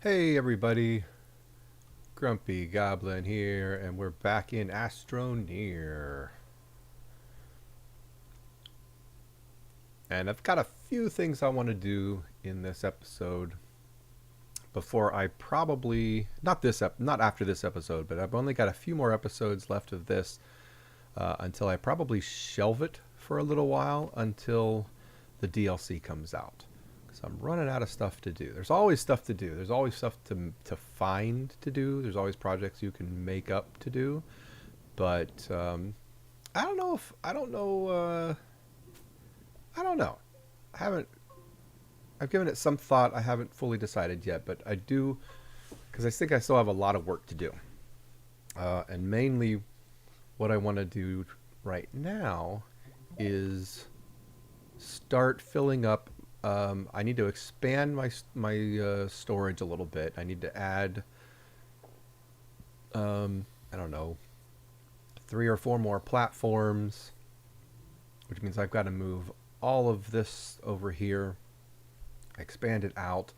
Hey everybody, Grumpy Goblin here, and we're back in Astroneer. And I've got a few things I want to do in this episode before I probably not after this episode, but I've only got a few more episodes left of this until I probably shelve it for a little while until the DLC comes out. So I'm running out of stuff to do. There's always stuff to do. There's always stuff to find to do. There's always projects you can make up to do. But I don't know if I don't know. I don't know. I haven't. I've given it some thought. I haven't fully decided yet, but I do because I think I still have a lot of work to do. And mainly, what I want to do right now is start filling up. I need to expand my storage a little bit. I need to add, I don't know, 3 or 4 more platforms, which means I've got to move all of this over here, expand it out,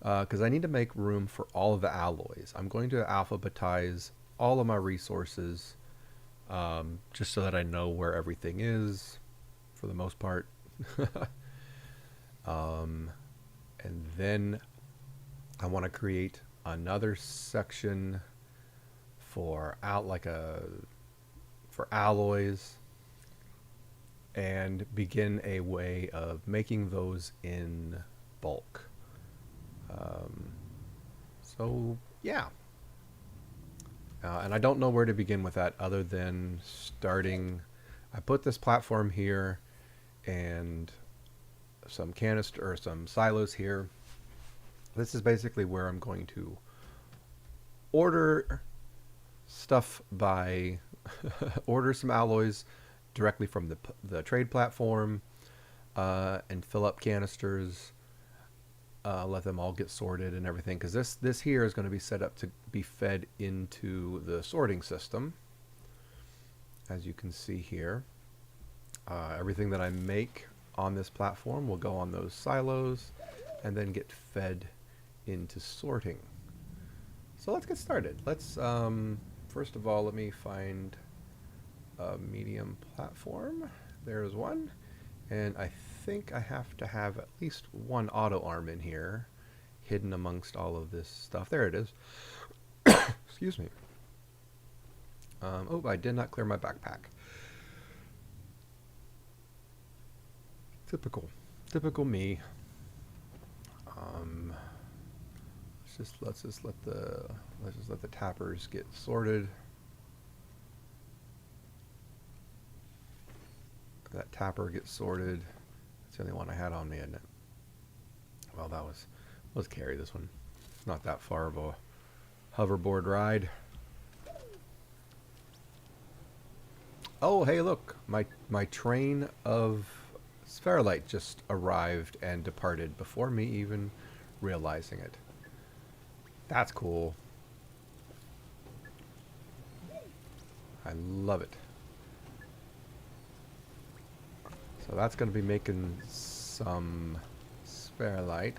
because I need to make room for all of the alloys. I'm going to alphabetize all of my resources, just so that I know where everything is, for the most part. And then I want to create another section for for alloys and begin a way of making those in bulk. So yeah, and I don't know where to begin with that other than starting. I put this platform here and some canister or some silos here. This is basically where I'm going to order stuff by order some alloys directly from the trade platform, and fill up canisters, let them all get sorted and everything, because this here is going to be set up to be fed into the sorting system, as you can see here. Everything that I make on this platform will go on those silos and then get fed into sorting. So let's get started. Let's first of all, let me find a medium platform. There's one, and I think I have to have at least one auto arm in here hidden amongst all of this stuff. There it is. Excuse me. Oh, I did not clear my backpack. Typical me. Let's just let the tappers get sorted. That tapper gets sorted. That's the only one I had on me, isn't it? Well, let's carry this one. It's not that far of a hoverboard ride. Oh, hey, look, my train of spherolite just arrived and departed before me even realizing it. That's cool. I love it. So that's going to be making some spherolite.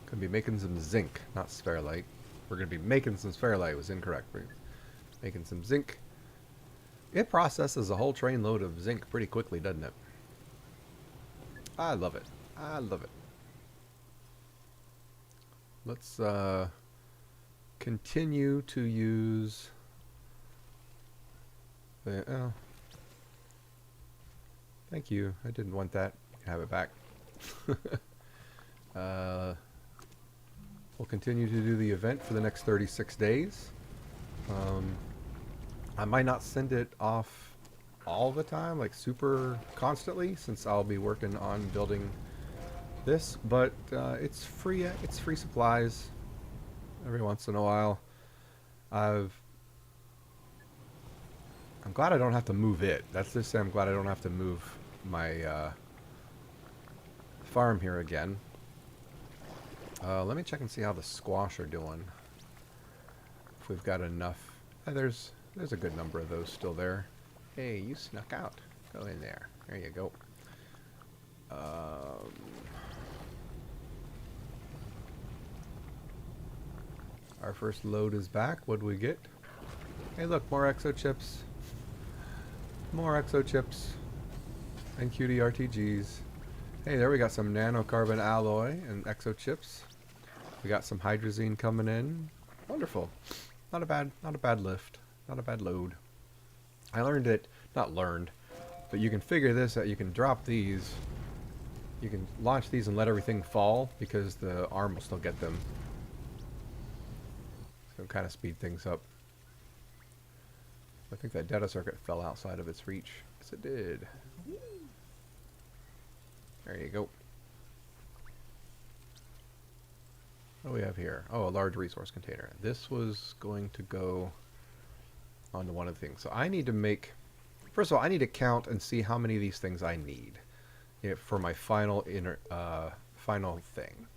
Gonna be making some zinc, not spherolite. We're gonna be making some spherolite. It was incorrect. We're making some zinc. It processes a whole trainload of zinc pretty quickly, doesn't it? I love it. I love it. Let's continue to use the. Oh, thank you. I didn't want that. Have it back. We'll continue to do the event for the next 36 days. I might not send it off all the time, like super constantly, since I'll be working on building this, but it's free supplies every once in a while. I'm glad I don't have to move it. That's just say I'm glad I don't have to move my farm here again. Let me check and see how the squash are doing. If we've got enough. There's a good number of those still there. Hey, you snuck out. Go in there. There you go. Our first load is back. What do we get? Hey, look, more exo chips. More exo chips. And cutie RTGs. Hey, there we got some nanocarbon alloy and exo chips. We got some hydrazine coming in. Wonderful. Not a bad lift. Not a bad load. I learned it, not learned, but you can figure this out. You can drop these. You can launch these and let everything fall because the arm will still get them. So kind of speed things up. I think that data circuit fell outside of its reach. Yes, it did. There you go. What do we have here? Oh, a large resource container. This was going to go onto one of the things. So I need to make... First of all, I need to count and see how many of these things I need for my final final thing.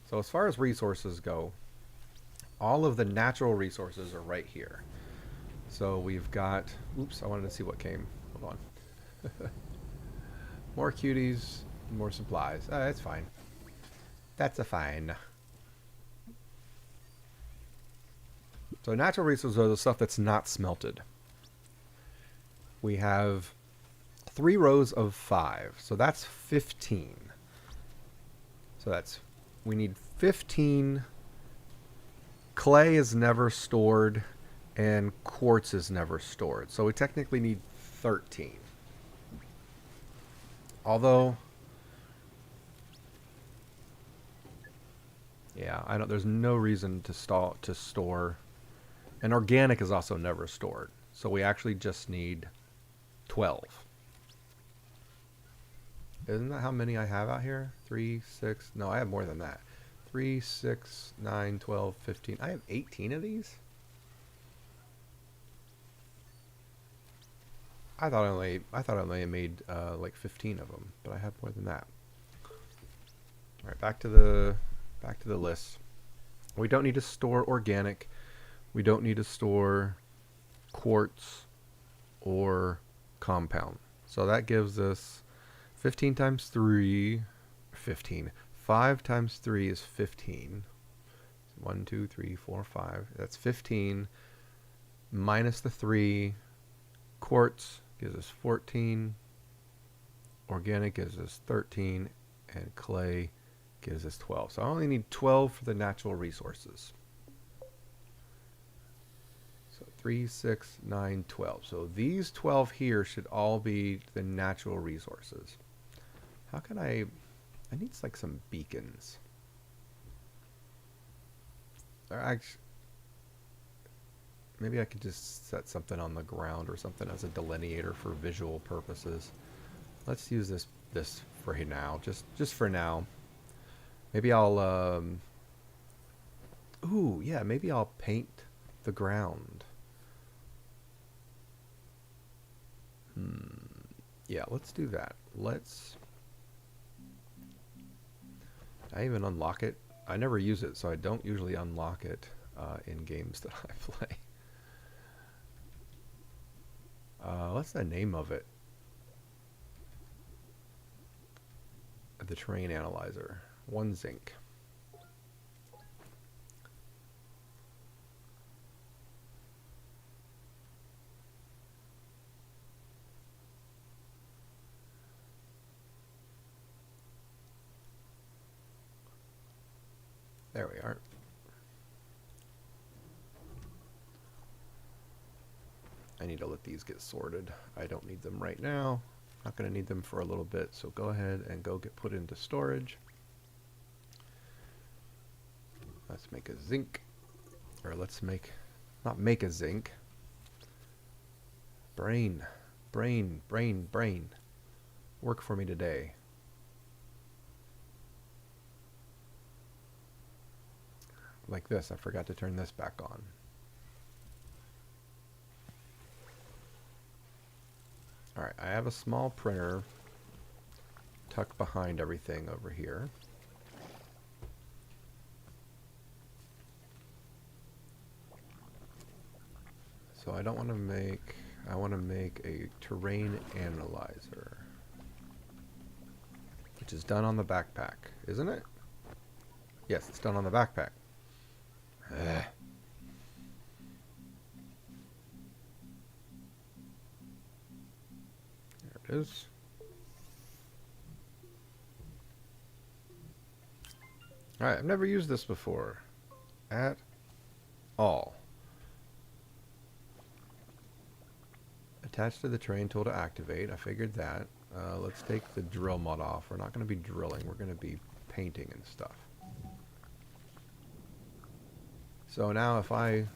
So as far as resources go, all of the natural resources are right here. So we've got... Oops, I wanted to see what came. Hold on. More cuties, more supplies. That's fine. That's a fine. So natural resources are the stuff that's not smelted. We have 3 rows of 5. So that's 15. So that's... We need 15. Clay is never stored. And quartz is never stored. So we technically need 13. Although... Yeah, I don't... There's no reason to store... And organic is also never stored. So we actually just need 12. Isn't that how many I have out here? 3, 6... No, I have more than that. 3, 6, 9, 12, 15. I have 18 of these? I thought I only made like 15 of them, but I have more than that. All right, back to the list. We don't need to store organic. We don't need to store quartz or compound. So that gives us 15 times 3, 15. 5 times 3 is 15. 1, 2, 3, 4, 5. That's 15 minus the 3. Quartz gives us 14. Organic gives us 13. And clay gives us 12. So I only need 12 for the natural resources. So 3, 6, 9, 12. So these 12 here should all be the natural resources. How can I need like some beacons. Actually, maybe I could just set something on the ground or something as a delineator for visual purposes. Let's use this for now. Just for now. Maybe I'll ooh, yeah, maybe I'll paint the ground. Yeah, let's do that. I even unlock it. I never use it, so I don't usually unlock it in games that I play. What's the name of it? The terrain analyzer. 1 zinc. There we are. I need to let these get sorted. I don't need them right now. Not going to need them for a little bit, so go ahead and go get put into storage. Let's make a zinc. Or let's make... Not make a zinc. Brain. Brain. Brain. Brain. Work for me today. Like this. I forgot to turn this back on. Alright, I have a small printer tuck behind everything over here. So I don't want to make, I want to make a terrain analyzer, which is done on the backpack, isn't it? Yes, it's done on the backpack. Ugh. There it is. Alright, I've never used this before at all. Attached to the terrain tool to activate. I figured that. Let's take the drill mod off. We're not going to be drilling. We're going to be painting and stuff. So now if I...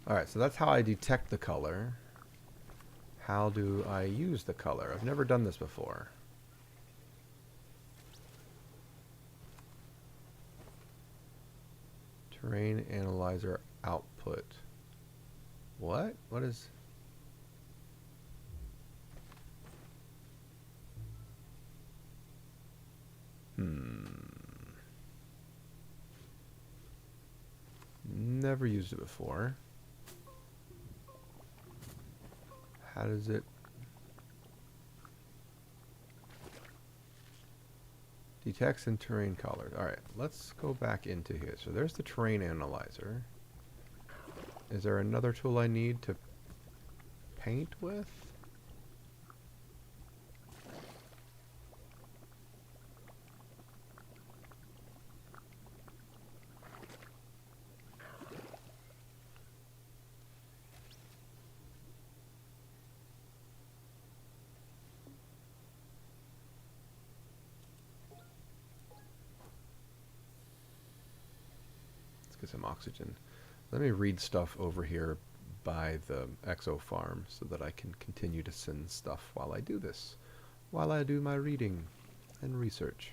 Alright, so that's how I detect the color. How do I use the color? I've never done this before. Terrain analyzer output. What? What is... Never used it before. How does it... Detects in terrain colors. Alright, let's go back into here. So there's the terrain analyzer. Is there another tool I need to paint with? Get some oxygen. Let me read stuff over here by the exo farm so that I can continue to send stuff while I do this, while I do my reading and research.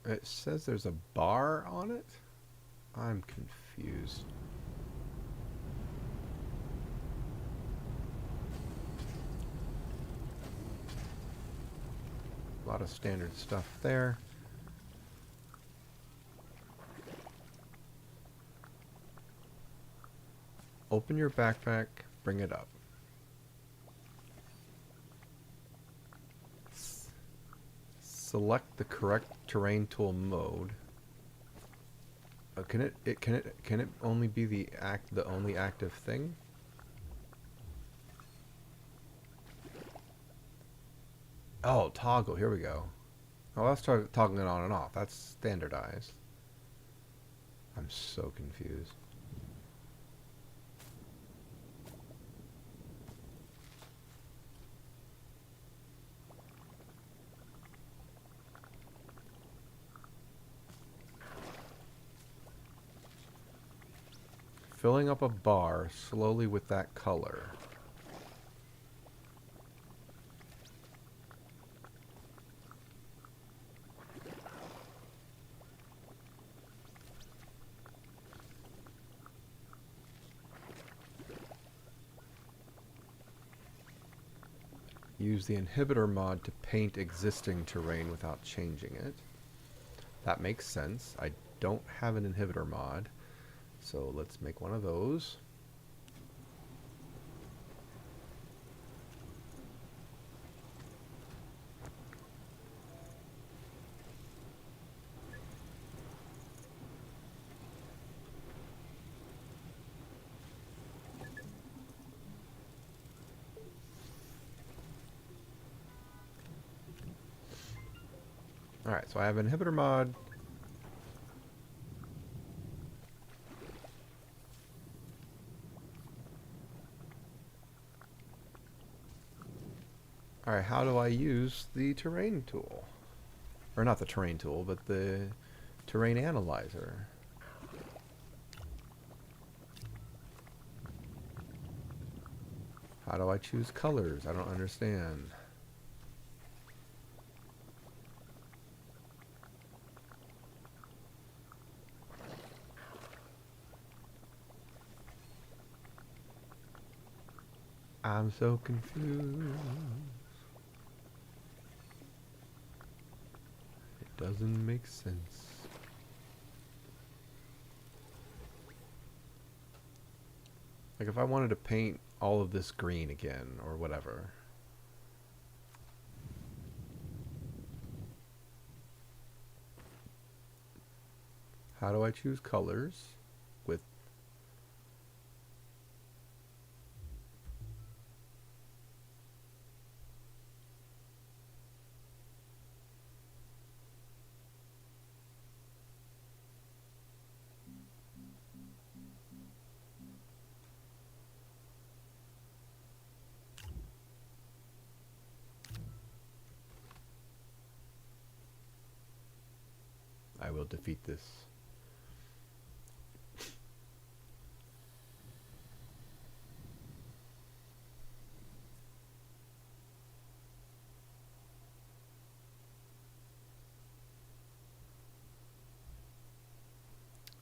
It says there's a bar on it? I'm confused. A lot of standard stuff there. Open your backpack, bring it up. Select the correct terrain tool mode. Can it only be the only active thing? Oh, toggle. Here we go. Oh, let's try toggling it on and off. That's standardized. I'm so confused. Filling up a bar slowly with that color. Use the inhibitor mod to paint existing terrain without changing it. That makes sense. I don't have an inhibitor mod. So let's make one of those. Alright, so I have inhibitor mod. Alright, how do I use the terrain tool? Or not the terrain tool, but the terrain analyzer. How do I choose colors? I don't understand. I'm so confused. It doesn't make sense. Like if I wanted to paint all of this green again or whatever. How do I choose colors with I will defeat this.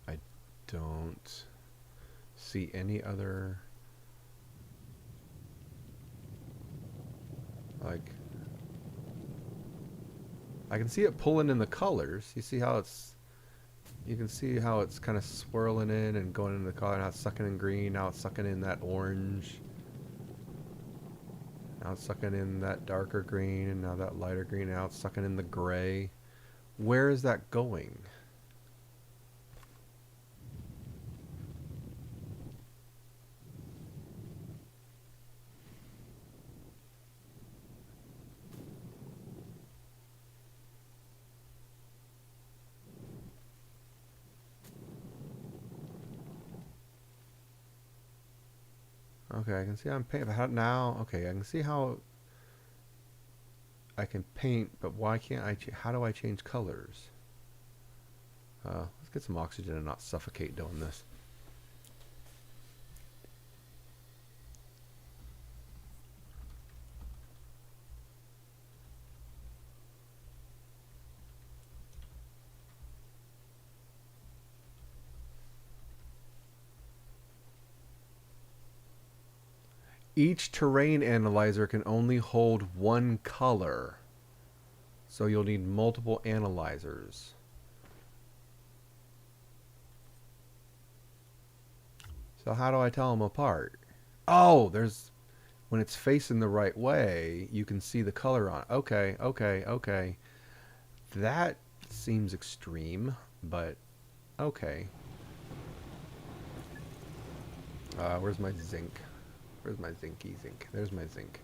I don't see any other like I can see it pulling in the colors. You see how it's you can see how it's kind of swirling in and going into the color. Now it's sucking in green. Now it's sucking in that orange. Now it's sucking in that darker green, and now that lighter green. Now it's sucking in the gray. Where is that going? Okay, I can see I'm painting. How now? Okay, I can see how I can paint, but why can't I? How do I change colors? Let's get some oxygen and not suffocate doing this. Each terrain analyzer can only hold one color, so you'll need multiple analyzers. So how do I tell them apart? Oh, there's when it's facing the right way, you can see the color on it. Okay, okay, okay. That seems extreme, but okay. Where's my zinc? Where's my zinky zinc? There's my zinc.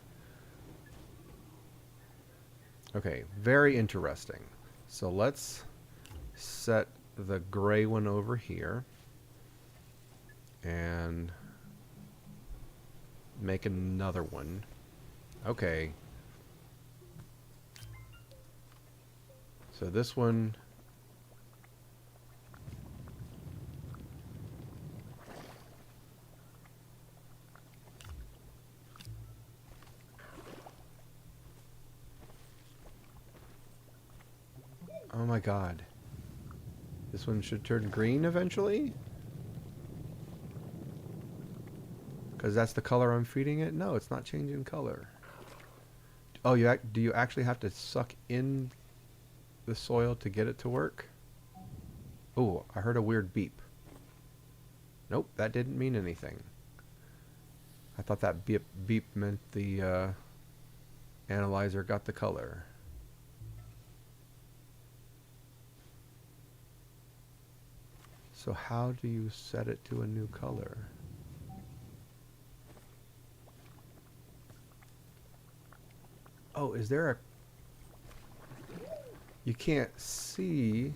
Okay, very interesting. So let's set the gray one over here and make another one. Okay. So this one oh my god. This one should turn green eventually? Because that's the color I'm feeding it? No, it's not changing color. Oh, do you actually have to suck in the soil to get it to work? Oh, I heard a weird beep. Nope, that didn't mean anything. I thought that beep meant the analyzer got the color. So how do you set it to a new color? Oh, is there a... You can't see.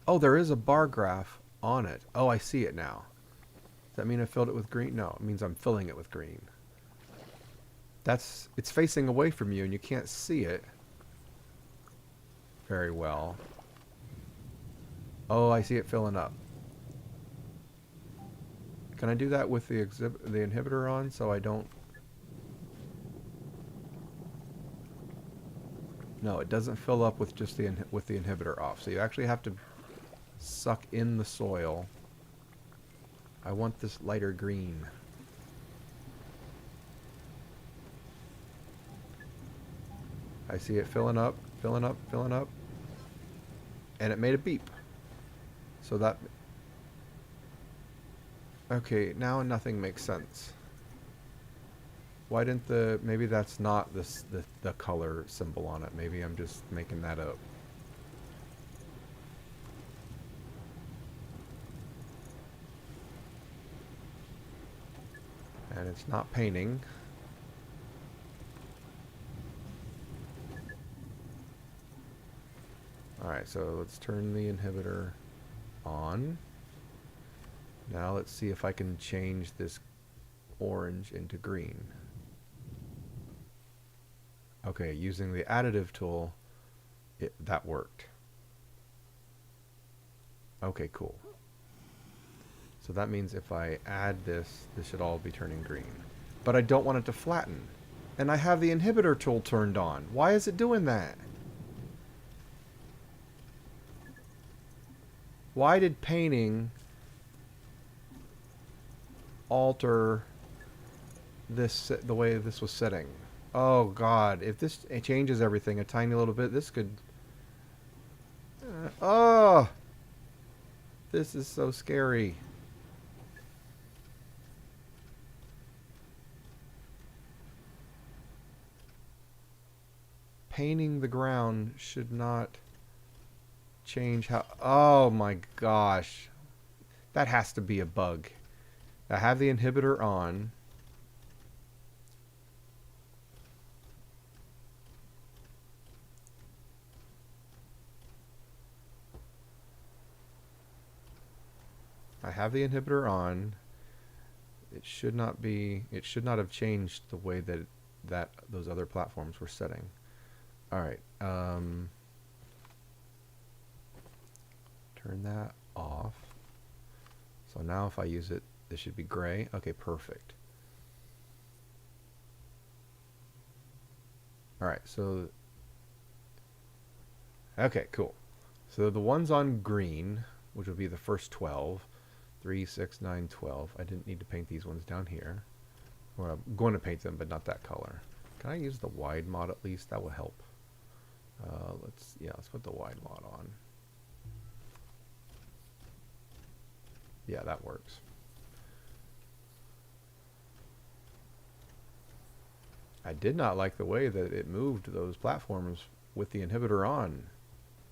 Oh, there is a bar graph on it. Oh, I see it now. Does that mean I filled it with green? No, it means I'm filling it with green. It's facing away from you and you can't see it very well. Oh, I see it filling up. Can I do that with the inhibitor on so I don't... No, it doesn't fill up with just the inhibitor off. So you actually have to suck in the soil. I want this lighter green. I see it filling up, filling up, filling up. And it made a beep. So that... Okay, now nothing makes sense. Why didn't the... Maybe that's not the color symbol on it. Maybe I'm just making that up. And it's not painting. Alright, so let's turn the inhibitor on. Now let's see if I can change this orange into green. Okay, using the additive tool, that worked. Okay, cool. So that means if I add this, this should all be turning green. But I don't want it to flatten. And I have the inhibitor tool turned on. Why is it doing that? Why did painting alter this, the way this was setting? Oh god, if this changes everything a tiny little bit, this could... oh! This is so scary. Painting the ground should not change how... Oh my gosh. That has to be a bug. I have the inhibitor on. I have the inhibitor on. It should not be... It should not have changed the way that those other platforms were setting. Alright. Turn that off. So now if I use it, this should be gray. Okay, perfect. Alright, so... Okay, cool. So the ones on green, which will be the first 12, 3, 6, 9, 12. I didn't need to paint these ones down here. Well, I'm going to paint them, but not that color. Can I use the wide mod at least? That will help. Let's put the wide mod on. Yeah, that works. I did not like the way that it moved those platforms with the inhibitor on.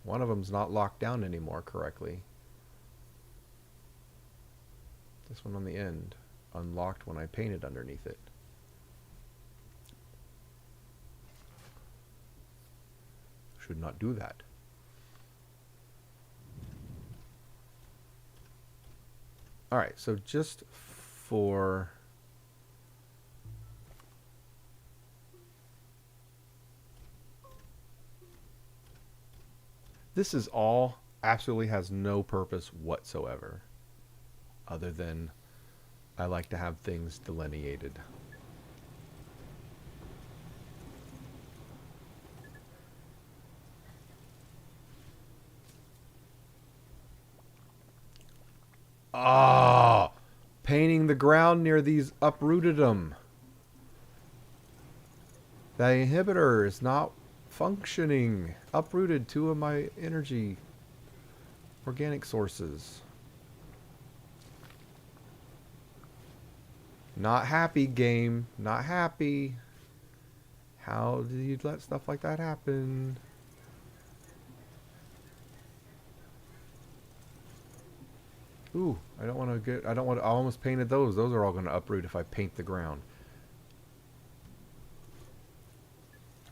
One of them's not locked down anymore correctly. This one on the end unlocked when I painted underneath it. Should not do that. Alright, so just for... This is all absolutely has no purpose whatsoever. Other than I like to have things delineated. Ah, painting the ground near these uprooted them. The inhibitor is not functioning. Uprooted 2 of my energy organic sources. Not happy, game. Not happy. How do you let stuff like that happen? Ooh, I don't want to get... I almost painted those. Those are all going to uproot if I paint the ground.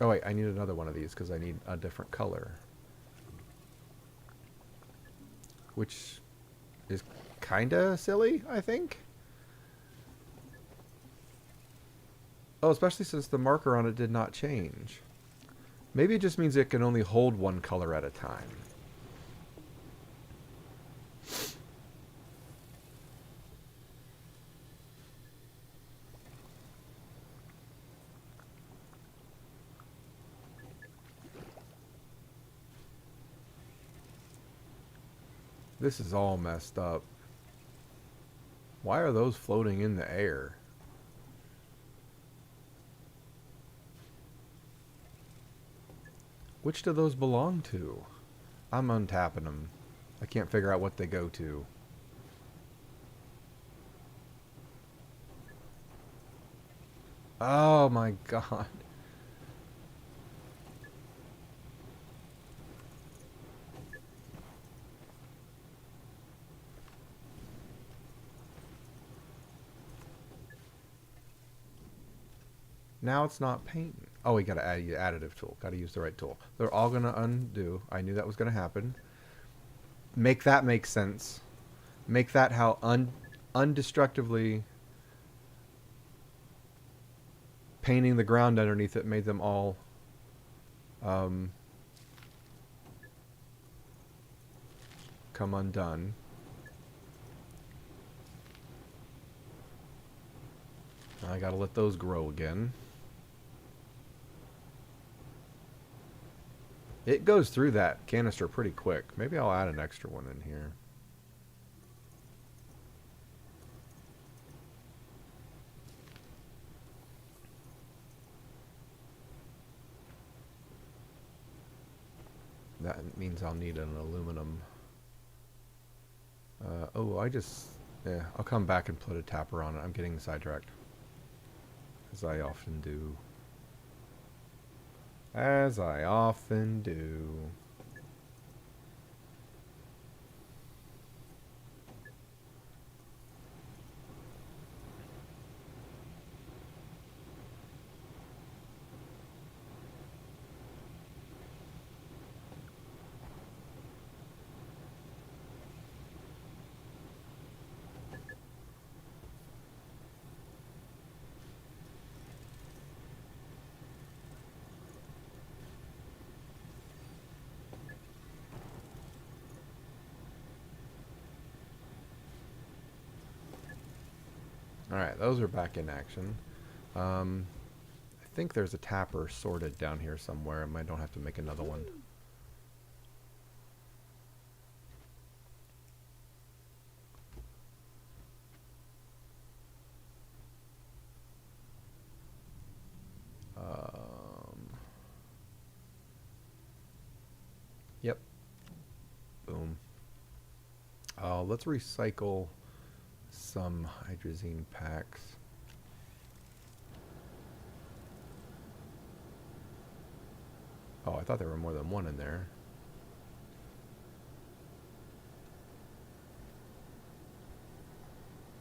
Oh wait, I need another one of these because I need a different color. Which is kinda silly, I think. Oh, especially since the marker on it did not change. Maybe it just means it can only hold one color at a time. This is all messed up. Why are those floating in the air? Which do those belong to? I'm untapping them. I can't figure out what they go to. Oh my god. Now it's not painting. Oh, we gotta add the additive tool. Gotta use the right tool. They're all gonna undo. I knew that was gonna happen. Make that make sense. Make that how undestructively painting the ground underneath it made them all come undone. I gotta let those grow again. It goes through that canister pretty quick. Maybe I'll add an extra one in here. That means I'll need an aluminum. Yeah, I'll come back and put a tapper on it. I'm getting sidetracked. As I often do. As I often do. Alright, those are back in action. I think there's a tapper sorted down here somewhere. I don't have to make another one. Yep. Boom. Let's recycle some hydrazine packs. Oh, I thought there were more than one in there.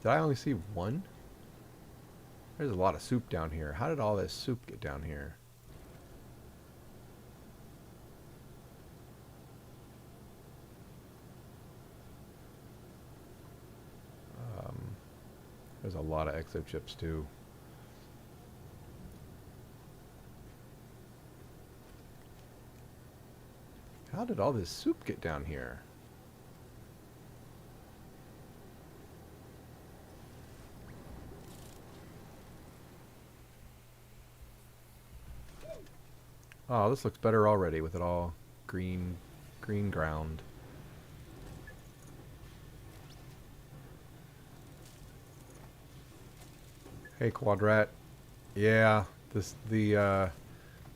Did I only see one? There's a lot of soup down here. How did all this soup get down here? There's a lot of exo chips too. How did all this soup get down here? Oh, this looks better already with it all green ground. Hey, Quadrat. Yeah, the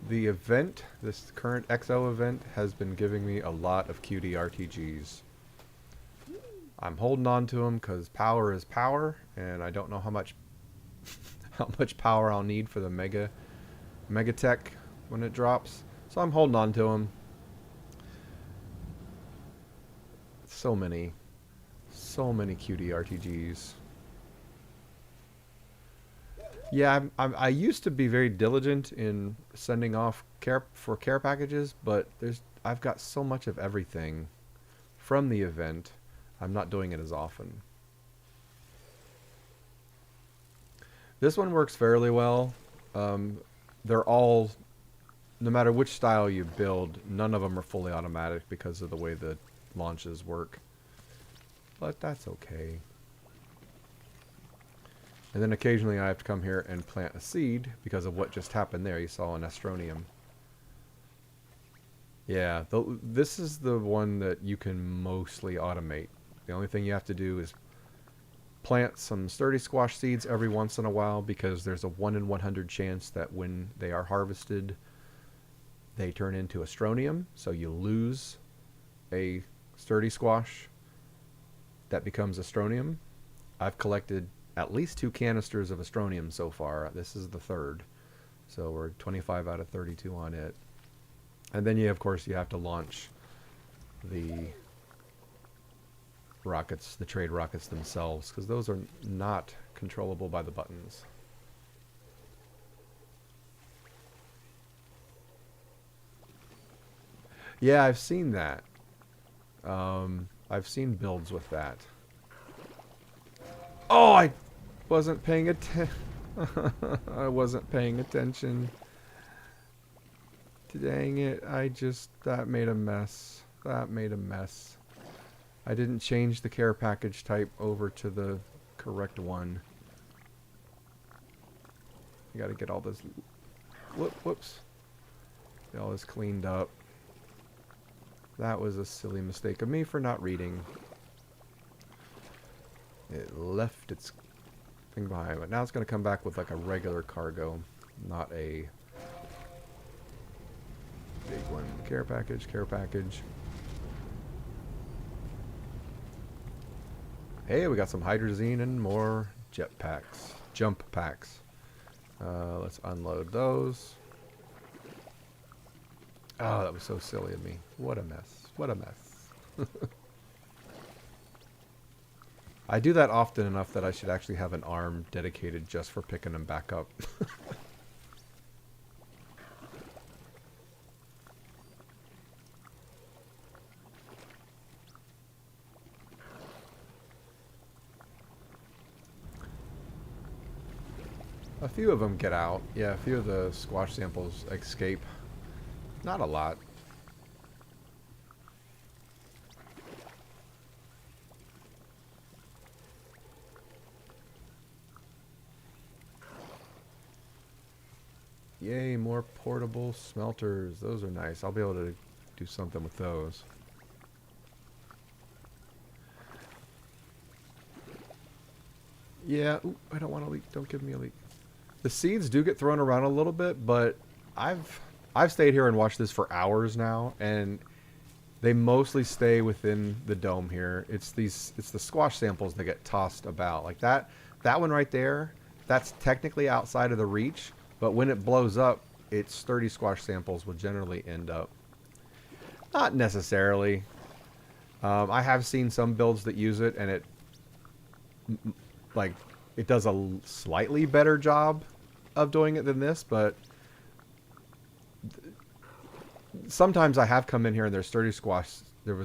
event, this current XO event, has been giving me a lot of cutie RTGs. I'm holding on to them because power is power, and I don't know how much how much power I'll need for the Mega Tech when it drops. So I'm holding on to them. So many cutie RTGs. Yeah, I used to be very diligent in sending off care packages, but I've got so much of everything from the event. I'm not doing it as often. This one works fairly well. Um, they're all, no matter which style you build, none of them are fully automatic because of the way the launches work. But that's okay. And then occasionally I have to come here and plant a seed because of what just happened there. You saw an astronium. Yeah, this is the one that you can mostly automate. The only thing you have to do is plant some sturdy squash seeds every once in a while because there's a 1 in 100 chance that when they are harvested, they turn into astronium. So you lose a sturdy squash that becomes astronium. I've collected at least 2 canisters of astronium so far. This is the third. So we're 25 out of 32 on it. And then of course, you have to launch the rockets, the trade rockets themselves, because those are not controllable by the buttons. Yeah, I've seen that. I've seen builds with that. Oh, I wasn't paying attention. I wasn't paying attention. Dang it, that made a mess. That made a mess. I didn't change the care package type over to the correct one. You gotta get all this, whoops. Get all this cleaned up. That was a silly mistake of me for not reading. It left its thing behind, but now it's gonna come back with like a regular cargo, not a big one. Care package, care package. Hey, we got some hydrazine and more jet packs, jump packs. Let's unload those. Oh, that was so silly of me. What a mess. What a mess. I do that often enough that I should actually have an arm dedicated just for picking them back up. A few of them get out. Yeah, a few of the squash samples escape. Not a lot. Yay, more portable smelters. Those are nice. I'll be able to do something with those. Yeah, ooh, I don't want a leak. Don't give me a leak. The seeds do get thrown around a little bit, but I've stayed here and watched this for hours now, and they mostly stay within the dome here. It's the squash samples that get tossed about. Like that one right there, that's technically outside of the reach, but when it blows up, its sturdy squash samples will generally end up. Not necessarily. I have seen some builds that use it, and it does a slightly better job of doing it than this, but sometimes I have come in here and there was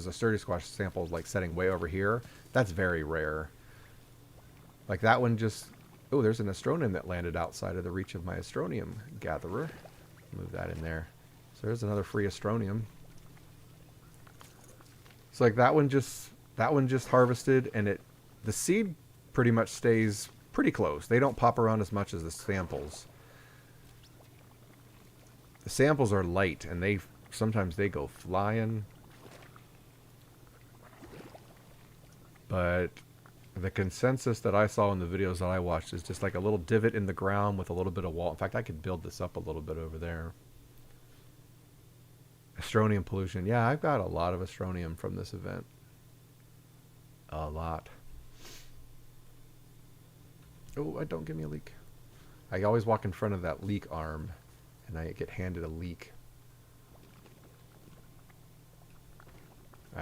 a sturdy squash sample like setting way over here. That's very rare. Like that one oh, there's an astronium that landed outside of the reach of my astronium gatherer. Move that in there. So there's another free astronium. So like that one just harvested, and the seed pretty much stays pretty close. They don't pop around as much as the samples. The samples are light, and sometimes they go flying. But the consensus that I saw in the videos that I watched is just like a little divot in the ground with a little bit of wall. In fact, I could build this up a little bit over there. Astronium pollution. Yeah, I've got a lot of astronium from this event. A lot. Oh, don't give me a leak. I always walk in front of that leak arm, and I get handed a leak.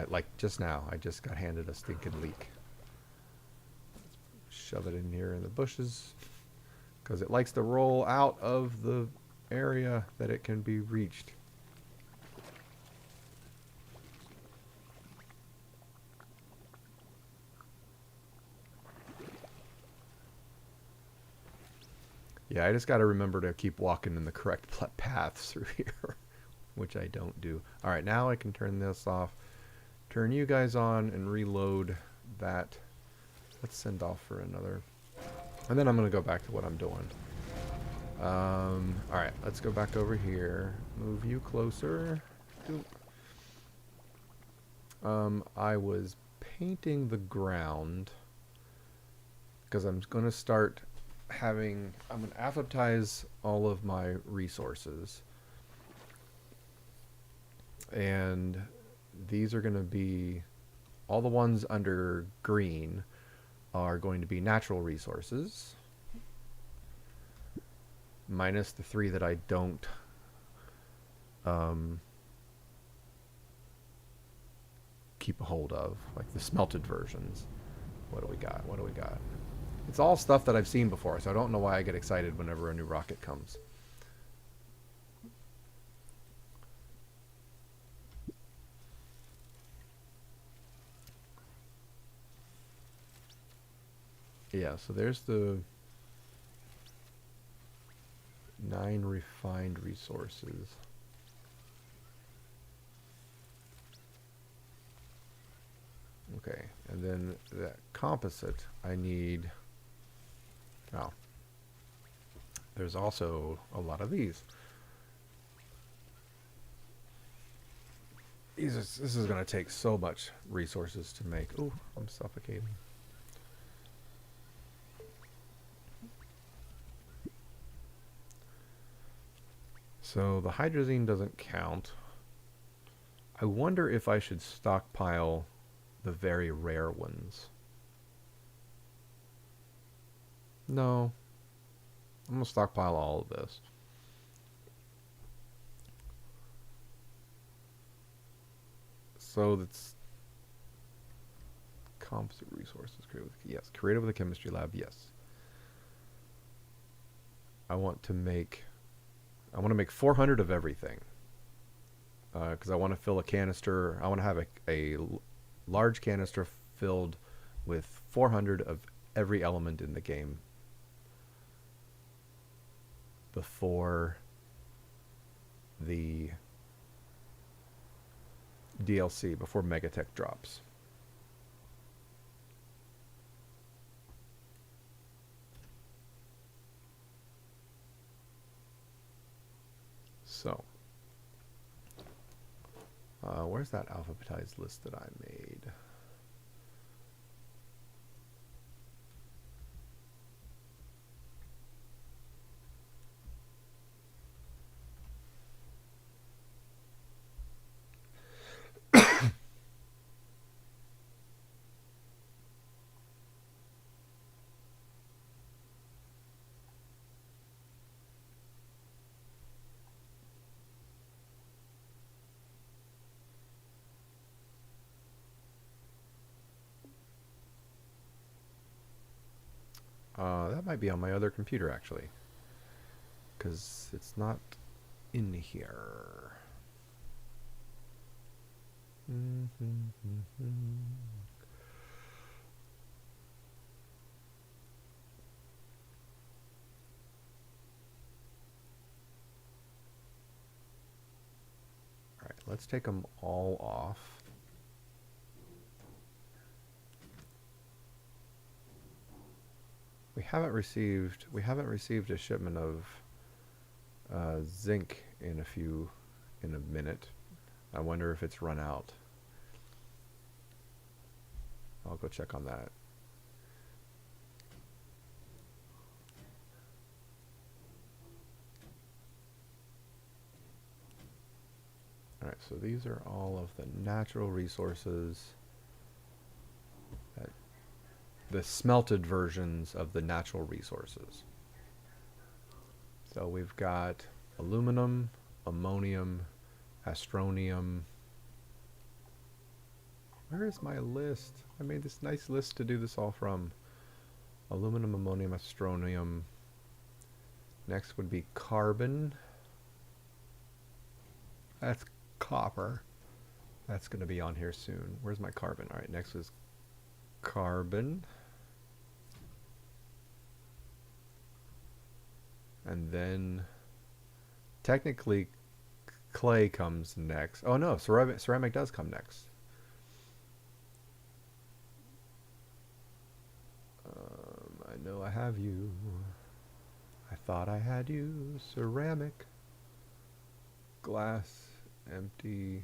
Like just now, I just got handed a stinking leak. Shove it in here in the bushes. because it likes to roll out of the area that it can be reached. Yeah, I just got to remember to keep walking in the correct paths through here, which I don't do. All right, now I can turn this off, turn you guys on, and reload that. Let's send off for another. And then I'm going to go back to what I'm doing. All right, let's go back over here. Move you closer. I was painting the ground because I'm going to start I'm going to alphabetize all of my resources. And these are going to be, all the ones under green are going to be natural resources. Minus the 3 that I don't keep a hold of, like the smelted versions. What do we got? What do we got? It's all stuff that I've seen before, so I don't know why I get excited whenever a new rocket comes. Yeah, so there's the 9 refined resources. Okay, and then that composite, I need... Oh. There's also a lot of these. This is going to take so much resources to make. Ooh, I'm suffocating. So the hydrazine doesn't count. I wonder if I should stockpile the very rare ones. No. I'm going to stockpile all of this. So that's composite resources. Yes, created with a chemistry lab. Yes. I want to make 400 of everything. Because I want to fill a canister. I want to have a large canister filled with 400 of every element in the game before the DLC, before Megatech drops. So, where's that alphabetized list that I made? That might be on my other computer, actually. Because it's not in here. Alright, let's take them all off. We haven't received a shipment of zinc in a minute. I wonder if it's run out. I'll go check on that. Alright, so these are all of the natural resources, the smelted versions of the natural resources. So we've got aluminum, ammonium, astronium. Where is my list? I made this nice list to do this all from. Aluminum, ammonium, astronium. Next would be carbon. That's copper. That's going to be on here soon. Where's my carbon? All right, next is carbon. And then technically clay comes next. Oh no, ceramic does come next. I know I have you. I thought I had you. Ceramic. Glass. Empty.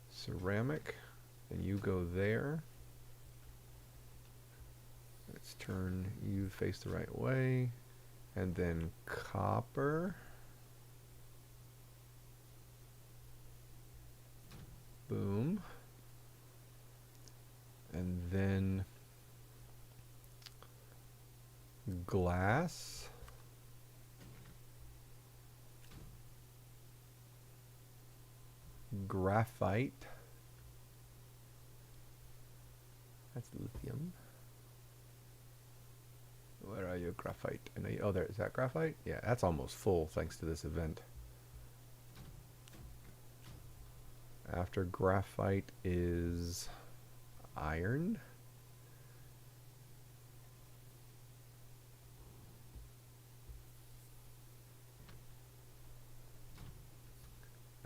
Ceramic. And you go there. Let's turn you face the right way. And then copper. Boom. And then glass. Graphite. That's lithium. Where are you, graphite? Oh, there is that graphite? Yeah, that's almost full thanks to this event. After graphite is iron.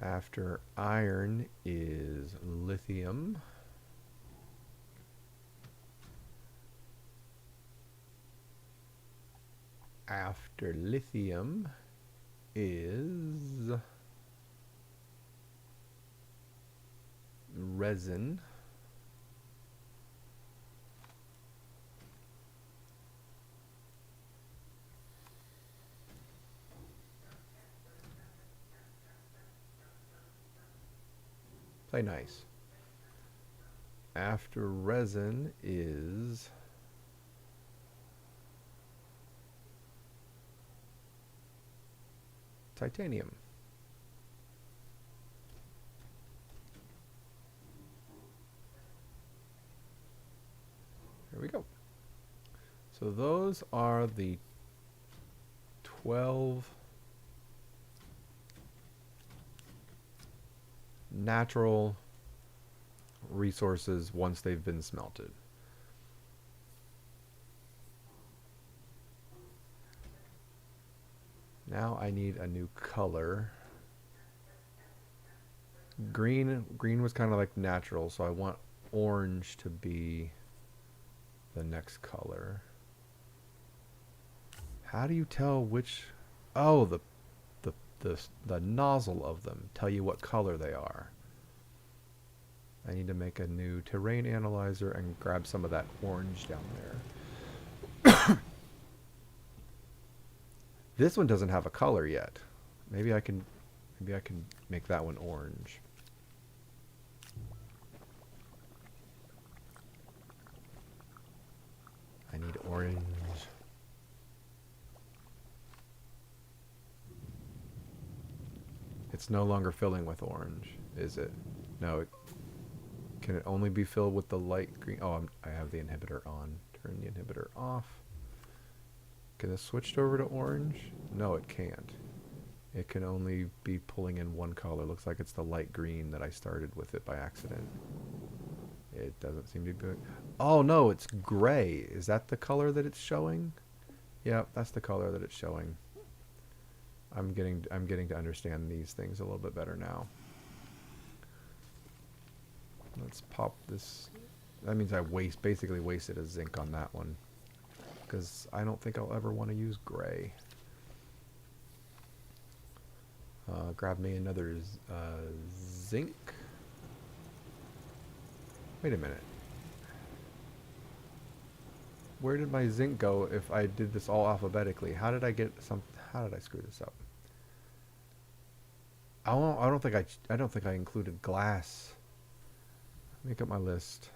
After iron is lithium. After lithium is resin. Play nice. After resin is titanium. There we go. So those are the 12 natural resources once they've been smelted. Now I need a new color. Green was kind of like natural, so I want orange to be the next color. How do you tell which? Oh, the nozzle of them tell you what color they are. I need to make a new terrain analyzer and grab some of that orange down there. This one doesn't have a color yet. Maybe I can make that one orange. I need orange. It's no longer filling with orange, is it? No. Can it only be filled with the light green? Oh, I have the inhibitor on. Turn the inhibitor off. Can this switch over to orange? No, it can't. It can only be pulling in one color. Looks like it's the light green that I started with it by accident. It doesn't seem to be. Oh no, it's gray. Is that the color that it's showing? Yeah, that's the color that it's showing. I'm getting to understand these things a little bit better now. Let's pop this. That means I basically wasted a zinc on that one, because I don't think I'll ever want to use gray. Grab me another zinc. Wait a minute. Where did my zinc go if I did this all alphabetically? How did I screw this up? I don't think I included glass. Make up my list.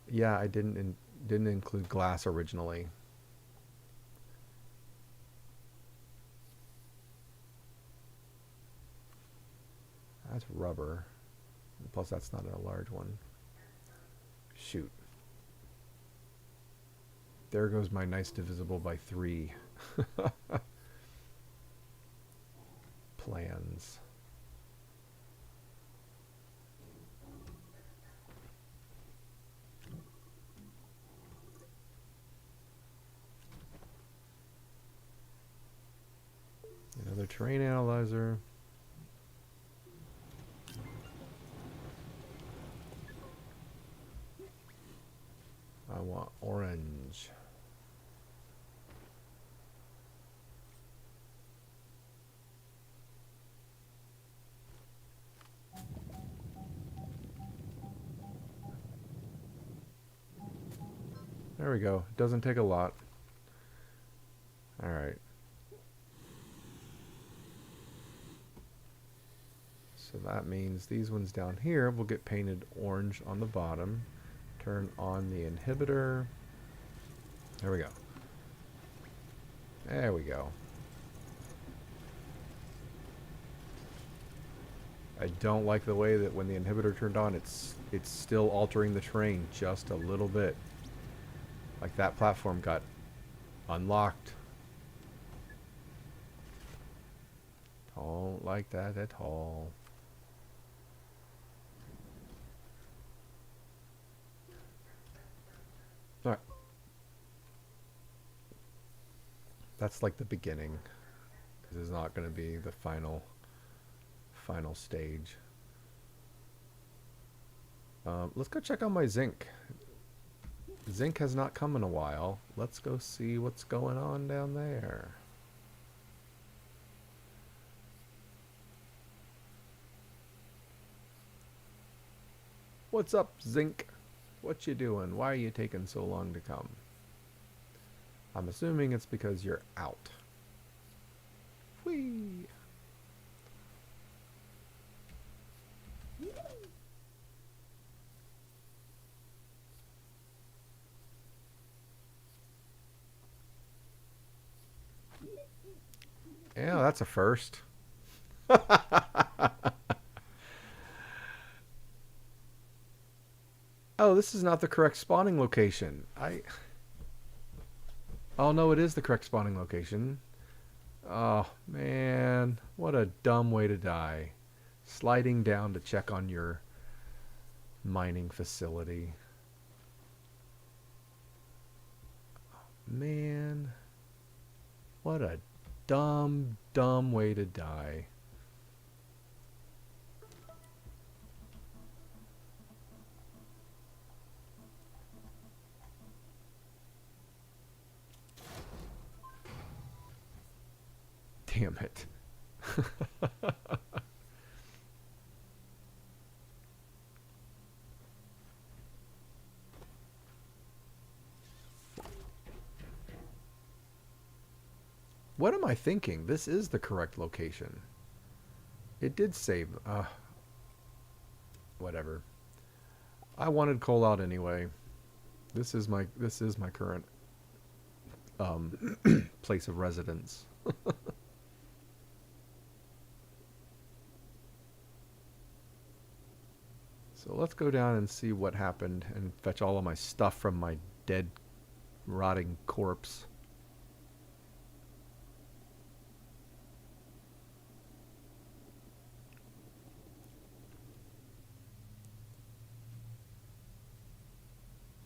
Yeah, I didn't include glass originally. That's rubber. Plus that's not a large one. Shoot. There goes my nice divisible by 3 plans. Another terrain analyzer. I want orange. There we go. Doesn't take a lot. All right. So that means these ones down here will get painted orange on the bottom. Turn on the inhibitor. There we go. There we go. I don't like the way that when the inhibitor turned on, it's still altering the terrain just a little bit. Like that platform got unlocked. Don't like that at all. Alright. That's like the beginning. This is not going to be the final stage. Let's go check on my zinc. Zinc has not come in a while. Let's go see what's going on down there. What's up, zinc? What you doing? Why are you taking so long to come? I'm assuming it's because you're out. Whee! Yeah, that's a first. Oh, this is not the correct spawning location. Oh no, it is the correct spawning location. Oh man, what a dumb way to die. Sliding down to check on your mining facility. Man, what a dumb way to die. Damn it. What am I thinking? This is the correct location. It did save. Whatever. I wanted coal out anyway. This is my current place of residence. So let's go down and see what happened and fetch all of my stuff from my dead, rotting corpse.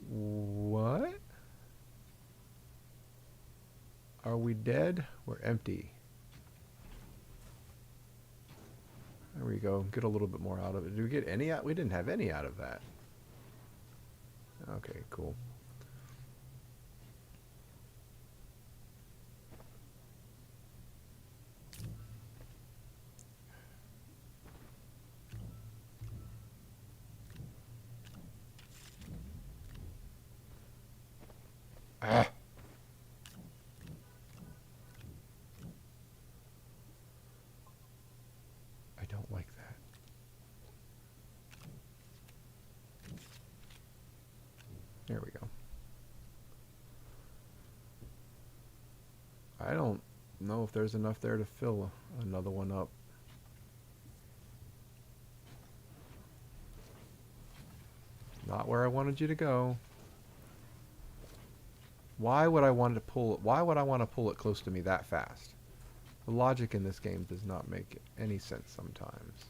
What? Are we dead? We're empty. There we go. Get a little bit more out of it. Did we get any out? We didn't have any out of that. Okay, cool. Ah. I don't like that. There we go. I don't know if there's enough there to fill another one up. Not where I wanted you to go. Why would I want to pull it? Why would I want to pull it close to me that fast? The logic in this game does not make any sense sometimes.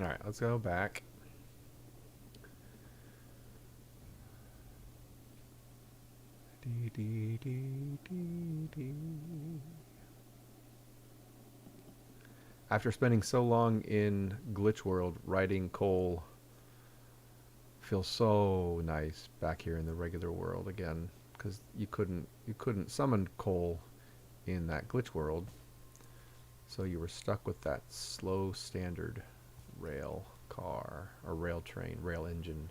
Alright, let's go back. Dee, dee, dee, dee, dee. After spending so long in Glitch World, riding Cole feels so nice back here in the regular world again, because you couldn't summon Cole in that Glitch World, so you were stuck with that slow standard rail car or rail train, rail engine.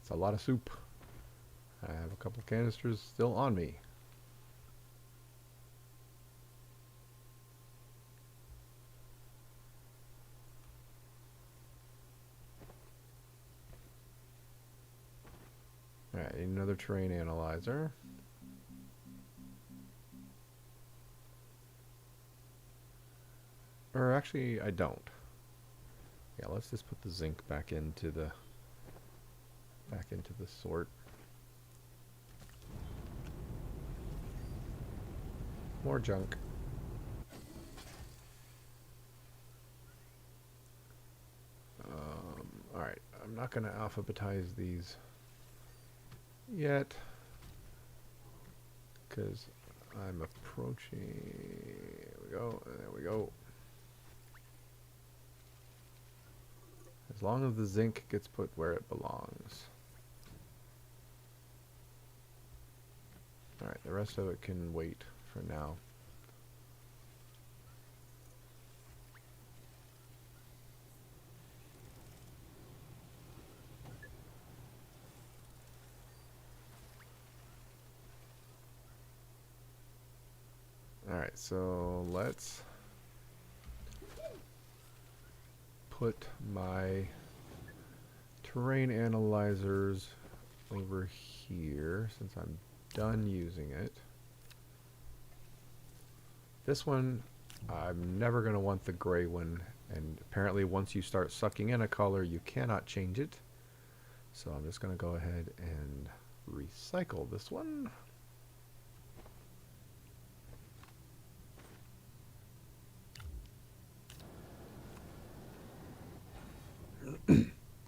It's a lot of soup. I have a couple canisters still on me. Alright, another terrain analyzer. Or actually, I don't. Yeah, let's just put the zinc back into the sort. More junk. Alright, I'm not going to alphabetize these yet, because I'm approaching. There we go. There we go. As long as the zinc gets put where it belongs. Alright, the rest of it can wait for now. Alright, so let's put my terrain analyzers over here since I'm done using it. This one, I'm never going to want the gray one, and apparently once you start sucking in a color you cannot change it. So I'm just going to go ahead and recycle this one.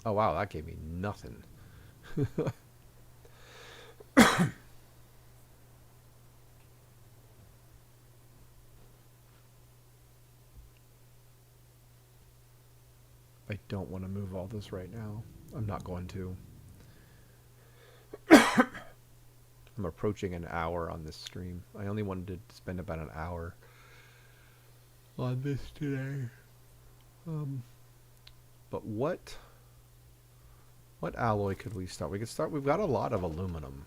Oh wow, that gave me nothing. I don't want to move all this right now. I'm not going to. I'm approaching an hour on this stream. I only wanted to spend about an hour on this today. But what alloy could we start? We could start. We've got a lot of aluminum.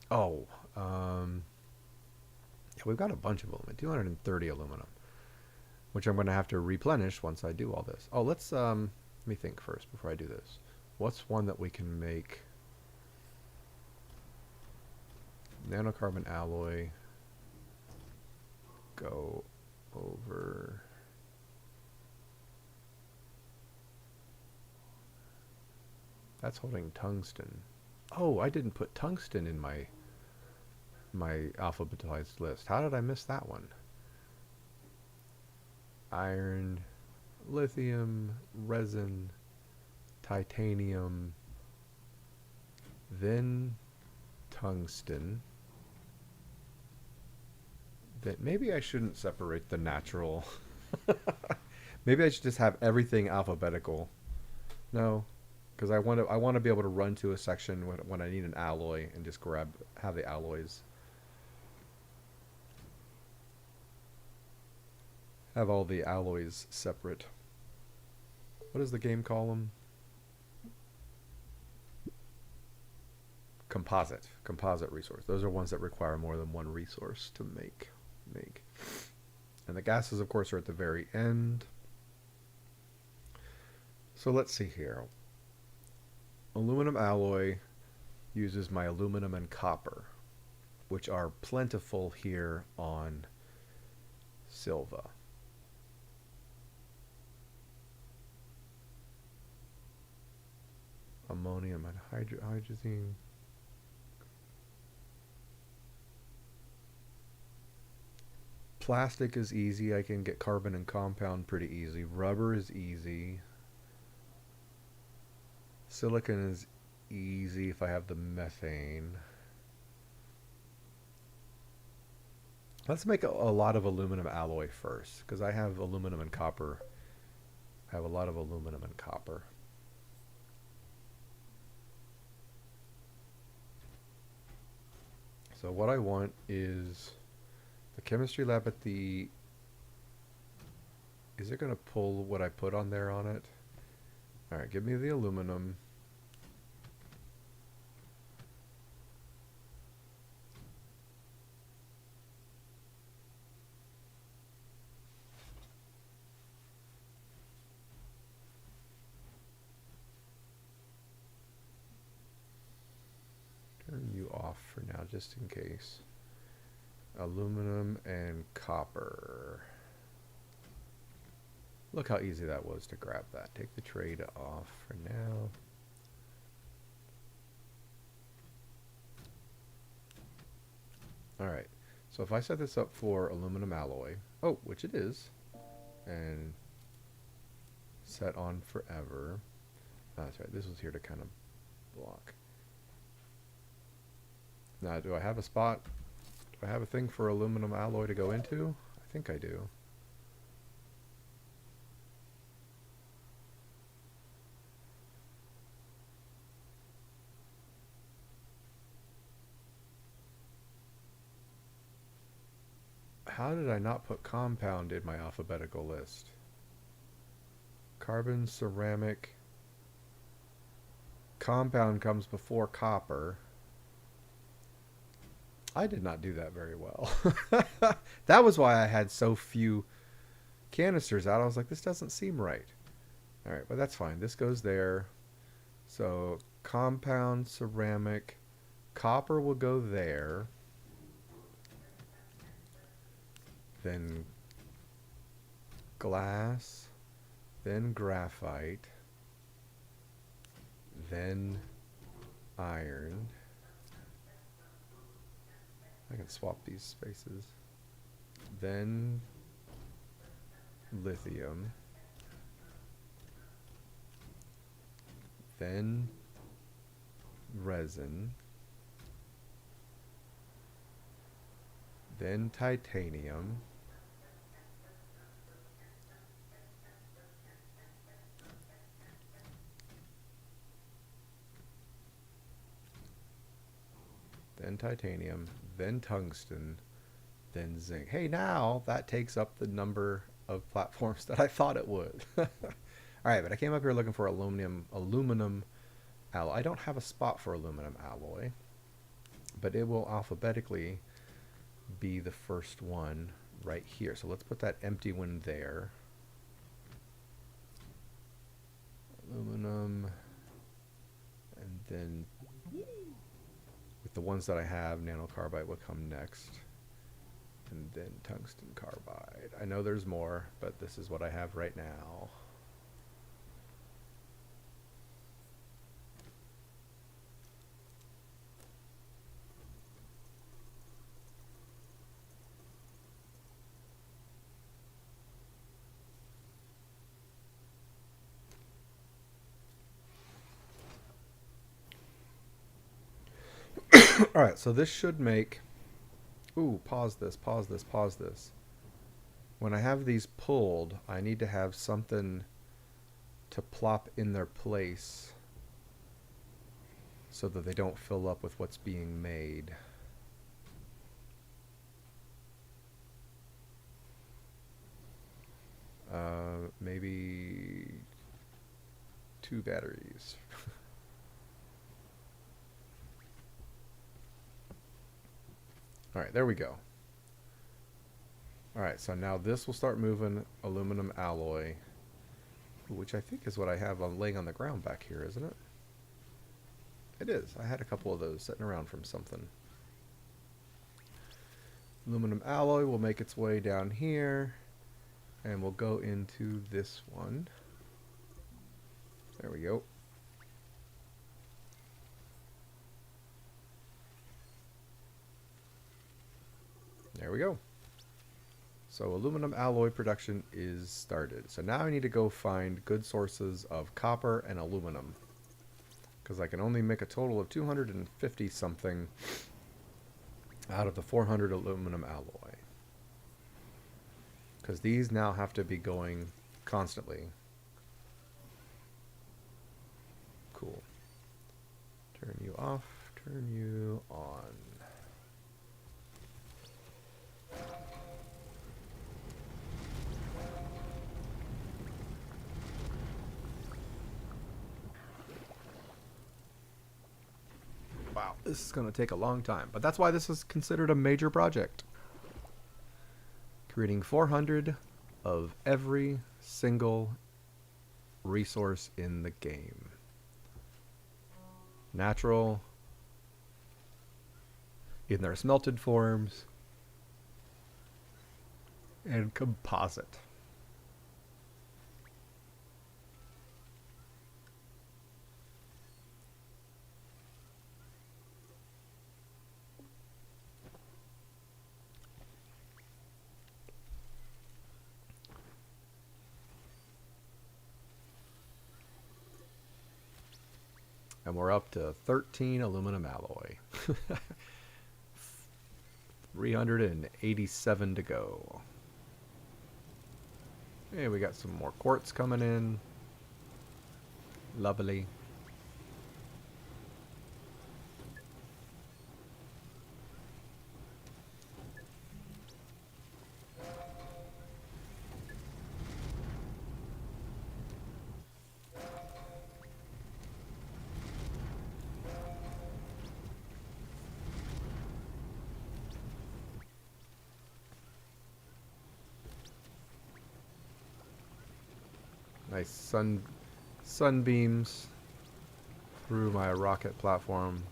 Oh, yeah, we've got a bunch of aluminum. 230 aluminum, which I'm going to have to replenish once I do all this. Oh, let's let me think first before I do this. What's one that we can make? Nanocarbon alloy. Go over. That's holding tungsten. Oh, I didn't put tungsten in my alphabetized list. How did I miss that one? Iron, lithium, resin, titanium, then tungsten. Then maybe I shouldn't separate the natural. Maybe I should just have everything alphabetical. No, because I want to be able to run to a section when I need an alloy and just have the alloys. Have all the alloys separate. What does the game call them? Composite resource. Those are ones that require more than one resource to make. And the gases, of course, are at the very end. So let's see here. Aluminum alloy uses my aluminum and copper, which are plentiful here on Silva. Ammonium and hydrazine. Plastic is easy. I can get carbon and compound pretty easy. Rubber is easy. Silicon is easy if I have the methane. Let's make a lot of aluminum alloy first, because I have aluminum and copper. I have a lot of aluminum and copper. So what I want is the chemistry lab at the... Is it going to pull what I put on there on it? Alright, give me the aluminum. Turn you off for now, just in case. Aluminum and copper. Look how easy that was to grab that. Take the trade off for now. Alright, so if I set this up for aluminum alloy, oh, which it is, and set on forever. Oh, that's right, this was here to kind of block. Now, do I have a spot? Do I have a thing for aluminum alloy to go into? I think I do. How did I not put compound in my alphabetical list? Carbon, ceramic. Compound comes before copper. I did not do that very well. That was why I had so few canisters out. I was like, this doesn't seem right. All right, but that's fine. This goes there. So compound, ceramic, copper will go there. Then glass, then graphite, then iron. I can swap these spaces. Then lithium. Then resin. Then titanium. Then titanium, then tungsten, then zinc. Hey, now that takes up the number of platforms that I thought it would. All right, but I came up here looking for aluminum alloy. I don't have a spot for aluminum alloy, but it will alphabetically be the first one right here. So let's put that empty one there. Aluminum, and then with the ones that I have, nanocarbide will come next, and then tungsten carbide. I know there's more, but this is what I have right now. All right, so this should make... Ooh, pause this. When I have these pulled, I need to have something to plop in their place so that they don't fill up with what's being made. Maybe 2 batteries. Alright, there we go. Alright, so now this will start moving aluminum alloy, which I think is what I have laying on the ground back here, isn't it? It is. I had a couple of those sitting around from something. Aluminum alloy will make its way down here, and we'll go into this one. There we go. There we go. So aluminum alloy production is started. So now I need to go find good sources of copper and aluminum, because I can only make a total of 250 something out of the 400 aluminum alloy, because these now have to be going constantly. Cool. Turn you off, turn you on. Wow, this is going to take a long time, but that's why this is considered a major project. Creating 400 of every single resource in the game. Natural, in their smelted forms, and composite. And we're up to 13 aluminum alloy. 387 to go. Hey, we got some more quartz coming in. Lovely. Nice sunbeams through my rocket platform.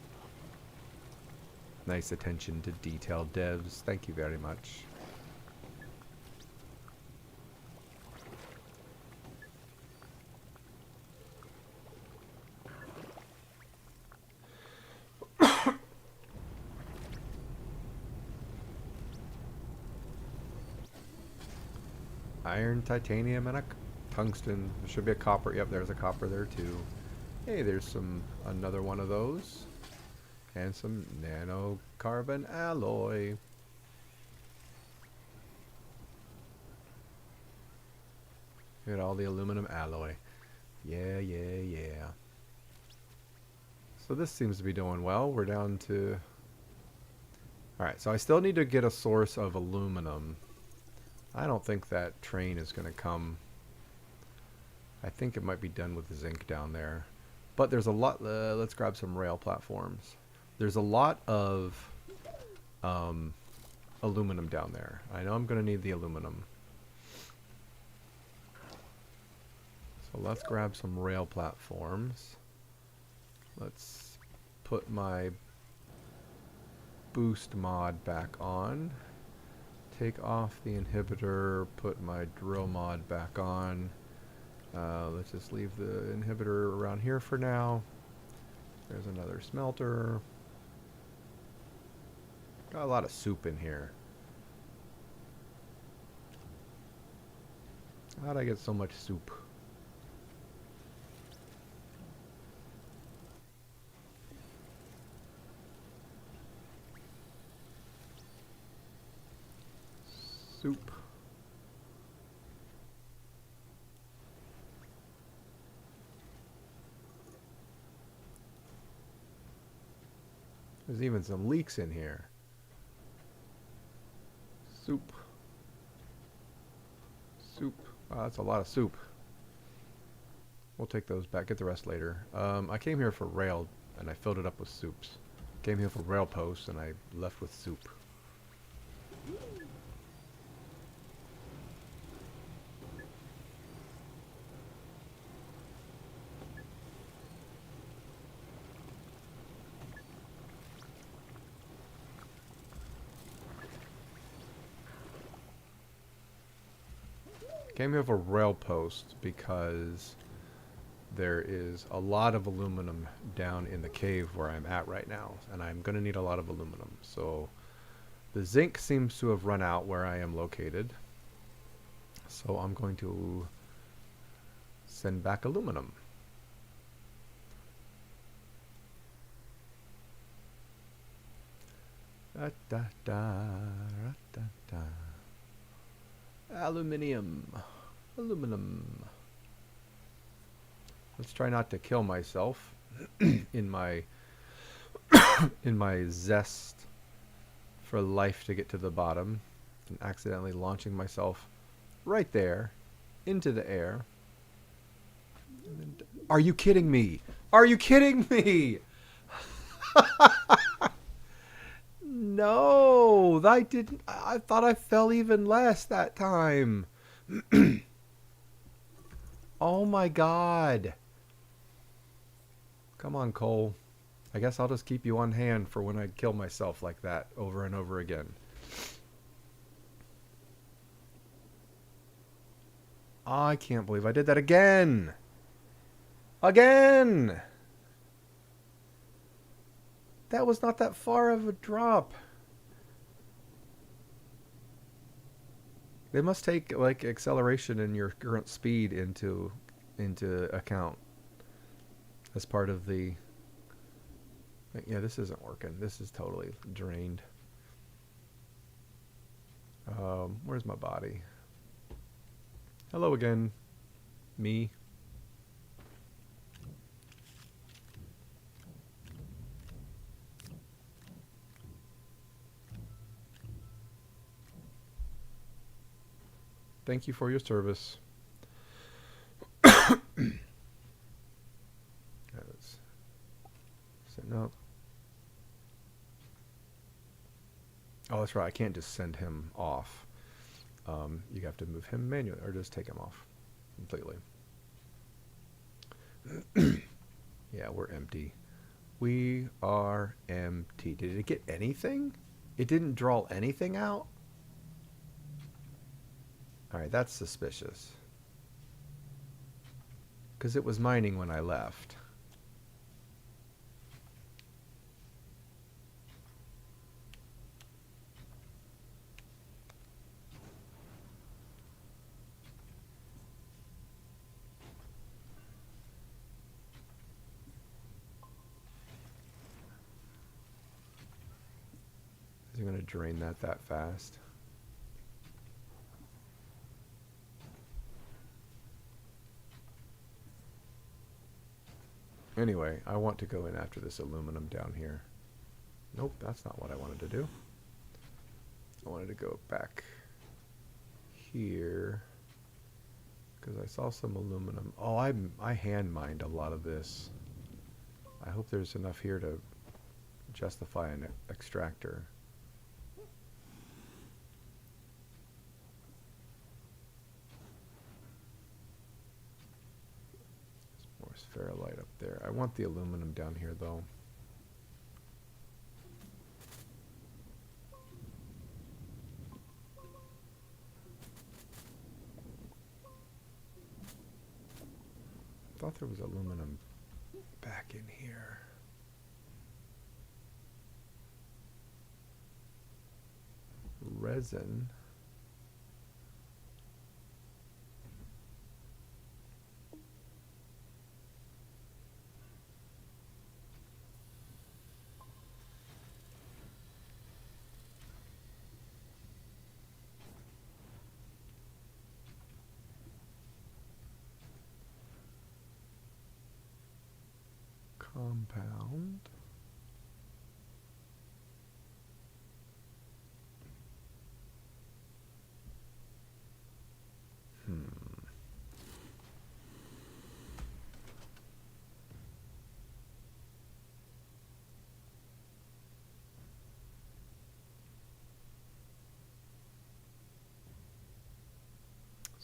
Nice attention to detail, devs. Thank you very much. Iron, titanium, and a tungsten. There should be a copper. Yep, there's a copper there too. Hey, there's another one of those. And some nanocarbon alloy. Look at all the aluminum alloy. Yeah, yeah, yeah. So this seems to be doing well. We're down to... Alright, so I still need to get a source of aluminum. I don't think that train is going to come. I think it might be done with zinc down there. But there's a lot... let's grab some rail platforms. There's a lot of aluminum down there. I know I'm going to need the aluminum. So let's grab some rail platforms. Let's put my boost mod back on. Take off the inhibitor, put my drill mod back on. Let's just leave the inhibitor around here for now. There's another smelter. Got a lot of soup in here. How'd I get so much soup? Soup. There's even some leaks in here. Soup. Soup. Wow, that's a lot of soup. We'll take those back. Get the rest later. I came here for rail, and I filled it up with soups. Came here for rail posts, and I left with soup. Came here for rail posts because there is a lot of aluminum down in the cave where I'm at right now, and I'm going to need a lot of aluminum. So the zinc seems to have run out where I am located, so I'm going to send back aluminum. Da, da, da, da, da. Aluminium. Aluminum. Let's try not to kill myself in my in my zest for life to get to the bottom and accidentally launching myself right there into the air. Are you kidding me? Are you kidding me? No, I didn't. I thought I fell even less that time. Oh my god. Come on, Cole. I guess I'll just keep you on hand for when I kill myself like that over and over again. I can't believe I did that again. Again! That was not that far of a drop. They must take like acceleration and your current speed into account as part of the. Yeah, this isn't working. This is totally drained. Where's my body? Hello again, me. Thank you for your service. No. Oh, that's right. I can't just send him off. You have to move him manually, or just take him off completely. Yeah, we're empty. We are empty. Did it get anything? It didn't draw anything out? Alright, that's suspicious. Because it was mining when I left. Is he going to drain that fast? Anyway, I want to go in after this aluminum down here. Nope, that's not what I wanted to do. I wanted to go back here because I saw some aluminum. Oh, I hand mined a lot of this. I hope there's enough here to justify an extractor. Ferrolite up there. I want the aluminum down here though. I thought there was aluminum back in here. Resin. Compound.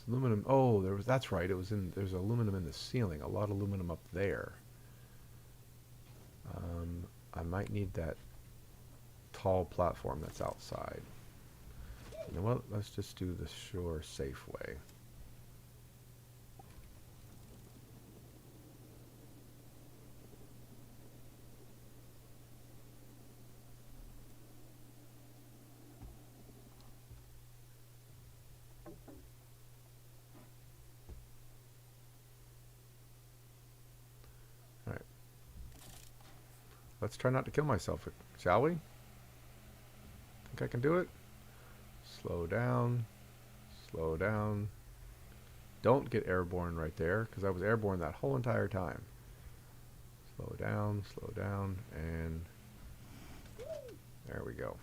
aluminum. Oh, that's right. There's aluminum in the ceiling. A lot of aluminum up there. I might need that tall platform that's outside. You know what? Let's just do the sure, safe way. All right. Let's try not to kill myself, shall we? Think I can do it? Slow down. Slow down. Don't get airborne right there, because I was airborne that whole entire time. Slow down, and there we go.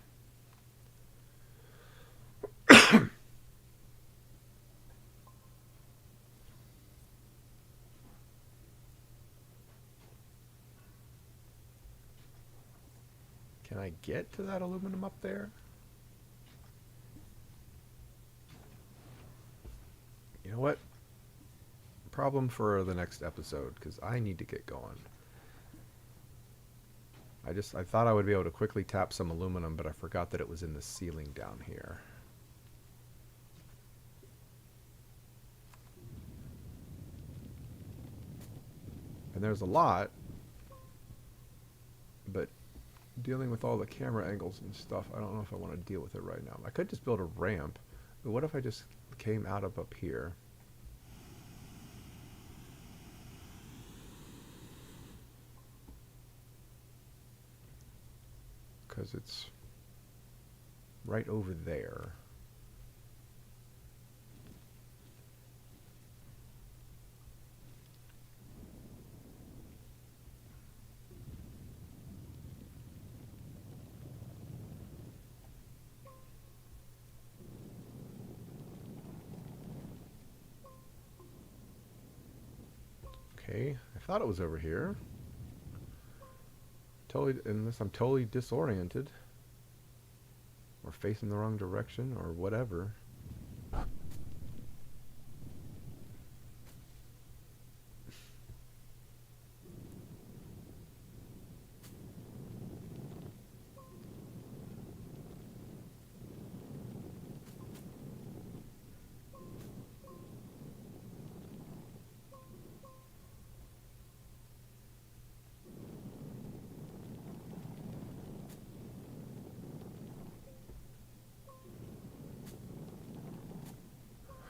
Can I get to that aluminum up there? You know what? Problem for the next episode, because I need to get going. I thought I would be able to quickly tap some aluminum, but I forgot that it was in the ceiling down here. And there's a lot, but dealing with all the camera angles and stuff, I don't know if I want to deal with it right now. I could just build a ramp, but what if I just came out of up here? Because it's right over there. Okay, I thought it was over here. Totally, unless I'm totally disoriented or facing the wrong direction or whatever.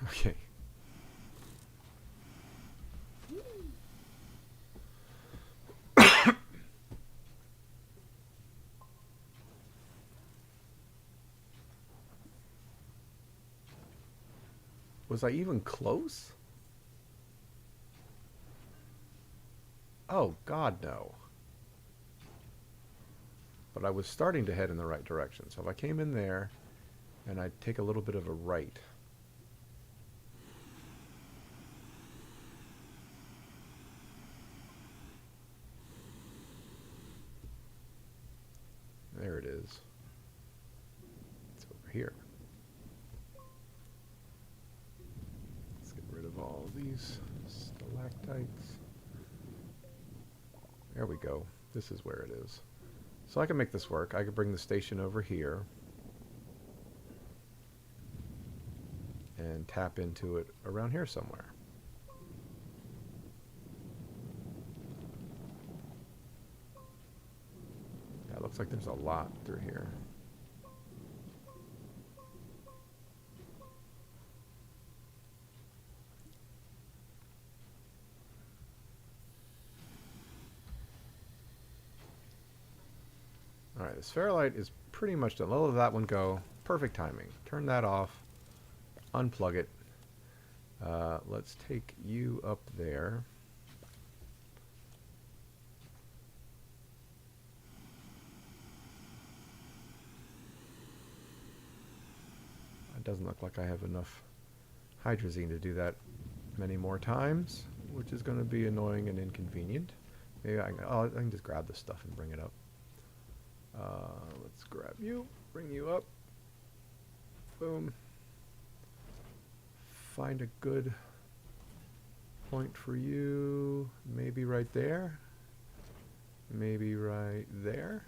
Okay. Was I even close? Oh, God, no. But I was starting to head in the right direction. So if I came in there and I'd take a little bit of a right. There it is. It's over here. Let's get rid of all these stalactites. There we go. This is where it is. So I can make this work. I could bring the station over here and tap into it around here somewhere. Yeah, it looks like there's a lot through here. Alright, the spherolite is pretty much done. Let that one go. Perfect timing. Turn that off. Unplug it. Let's take you up there. It doesn't look like I have enough hydrazine to do that many more times, which is going to be annoying and inconvenient. Maybe I can just grab this stuff and bring it up. Let's grab you, bring you up. Boom. find a good point for you. Maybe right there. Maybe right there.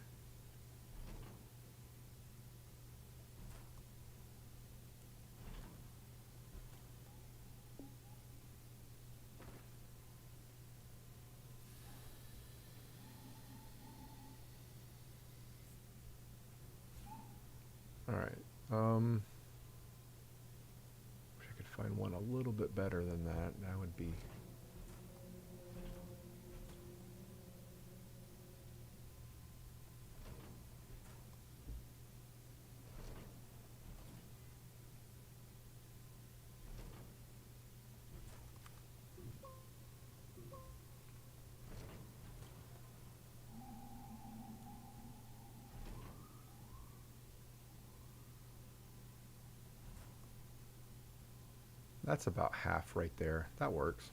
All right. Wish I could find one a little bit better than that. That would be. That's about half right there. That works.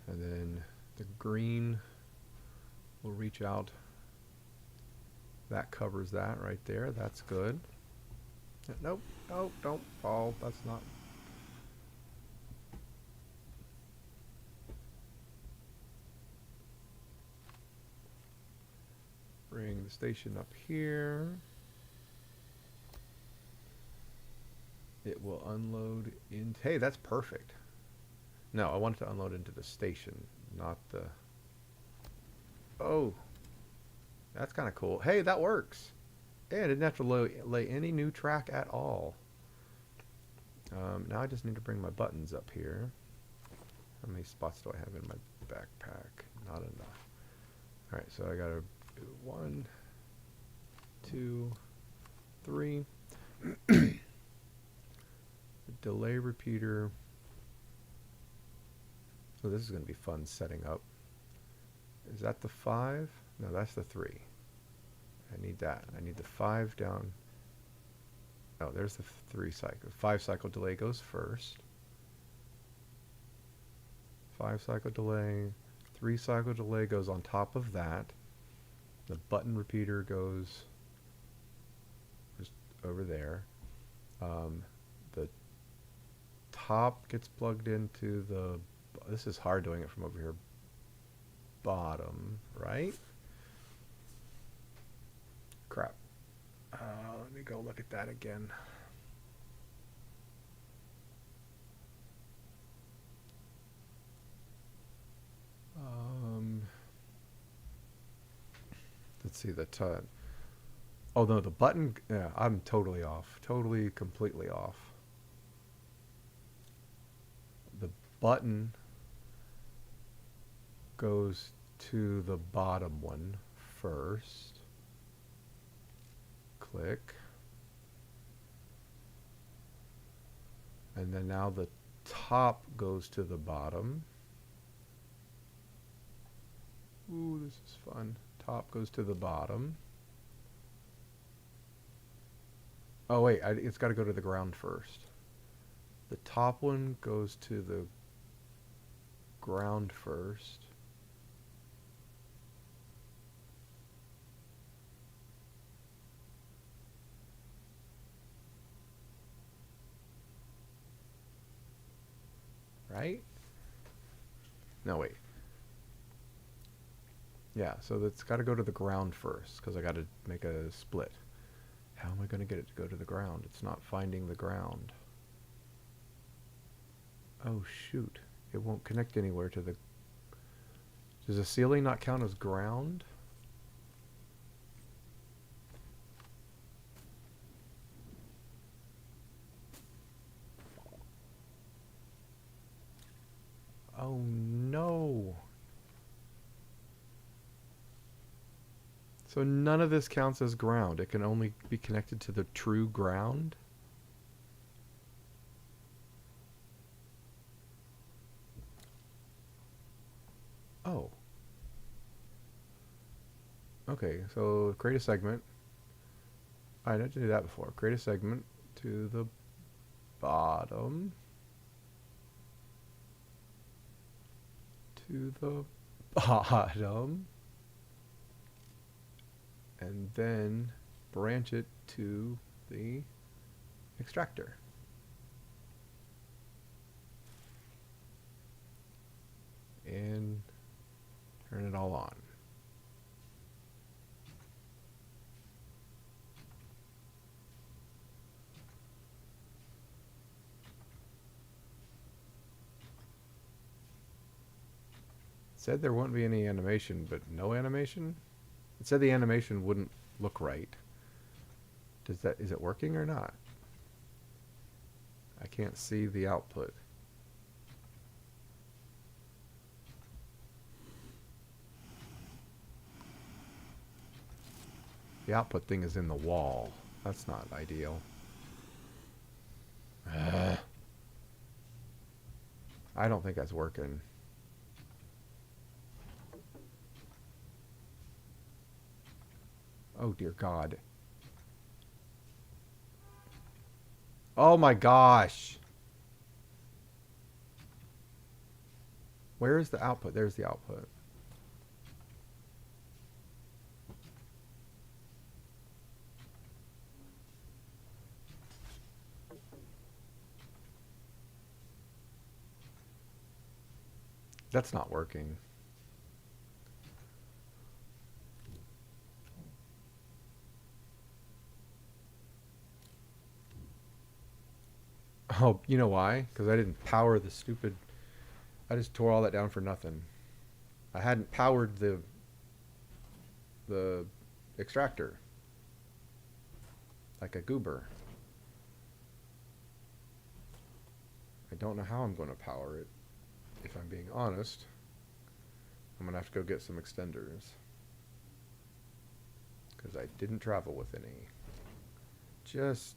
And then the green will reach out. That covers that right there. That's good. Nope. Nope. Don't fall. That's not. Bring the station up here. It will unload in. Hey, that's perfect. No, I want it to unload into the station, not the. Oh, that's kind of cool. Hey, that works. Hey, I didn't have to lay any new track at all. Now I just need to bring my buttons up here. How many spots do I have in my backpack? Not enough. All right, so I gotta do 1, 2, 3. Delay repeater. So this is going to be fun setting up. Is that the 5? No, that's the 3. I need that. I need the 5 down. Oh, there's the 3 cycle. 5 cycle delay goes first. 5 cycle delay. 3 cycle delay goes on top of that. The button repeater goes just over there. The top gets plugged into the. This is hard doing it from over here. Bottom, right? Crap. Let me go look at that again. Let's see the ton. Oh no, the button. Yeah, I'm totally off. Totally, completely off. The button goes to the bottom one first. Click. And then now the top goes to the bottom. Ooh, this is fun. Top goes to the bottom. Oh wait, it's got to go to the ground first. The top one goes to the ground first. Right? No, wait. Yeah, so that's got to go to the ground first because I got to make a split. How am I going to get it to go to the ground? It's not finding the ground. Oh, shoot. It won't connect anywhere to the... Does the ceiling not count as ground? Oh, no. So none of this counts as ground. It can only be connected to the true ground? Oh. Okay, so create a segment. I didn't do that before. Create a segment to the bottom. To the bottom. And then branch it to the extractor. and turn it all on. Said there wouldn't be any animation, but no animation? It said the animation wouldn't look right. Is it working or not? I can't see the output. The output thing is in the wall. That's not ideal. I don't think that's working. Oh dear God. Oh my gosh. Where is the output? There's the output. That's not working. Oh, you know why? Because I didn't power the stupid... I just tore all that down for nothing. I hadn't powered the extractor. Like a goober. I don't know how I'm going to power it. If I'm being honest, I'm going to have to go get some extenders. Because I didn't travel with any. Just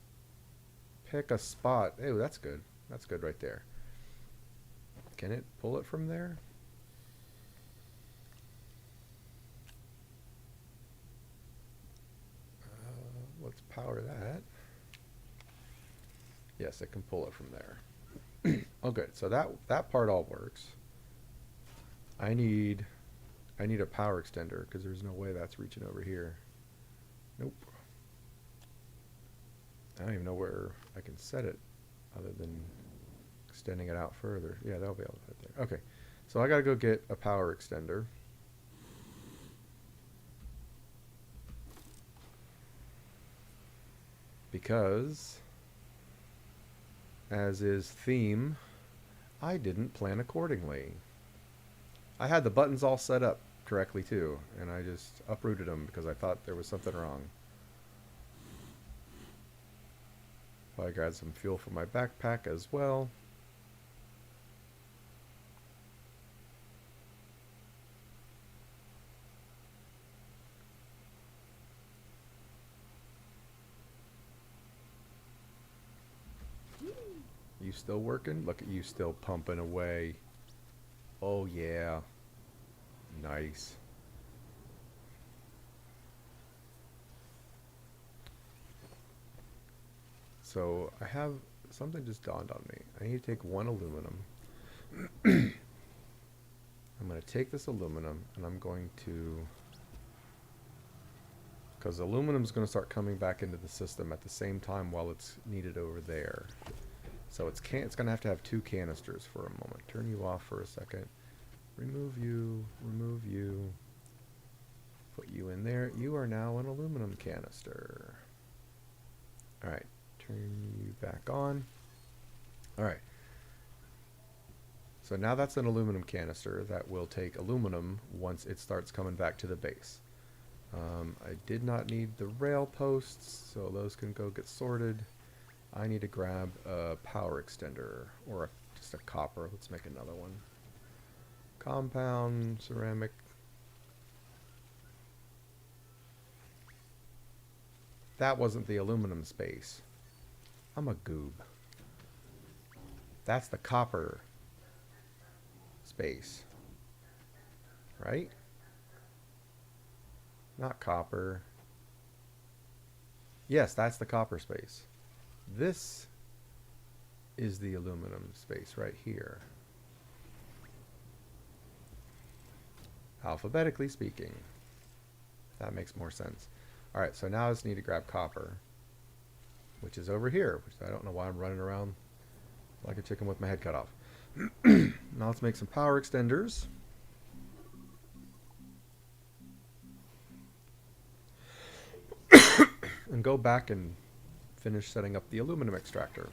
pick a spot. Oh, that's good. That's good right there. Can it pull it from there? Let's power that. Yes, it can pull it from there. Oh, good. So that part all works. I need a power extender because there's no way that's reaching over here. Nope. I don't even know where I can set it other than extending it out further. Yeah, that'll be able to put it there. Okay. So I got to go get a power extender. Because, as is theme, I didn't plan accordingly. I had the buttons all set up correctly too, and I just uprooted them because I thought there was something wrong. I grabbed some fuel for my backpack as well. You still working? Look at you still pumping away. Oh yeah. Nice. So I have something just dawned on me. I need to take one aluminum. I'm going to take this aluminum and I'm going to, because aluminum is going to start coming back into the system at the same time while it's needed over there. So it's going to have two canisters for a moment. Turn you off for a second. Remove you. Remove you. Put you in there. You are now an aluminum canister. All right. Turn you back on. All right. So now that's an aluminum canister that will take aluminum once it starts coming back to the base. I did not need the rail posts, so those can go get sorted. I need to grab a power extender, or just a copper. Let's make another one. Compound, ceramic. That wasn't the aluminum space. I'm a goob. That's the copper space. Right? Not copper. Yes, that's the copper space. This is the aluminum space right here. Alphabetically speaking. That makes more sense. Alright, so now I just need to grab copper, which is over here, which I don't know why I'm running around like a chicken with my head cut off. Now let's make some power extenders. and go back and finish setting up the aluminum extractor.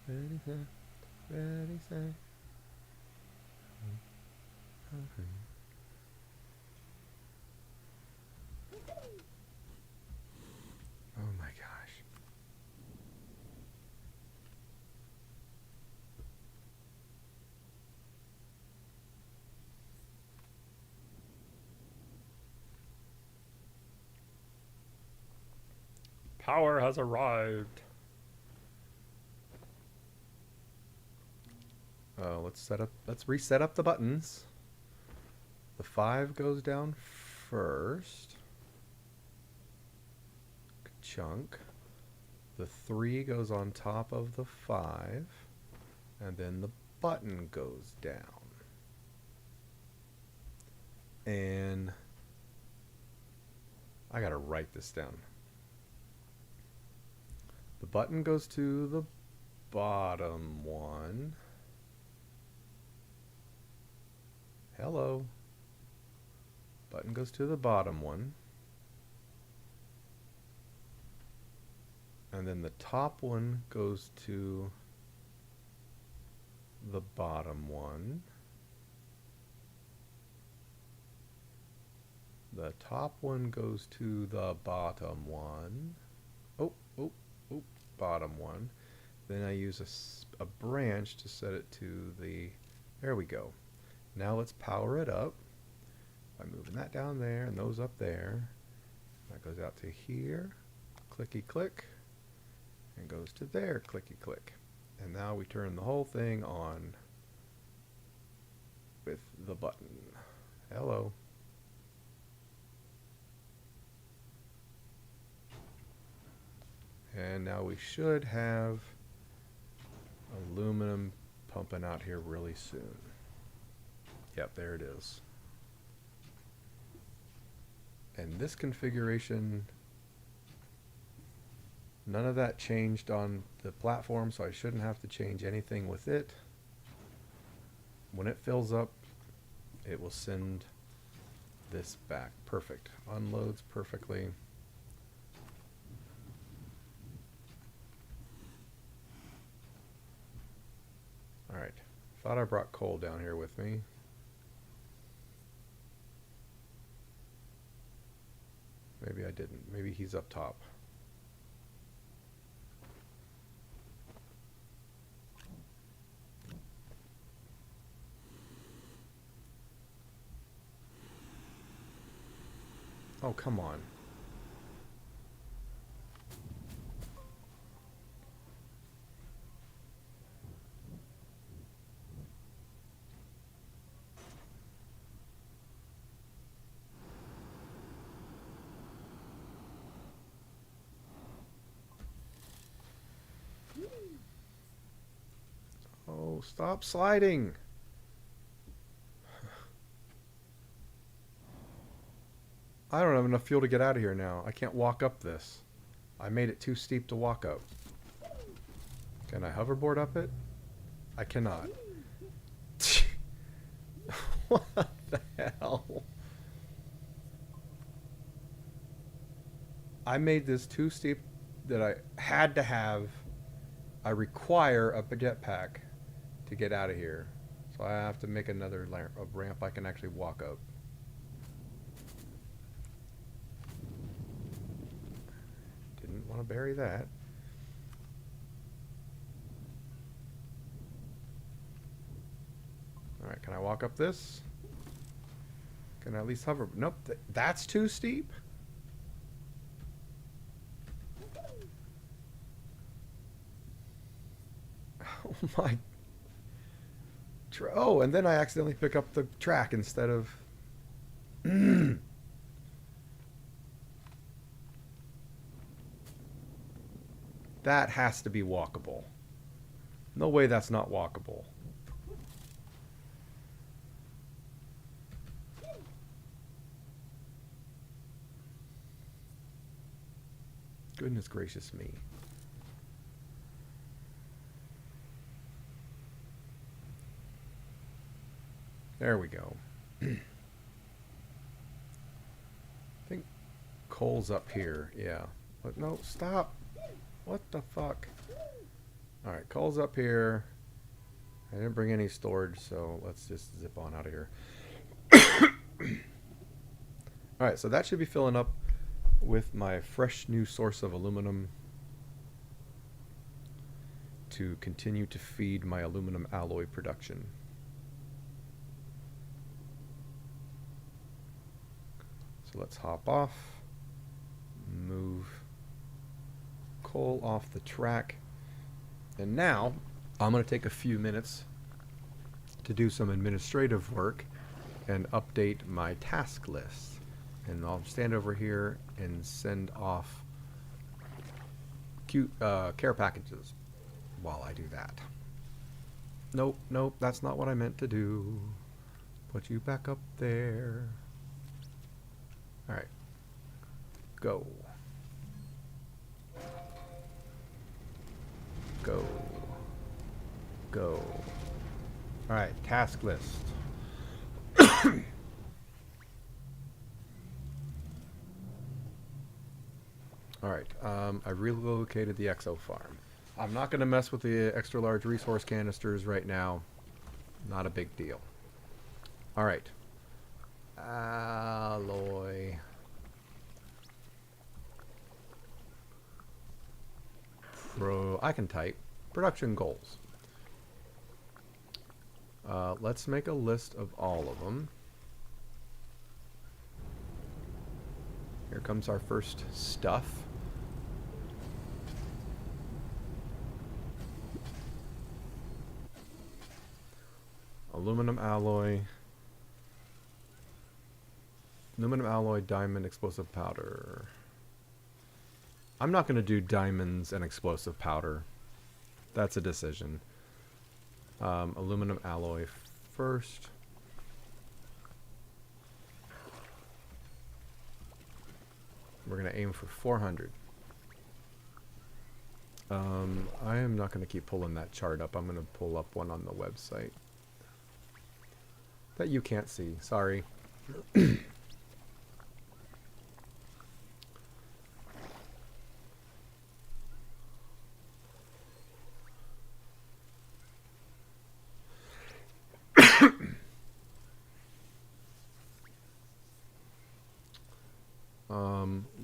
Ready, set, ready, set. Oh my gosh. Power has arrived. Let's reset up the buttons. The 5 goes down first. Chunk. The 3 goes on top of the 5. And then the button goes down. And I gotta write this down. The button goes to the bottom one. Hello. Button goes to the bottom one. And then the top one goes to the bottom one. The top one goes to the bottom one. Oh, bottom one. Then I use a branch to set it to the, there we go. Now let's power it up by moving that down there and those up there. That goes out to here, clicky click, and goes to there, clicky click. And now we turn the whole thing on with the button. Hello. And now we should have aluminum pumping out here really soon. Yep, there it is. And this configuration, none of that changed on the platform, so I shouldn't have to change anything with it. When it fills up, it will send this back. Perfect. Unloads perfectly. Alright, thought I brought Cole down here with me. Maybe I didn't. Maybe he's up top. Oh, come on. Oh, stop sliding. I don't have enough fuel to get out of here now. I can't walk up this. I made it too steep to walk up. Can I hoverboard up it? I cannot. What the hell? I made this too steep that I had to have. I require a jetpack to get out of here. So I have to make another ramp I can actually walk up. Didn't want to bury that. Alright, can I walk up this? Can I at least hover? Nope, that's too steep? Oh my. Oh, and then I accidentally pick up the track instead of. That has to be walkable. No way that's not walkable. Goodness gracious me. There we go. I think coal's up here. Yeah. But no, stop. What the fuck? Alright, coal's up here. I didn't bring any storage, so let's just zip on out of here. Alright, so that should be filling up with my fresh new source of aluminum to continue to feed my aluminum alloy production. So let's hop off, move coal off the track, and now I'm going to take a few minutes to do some administrative work and update my task list. And I'll stand over here and send off care packages while I do that. Nope, nope, that's not what I meant to do. Put you back up there. Alright. Go. Go. Go. Alright, task list. Alright, I relocated the exo farm. I'm not going to mess with the extra large resource canisters right now. Not a big deal. Alright. Alloy. I can type. Production goals. Let's make a list of all of them. Here comes our first stuff. Aluminum alloy. Aluminum alloy, diamond, explosive powder. I'm not going to do diamonds and explosive powder. That's a decision. Aluminum alloy first. We're going to aim for 400. I am not going to keep pulling that chart up. I'm going to pull up one on the website that you can't see. Sorry.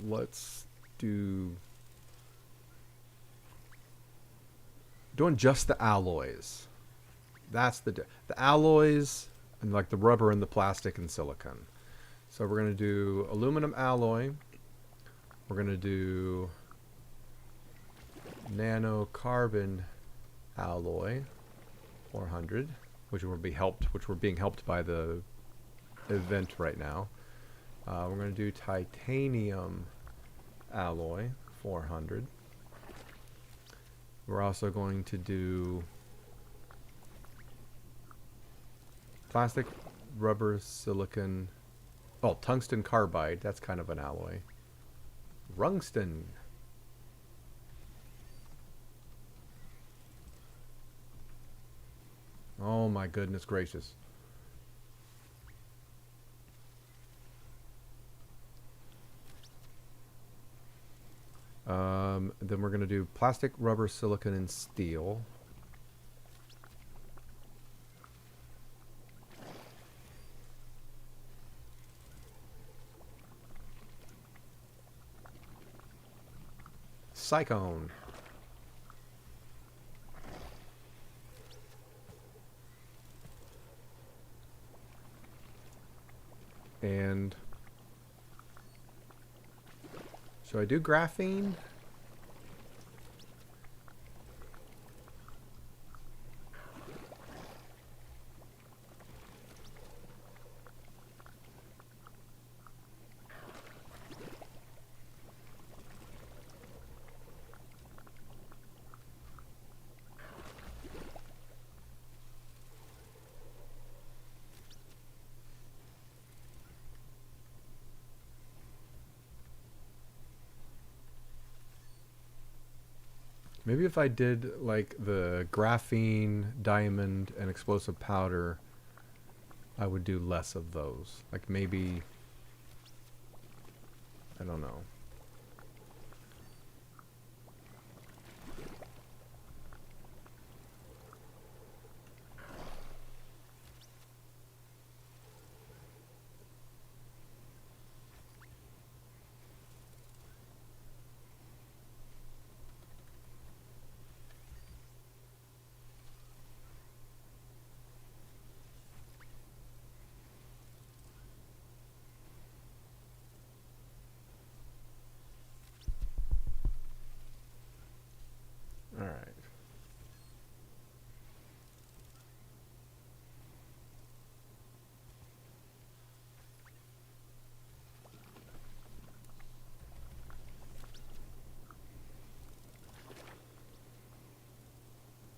Let's do... Doing just the alloys. That's the alloys and like the rubber and the plastic and silicon. So we're going to do aluminum alloy. We're going to do nanocarbon alloy 400, which we're being helped by the event right now. We're going to do titanium alloy 400. We're also going to do plastic, rubber, silicon, tungsten carbide. That's kind of an alloy. Rungston. Oh my goodness gracious. Then we're going to do plastic, rubber, silicon, and steel. Cyclone. And should I do graphene? Maybe if I did like the graphene, diamond, and explosive powder, I would do less of those. Like maybe, I don't know. All right.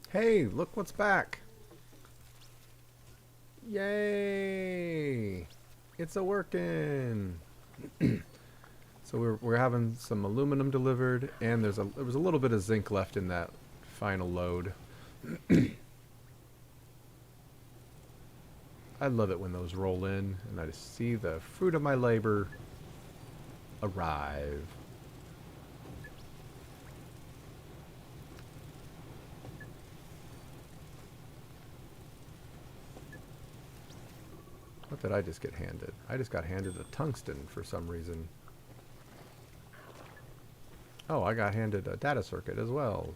Hey, look what's back. Yay! It's a working. So we're having some aluminum delivered, and there was a little bit of zinc left in that final load. I love it when those roll in, and I just see the fruit of my labor arrive. What did I just get handed? I just got handed a tungsten for some reason. Oh, I got handed a data circuit as well.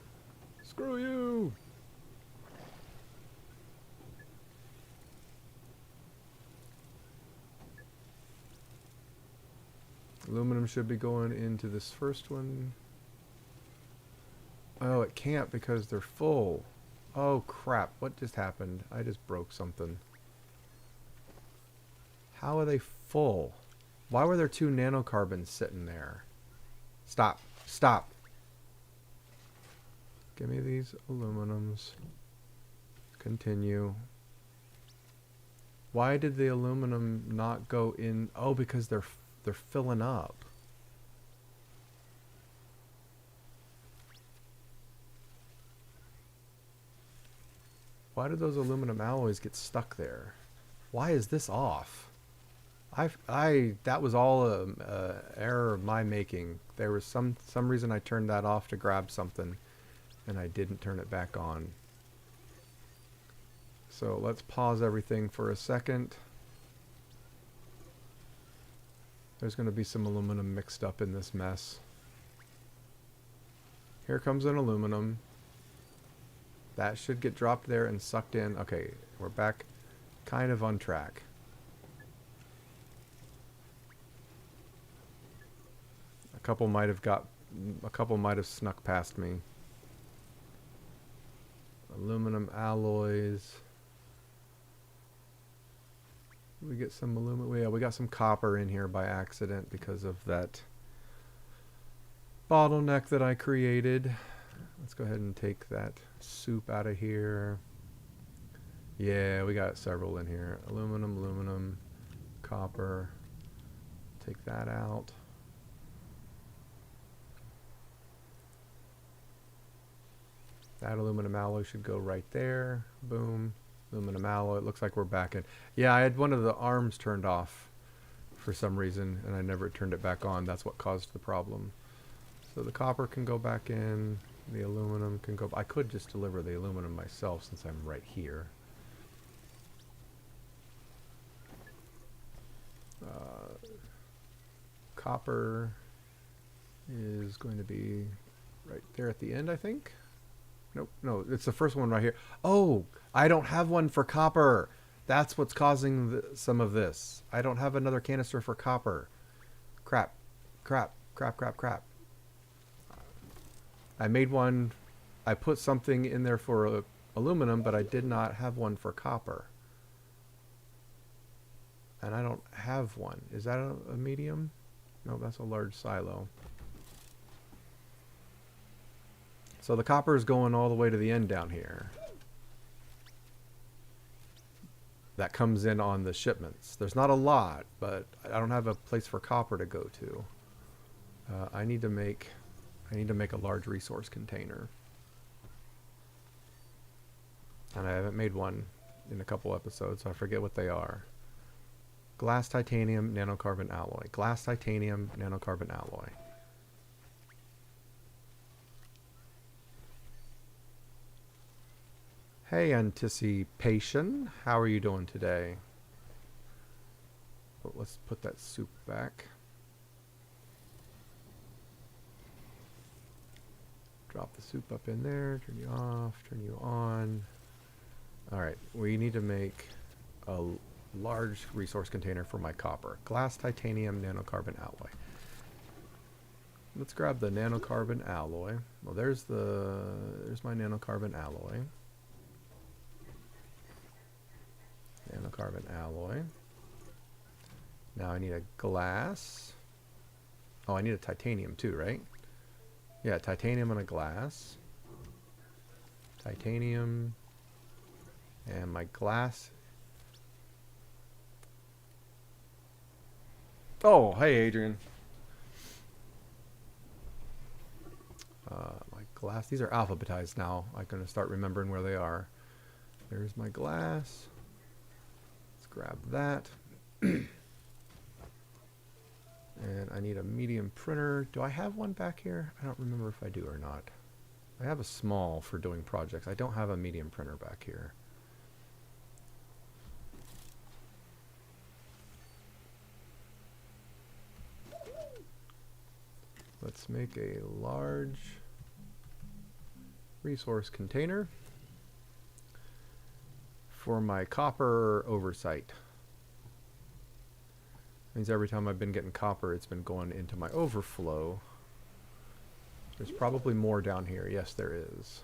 Screw you! Aluminum should be going into this first one. Oh, it can't because they're full. Oh crap, what just happened? I just broke something. How are they full? Why were there 2 nanocarbons sitting there? Stop. Stop. Give me these aluminums. Continue. Why did the aluminum not go in? Oh, because they're filling up. Why did those aluminum alloys get stuck there? Why is this off? That was all a error of my making. There was some reason I turned that off to grab something, and I didn't turn it back on. So let's pause everything for a second. There's going to be some aluminum mixed up in this mess. Here comes an aluminum. That should get dropped there and sucked in. Okay, we're back kind of on track. A couple might have snuck past me. Aluminum alloys. We get some aluminum. Yeah, we got some copper in here by accident because of that bottleneck that I created. Let's go ahead and take that soup out of here. Yeah, we got several in here. Aluminum, copper. Take that out. That aluminum alloy should go right there. Boom. Aluminum alloy. It looks like we're back in. Yeah, I had one of the arms turned off for some reason, and I never turned it back on. That's what caused the problem. So the copper can go back in. The aluminum can go... I could just deliver the aluminum myself since I'm right here. Copper is going to be right there at the end, I think. Nope, no, it's the first one right here. Oh, I don't have one for copper. That's what's causing some of this. I don't have another canister for copper. Crap. I made one. I put something in there for aluminum, but I did not have one for copper. And I don't have one. Is that a medium? No, that's a large silo. So the copper is going all the way to the end down here. That comes in on the shipments. There's not a lot, but I don't have a place for copper to go to. I need to make a large resource container. And I haven't made one in a couple episodes, so I forget what they are. Glass titanium nanocarbon alloy. Glass titanium nanocarbon alloy. Hey, Anticipation. How are you doing today? But let's put that soup back. Drop the soup up in there. Turn you off. Turn you on. Alright, we need to make a large resource container for my copper. Glass titanium nanocarbon alloy. Let's grab the nanocarbon alloy. Well, there's my nanocarbon alloy. Nanocarbon alloy. Now I need a glass. Oh, I need a titanium too, right? Yeah, titanium and a glass. Titanium. And my glass. Oh, hey, Adrian. My glass. These are alphabetized now. I'm going to start remembering where they are. There's my glass. Let's grab that. And I need a medium printer. Do I have one back here? I don't remember if I do or not. I have a small for doing projects. I don't have a medium printer back here. Let's make a large resource container for my copper oversight. Means every time I've been getting copper, it's been going into my overflow. There's probably more down here. Yes, there is.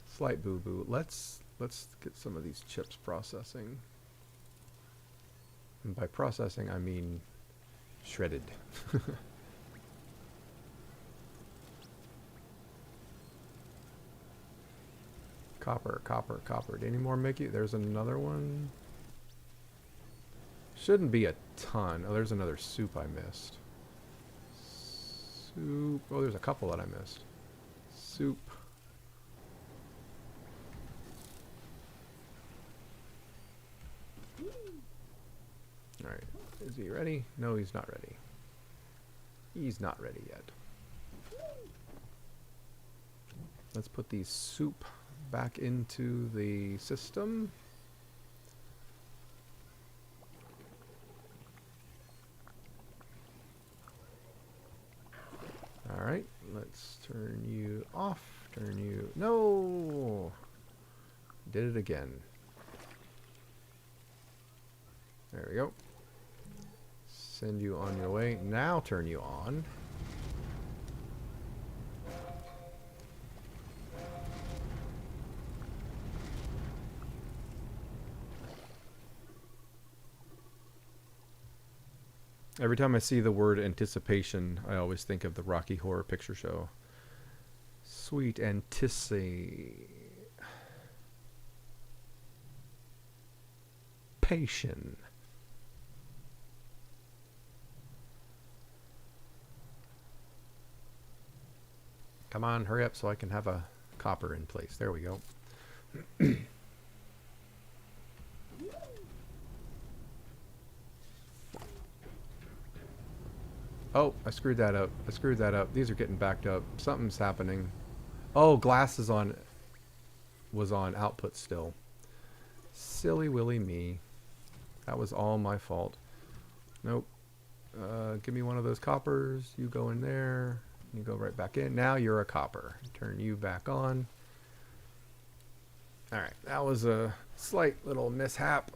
Slight boo-boo. Let's get some of these chips processing. And by processing, I mean shredded. Copper, copper, copper. Did any more make it? There's another one. Shouldn't be a ton. Oh, there's another soup I missed. Soup. Oh, there's a couple that I missed. Soup. Alright. Is he ready? No, he's not ready. He's not ready yet. Let's put the soup back into the system. Alright, let's turn you off. Turn you... No! Did it again. There we go. Send you on your way. Now turn you on. Every time I see the word anticipation, I always think of the Rocky Horror Picture Show. Sweet anticipation. Come on, hurry up so I can have a copper in place. There we go. Oh, I screwed that up. I screwed that up. These are getting backed up. Something's happening. Oh, glass is on... was on output still. Silly willy me. That was all my fault. Nope. Give me one of those coppers. You go in there. You go right back in. Now you're a copper. Turn you back on. Alright, that was a slight little mishap.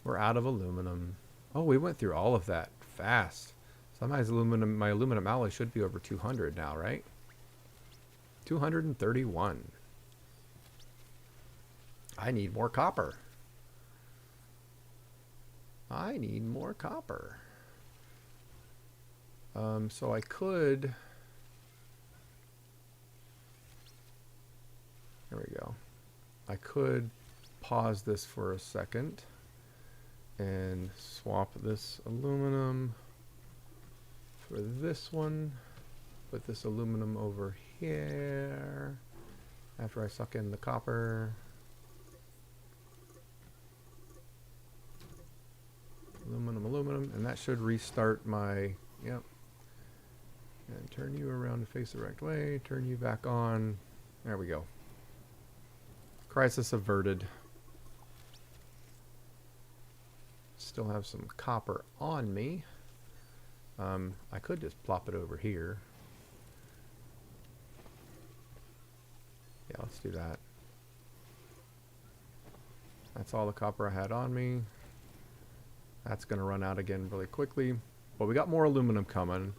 We're out of aluminum. Oh, we went through all of that fast. Sometimes my aluminum alloy should be over 200 now, right? 231. I need more copper. I need more copper. So I could... There we go. I could pause this for a second and swap this aluminum for this one, put this aluminum over here after I suck in the copper. Aluminum, and that should restart my, yep. And turn you around to face the correct way, turn you back on. There we go. Crisis averted. Still have some copper on me. I could just plop it over here. Yeah, let's do that. That's all the copper I had on me. That's going to run out again really quickly. But we got more aluminum coming.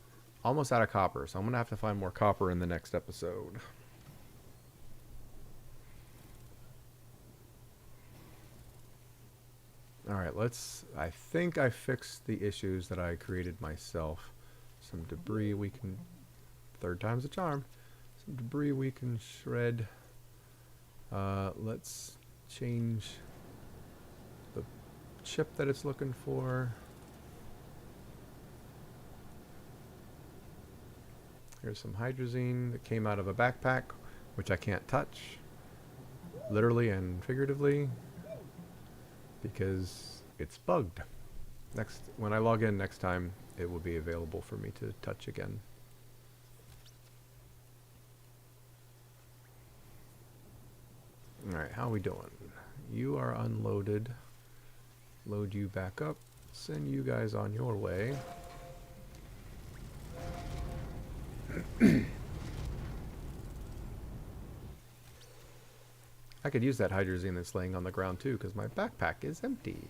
Almost out of copper, so I'm going to have to find more copper in the next episode. Alright, I think I fixed the issues that I created myself. Some debris we can, third time's a charm. Some debris we can shred. Let's change the chip that it's looking for. Here's some hydrazine that came out of a backpack, which I can't touch, literally and figuratively, because it's bugged. When I log in next time, it will be available for me to touch again. Alright, how are we doing? You are unloaded. Load you back up. Send you guys on your way. I could use that hydrazine that's laying on the ground too, because my backpack is empty.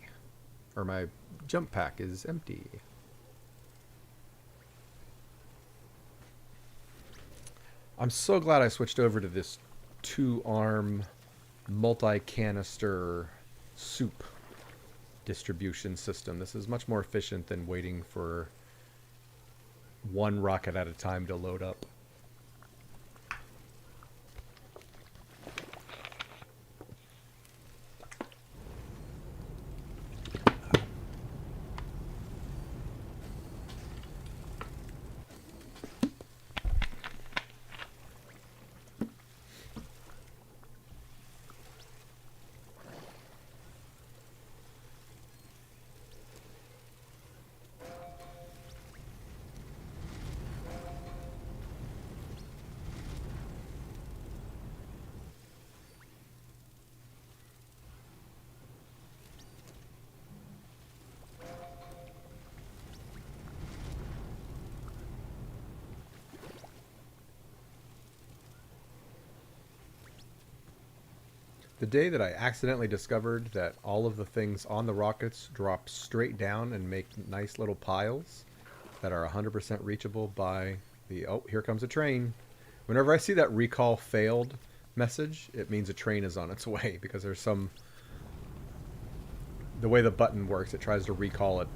Or my jump pack is empty. I'm so glad I switched over to this 2-arm multi-canister soup distribution system. This is much more efficient than waiting for one rocket at a time to load up. The day that I accidentally discovered that all of the things on the rockets drop straight down and make nice little piles that are 100% reachable by the... Oh, here comes a train. Whenever I see that recall failed message, it means a train is on its way, because there's some... The way the button works, it tries to recall it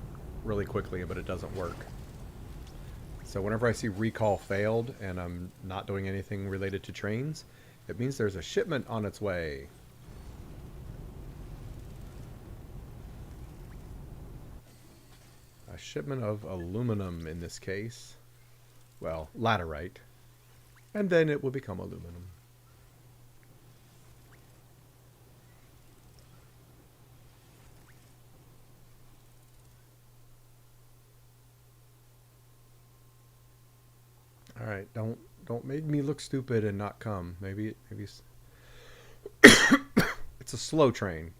really quickly, but it doesn't work. So whenever I see recall failed and I'm not doing anything related to trains, it means there's a shipment on its way. A shipment of aluminum in this case. Well, laterite. And then it will become aluminum. All right, don't make me look stupid and not come. Maybe it's a slow train.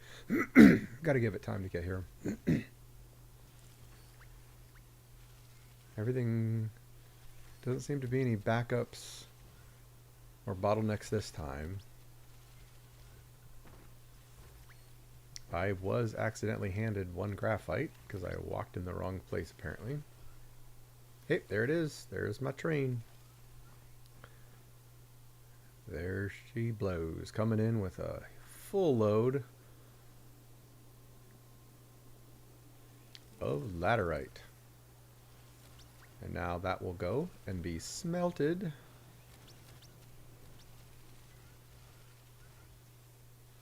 Got to give it time to get here. Everything doesn't seem to be any backups or bottlenecks this time. I was accidentally handed one graphite because I walked in the wrong place apparently. Hey, there it is. There's my train. There she blows, coming in with a full load of laterite. And now that will go and be smelted.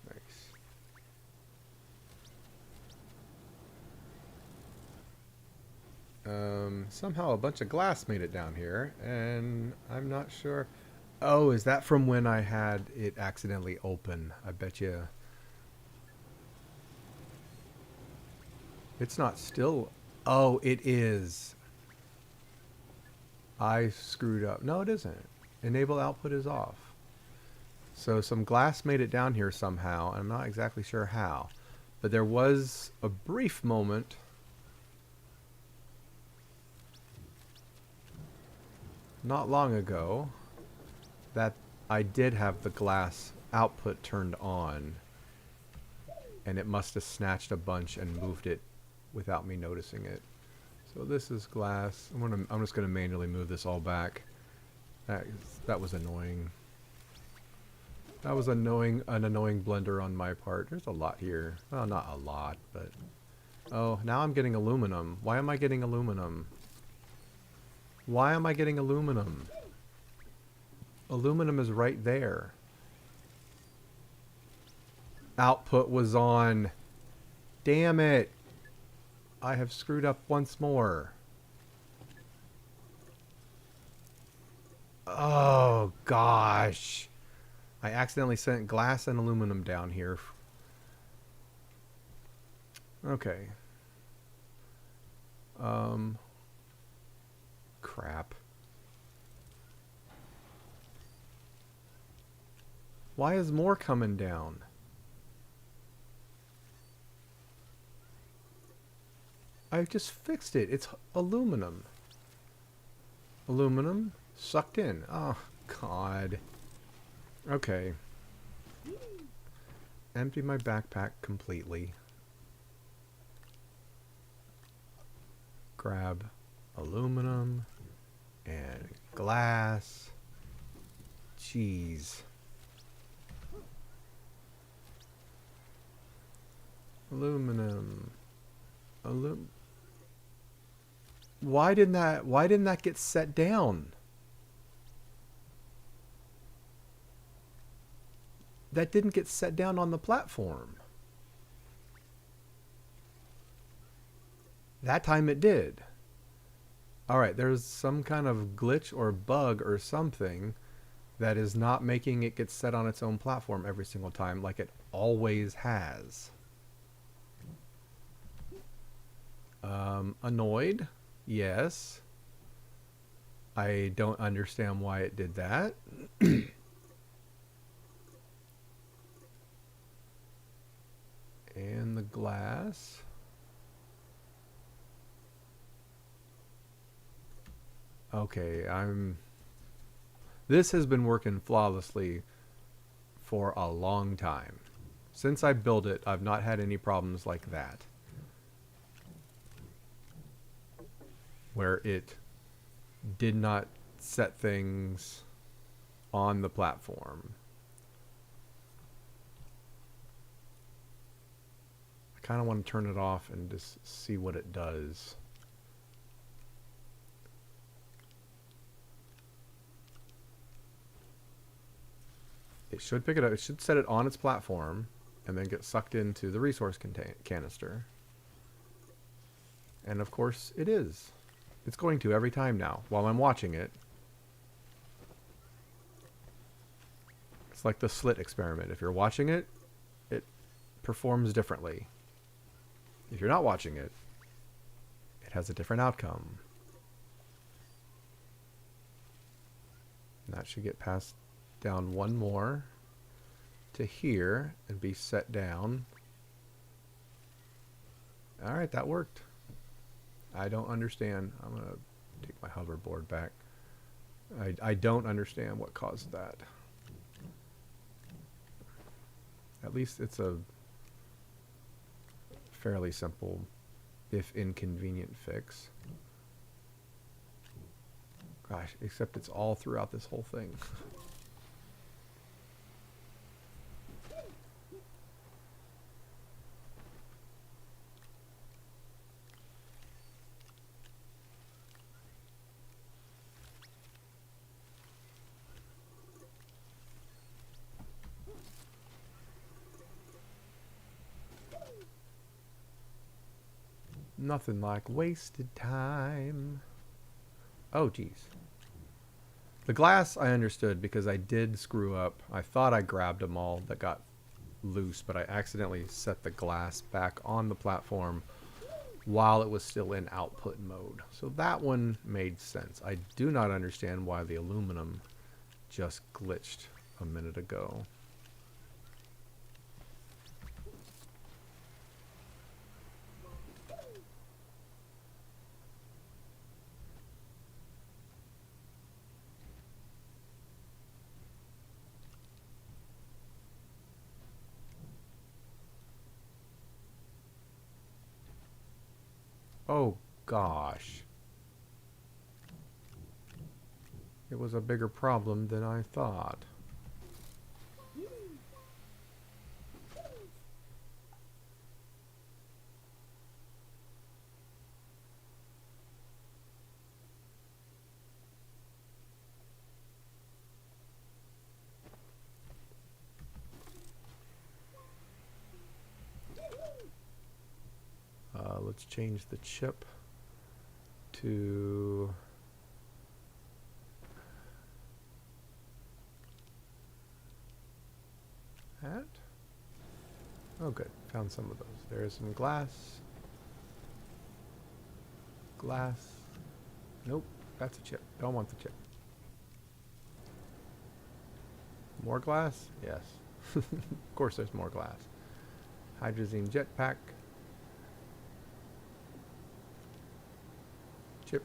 Nice. Somehow a bunch of glass made it down here, and I'm not sure. Oh, is that from when I had it accidentally open? I bet you it's not still. Oh, it is. I screwed up. No, it isn't. Enable output is off. So some glass made it down here somehow. I'm not exactly sure how. But there was a brief moment not long ago that I did have the glass output turned on, and it must have snatched a bunch and moved it without me noticing it. So this is glass. I'm just gonna manually move this all back. That was annoying. That was an annoying blunder on my part. There's a lot here. Well, not a lot, but oh, now I'm getting aluminum. Why am I getting aluminum? Why am I getting aluminum? Aluminum is right there. Output was on. Damn it. I have screwed up once more. Oh, gosh. I accidentally sent glass and aluminum down here. Okay. Crap. Why is more coming down? I've just fixed it. It's aluminum. Aluminum sucked in. Oh, God. Okay. Empty my backpack completely. Grab aluminum and glass. Jeez. Aluminum. Why didn't that get set down? That didn't get set down on the platform. That time it did. Alright, there's some kind of glitch or bug or something that is not making it get set on its own platform every single time like it always has. Annoyed? Yes. I don't understand why it did that. And the glass. Okay, this has been working flawlessly for a long time. Since I built it, I've not had any problems like that, where it did not set things on the platform. I kind of want to turn it off and just see what it does. It should pick it up. It should set it on its platform and then get sucked into the resource canister. And of course it is. It's going to every time now while I'm watching it. It's like the slit experiment. If you're watching it, it performs differently. If you're not watching it, it has a different outcome. And that should get passed down one more to here and be set down. Alright, that worked. I don't understand. I'm going to take my hoverboard back. I don't understand what caused that. At least it's a fairly simple, if inconvenient, fix. Gosh, except it's all throughout this whole thing. Nothing like wasted time. Oh, geez. The glass I understood because I did screw up. I thought I grabbed them all that got loose, but I accidentally set the glass back on the platform while it was still in output mode. So that one made sense. I do not understand why the aluminum just glitched a minute ago. Oh gosh. It was a bigger problem than I thought. Let's change the chip to that. Oh, good. Found some of those. There's some glass. Glass. Nope. That's a chip. Don't want the chip. More glass? Yes. Of course there's more glass. Hydrazine jetpack. Chip.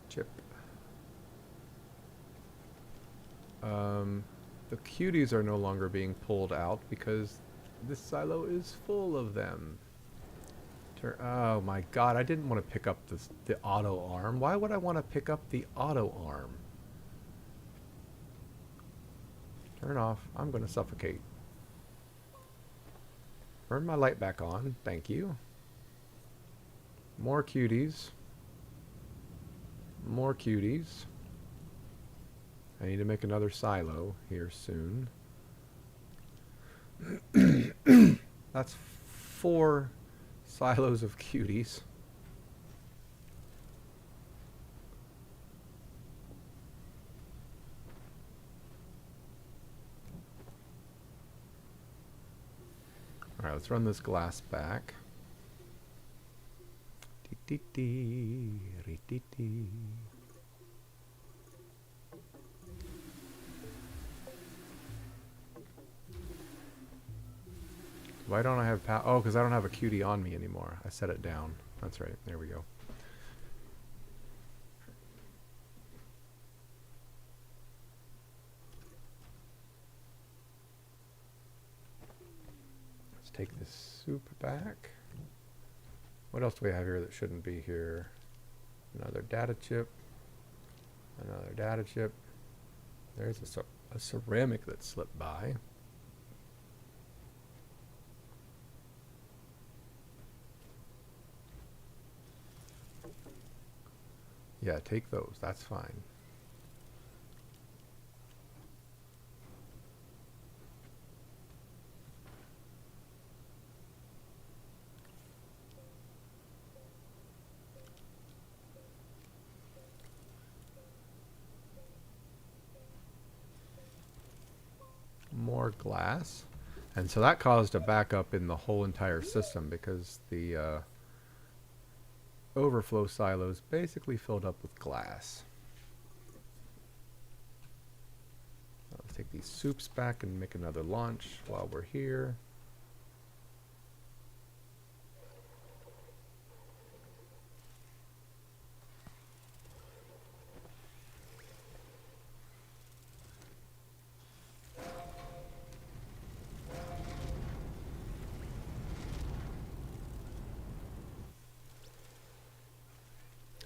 Chip. The cuties are no longer being pulled out because this silo is full of them. Oh my god, I didn't want to pick up the auto arm. Why would I want to pick up the auto arm? Turn off. I'm going to suffocate. Turn my light back on. Thank you. More cuties. More cuties. I need to make another silo here soon. That's 4 silos of cuties. Alright, let's run this glass back. Why don't I have power? Oh, because I don't have a cutie on me anymore. I set it down. That's right. There we go. Let's take this soup back. What else do we have here that shouldn't be here? Another data chip. Another data chip. There's a ceramic that slipped by. Yeah, take those. That's fine. More glass. And so that caused a backup in the whole entire system because the overflow silos basically filled up with glass. Let's take these soups back and make another launch while we're here.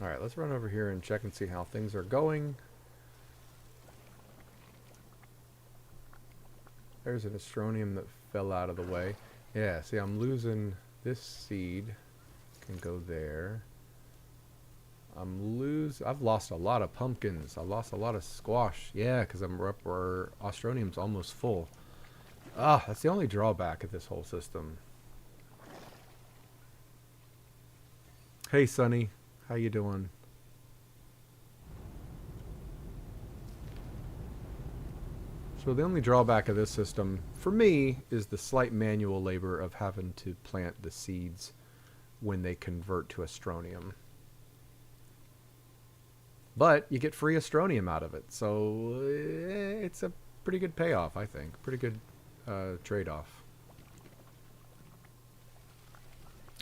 Alright, let's run over here and check and see how things are going. There's an astronium that fell out of the way. Yeah, see, I'm losing this seed. Can go there. I've lost a lot of pumpkins. I lost a lot of squash. Yeah, because our astronium's almost full. Ah, that's the only drawback of this whole system. Hey, Sonny. How you doing? So the only drawback of this system, for me, is the slight manual labor of having to plant the seeds when they convert to astronium. But you get free astronium out of it, so it's a pretty good payoff, I think. Pretty good trade-off.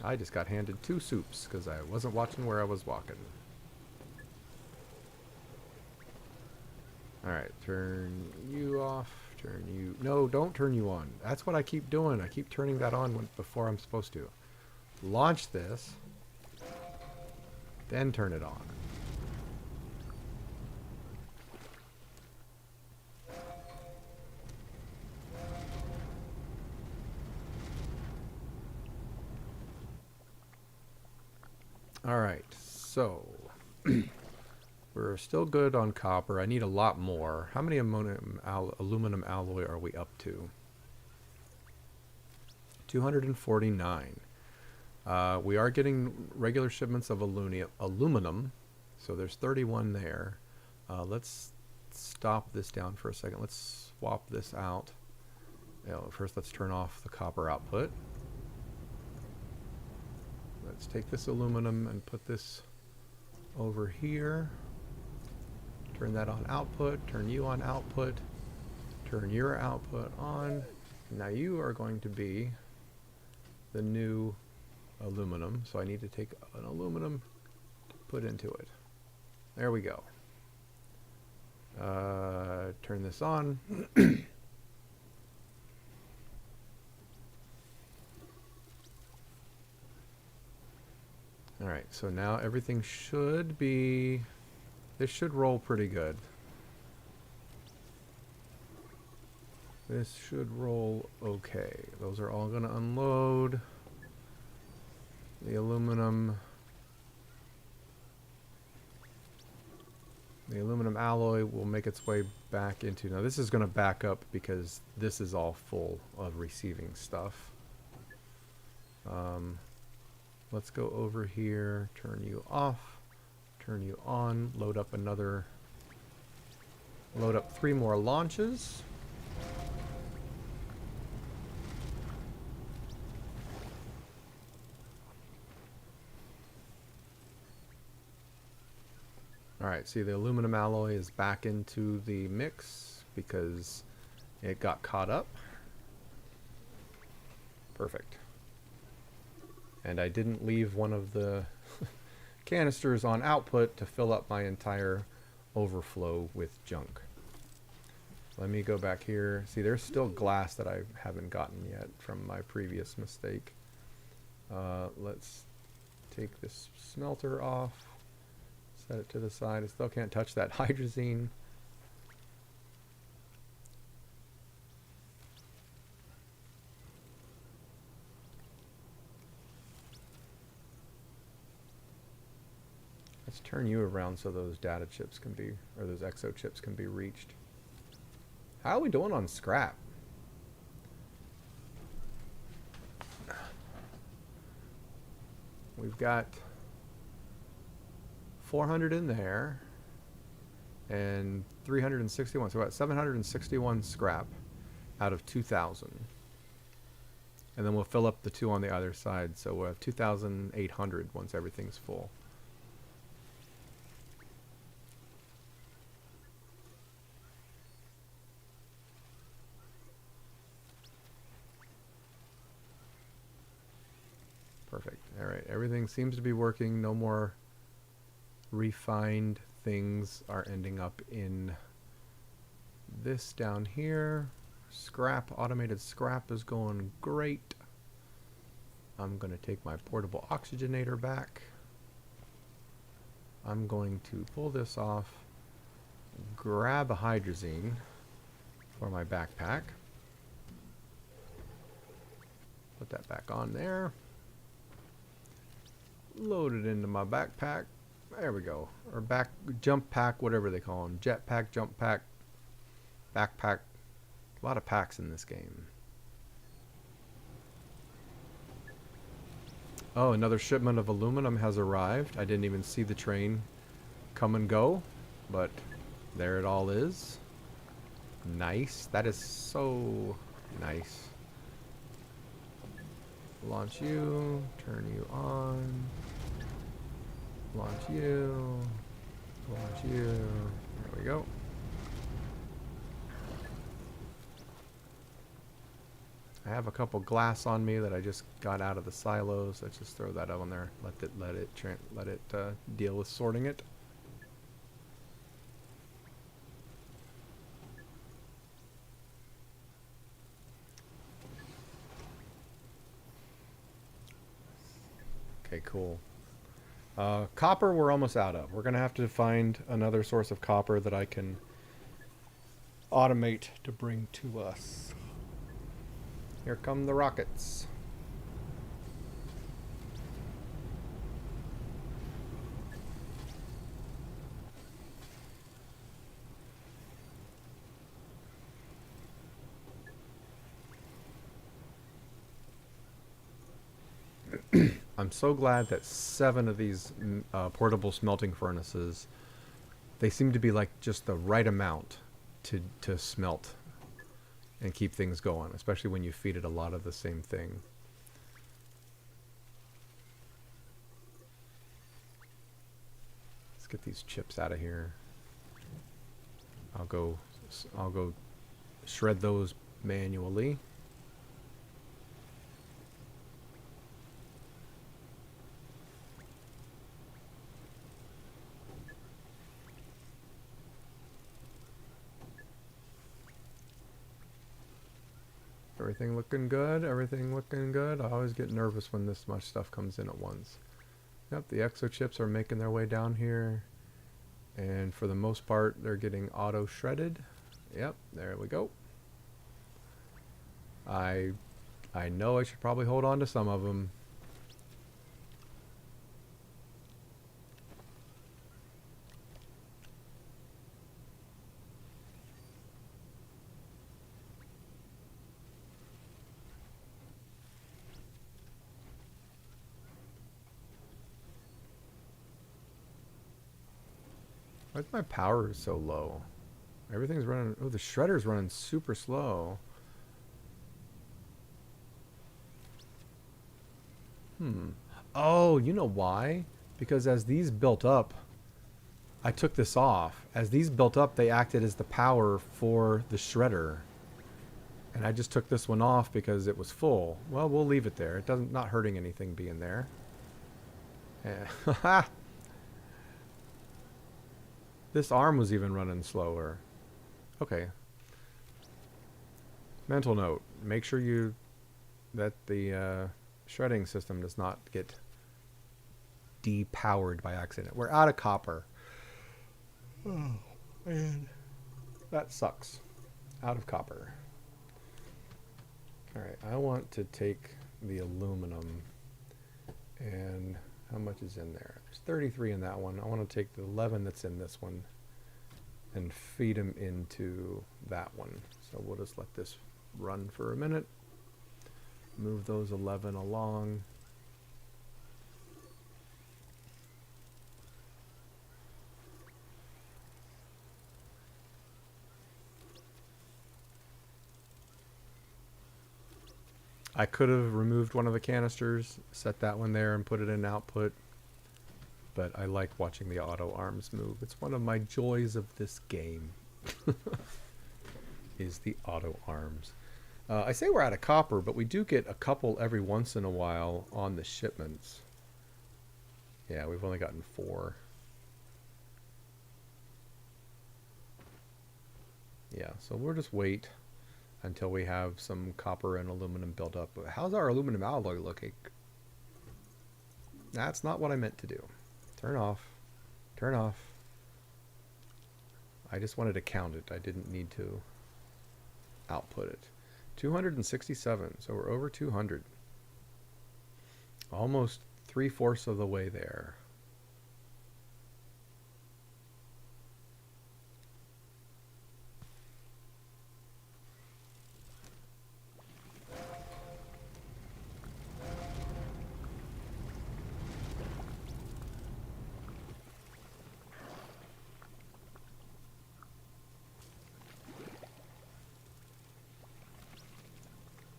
I just got handed 2 soups because I wasn't watching where I was walking. Alright, turn you off. Turn you... No, don't turn you on. That's what I keep doing. I keep turning that on before I'm supposed to. Launch this. Then turn it on. Alright, so... We're still good on copper. I need a lot more. How many aluminum alloy are we up to? 249. We are getting regular shipments of aluminum. So there's 31 there. Let's stop this down for a second. Let's swap this out. First, let's turn off the copper output. Let's take this aluminum and put this over here. Turn that on output, turn you on output, turn your output on. Now you are going to be the new aluminum, so I need to take an aluminum, put into it. There we go. Turn this on. Alright, so now everything should be... This should roll pretty good. This should roll okay. Those are all going to unload. The aluminum alloy will make its way back into... Now this is going to back up because this is all full of receiving stuff. Let's go over here, turn you off. Turn you on, load up 3 more launches. Alright, see the aluminum alloy is back into the mix because it got caught up. Perfect. And I didn't leave one of the canisters on output to fill up my entire overflow with junk. Let me go back here. See, there's still glass that I haven't gotten yet from my previous mistake. Let's take this smelter off, set it to the side. I still can't touch that hydrazine. Let's turn you around so those data chips can be, or those exo chips can be reached. How are we doing on scrap? We've got 400 in there and 361. So we're at 761 scrap out of 2,000. And then we'll fill up the 2 on the other side. So we'll have 2,800 once everything's full. Perfect. All right, everything seems to be working. No more refined things are ending up in this down here. Scrap, automated scrap is going great. I'm going to take my portable oxygenator back. I'm going to pull this off, grab a hydrazine for my backpack. Put that back on there. Load it into my backpack. There we go. Or back jump pack, whatever they call them. Jet pack, jump pack, backpack. A lot of packs in this game. Oh, another shipment of aluminum has arrived. I didn't even see the train come and go, but there it all is. Nice. That is so nice. Launch you. Turn you on. Launch you. Launch you. There we go. I have a couple glass on me that I just got out of the silos. Let's just throw that on there. Let it deal with sorting it. Okay, cool. Copper we're almost out of. We're gonna have to find another source of copper that I can automate to bring to us. Here come the rockets. I'm so glad that 7 of these portable smelting furnaces, they seem to be like just the right amount to smelt and keep things going, especially when you feed it a lot of the same thing. Let's get these chips out of here. I'll go shred those manually. Everything looking good, everything looking good. I always get nervous when this much stuff comes in at once. Yep, the exo chips are making their way down here. And for the most part, they're getting auto shredded. Yep, there we go. I know I should probably hold on to some of them. Why is my power so low? Everything's running. Oh, the shredder's running super slow. Oh, you know why? Because as these built up, I took this off. As these built up, they acted as the power for the shredder. And I just took this one off because it was full. Well, we'll leave it there. It doesn't, not hurting anything being there. Yeah. This arm was even running slower. Okay. Mental note. Make sure that the shredding system does not get depowered by accident. We're out of copper. Oh, man. That sucks. Out of copper. Alright, I want to take the aluminum and how much is in there? There's 33 in that one. I want to take the 11 that's in this one and feed them into that one. So we'll just let this run for a minute. Move those 11 along. I could have removed one of the canisters, set that one there and put it in output, but I like watching the auto arms move. It's one of my joys of this game, is the auto arms. I say we're out of copper, but we do get a couple every once in a while on the shipments. Yeah, we've only gotten 4. Yeah, so we'll just wait until we have some copper and aluminum built up. How's our aluminum alloy looking? That's not what I meant to do. Turn off. Turn off. I just wanted to count it. I didn't need to output it. 267. So we're over 200. Almost 3/4 of the way there.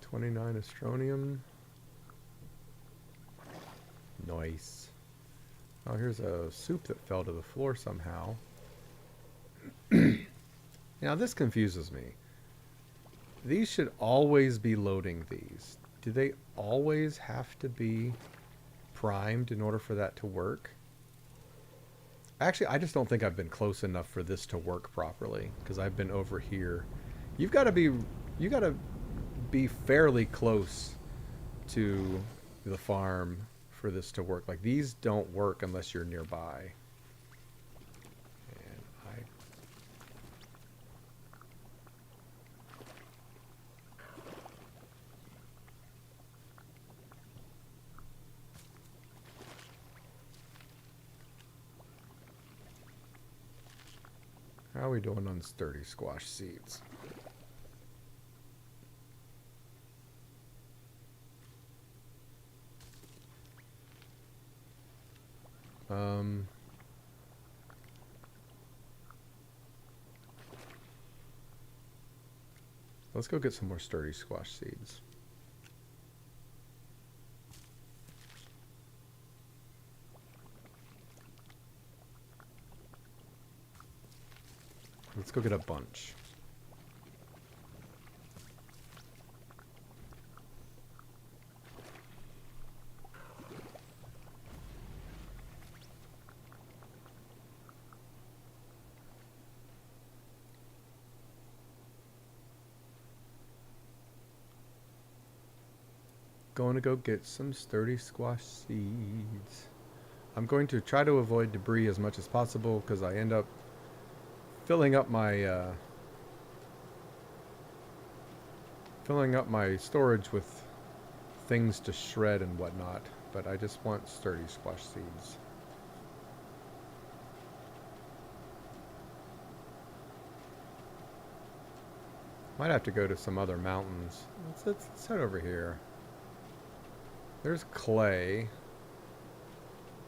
29 astronium. Nice. Oh, here's a soup that fell to the floor somehow. Now this confuses me. These should always be loading these. Do they always have to be primed in order for that to work? Actually, I just don't think I've been close enough for this to work properly, because I've been over here. You got to be fairly close to the farm for this to work. Like, these don't work unless you're nearby. And how are we doing on sturdy squash seeds? Let's go get some more sturdy squash seeds. Let's go get a bunch. Going to go get some sturdy squash seeds. I'm going to try to avoid debris as much as possible because I end up filling up my storage with things to shred and whatnot. But I just want sturdy squash seeds. Might have to go to some other mountains. Let's head over here. There's clay.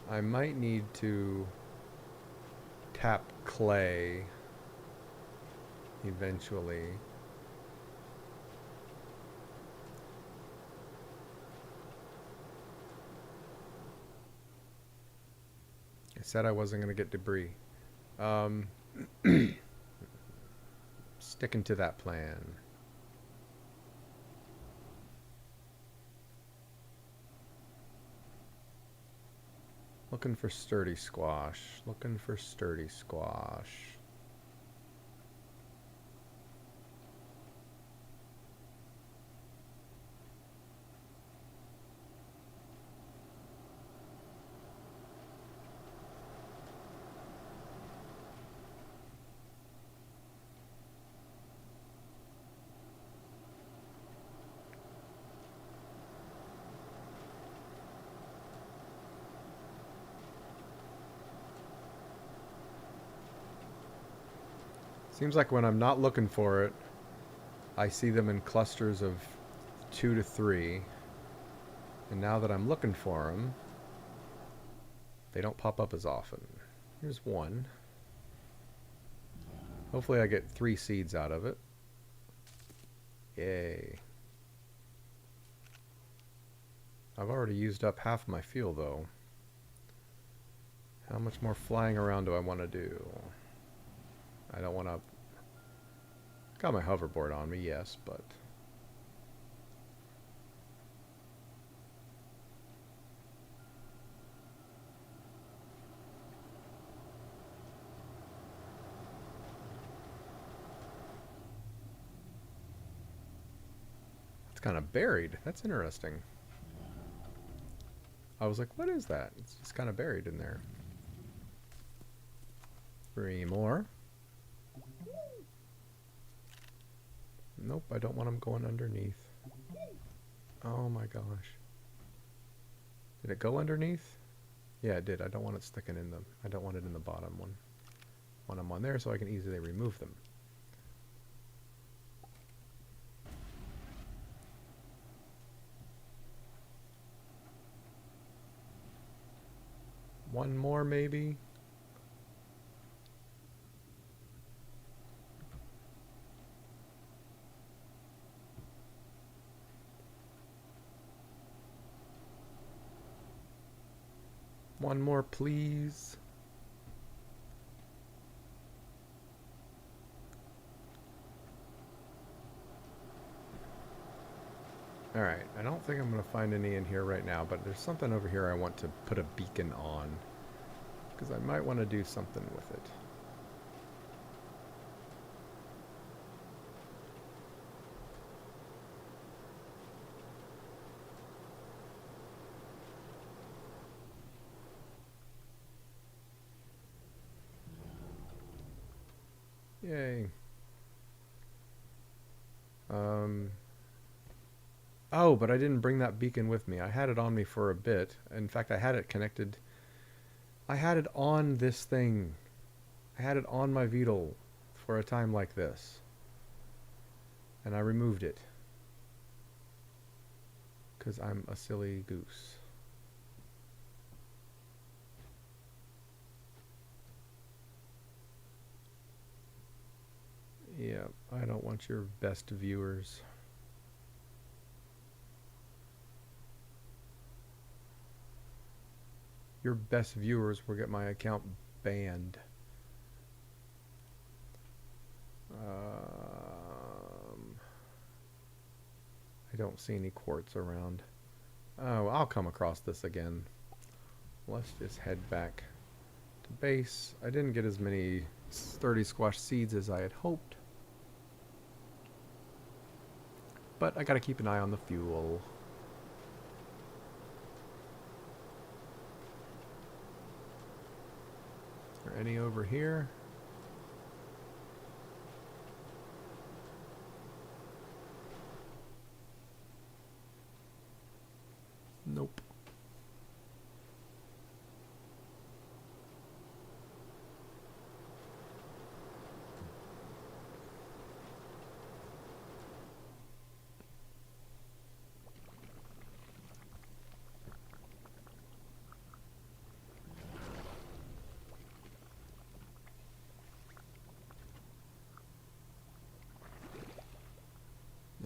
I might need to tap clay eventually. I said I wasn't going to get debris. Sticking to that plan. Looking for sturdy squash. Looking for sturdy squash. Seems like when I'm not looking for it, I see them in clusters of 2 to 3. And now that I'm looking for them, they don't pop up as often. Here's one. Hopefully I get 3 seeds out of it. Yay. I've already used up half my fuel though. How much more flying around do I want to do? I don't want to... Got my hoverboard on me, yes, but... It's kind of buried. That's interesting. I was like, what is that? It's just kind of buried in there. 3 more. Nope, I don't want them going underneath. Oh my gosh. Did it go underneath? Yeah, it did. I don't want it sticking in them. I don't want it in the bottom one. I want them on there so I can easily remove them. One more maybe? One more, please. Alright, I don't think I'm going to find any in here right now, but there's something over here I want to put a beacon on. Because I might want to do something with it. Yay. Oh, but I didn't bring that beacon with me. I had it on me for a bit. In fact, I had it connected. I had it on this thing. I had it on my Beetle for a time like this. And I removed it. Because I'm a silly goose. Yeah, I don't want your best viewers. Your best viewers will get my account banned. I don't see any quartz around. Oh, I'll come across this again. Let's just head back to base. I didn't get as many sturdy squash seeds as I had hoped. But I gotta keep an eye on the fuel. Are any over here? Nope.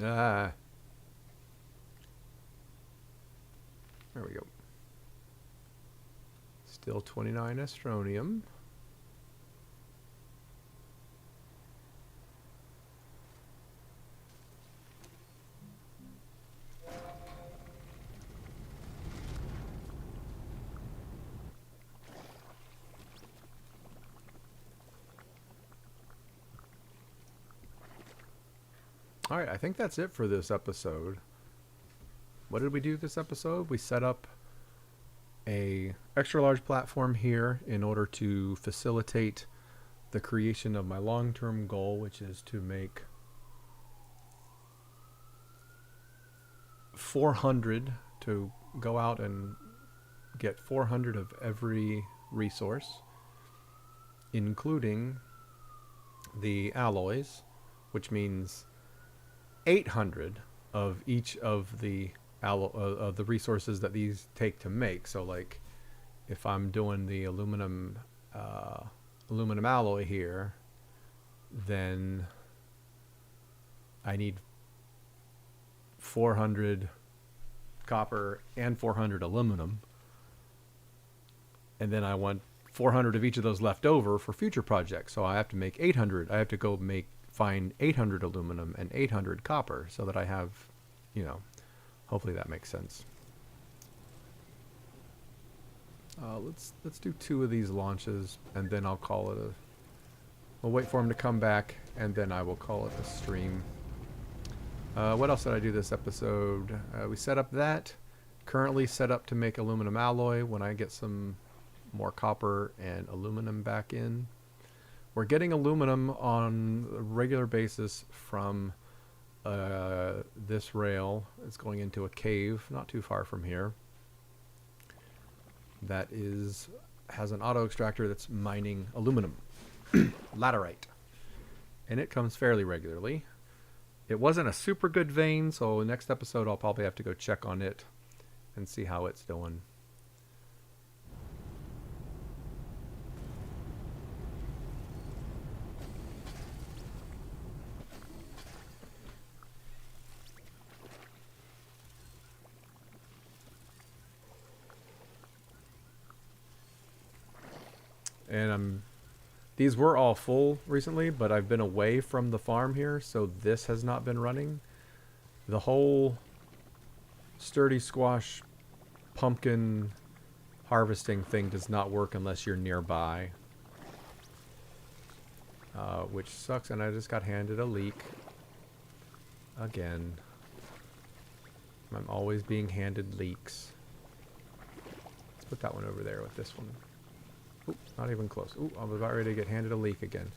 Ah. There we go. Still 29 astronium. Alright, I think that's it for this episode. What did we do this episode? We set up a extra large platform here in order to facilitate the creation of my long-term goal, which is to make 400, to go out and get 400 of every resource, including the alloys, which means 800 of each of the resources that these take to make. So like if I'm doing the aluminum alloy here, then I need 400 copper and 400 aluminum, and then I want 400 of each of those left over for future projects. So I have to make 800. I have to go find 800 aluminum and 800 copper so that I have, you know, hopefully that makes sense. Let's do 2 of these launches, and then I'll call it we'll wait for him to come back, and then I will call it a stream. What else did I do this episode? We set up that. Currently set up to make aluminum alloy when I get some more copper and aluminum back in. We're getting aluminum on a regular basis from this rail. It's going into a cave not too far from here. That has an auto extractor that's mining aluminum, laterite, and it comes fairly regularly. It wasn't a super good vein, so next episode I'll probably have to go check on it and see how it's doing. and these were all full recently, but I've been away from the farm here, so this has not been running. The whole sturdy squash pumpkin harvesting thing does not work unless you're nearby, which sucks. And I just got handed a leek again. I'm always being handed leeks. Let's put that one over there with this one. Oop, not even close. Ooh, I'm about ready to get handed a leek again.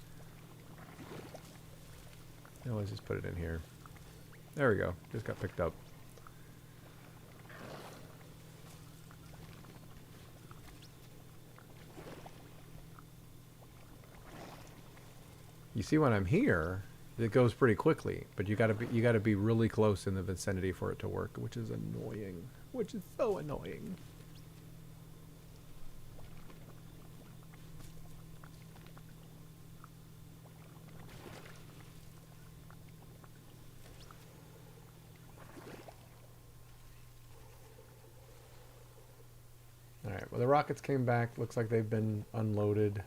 Now let's just put it in here. There we go. Just got picked up. You see, when I'm here, it goes pretty quickly, but you gotta be really close in the vicinity for it to work, which is annoying. Which is so annoying. Alright, well the rockets came back. Looks like they've been unloaded.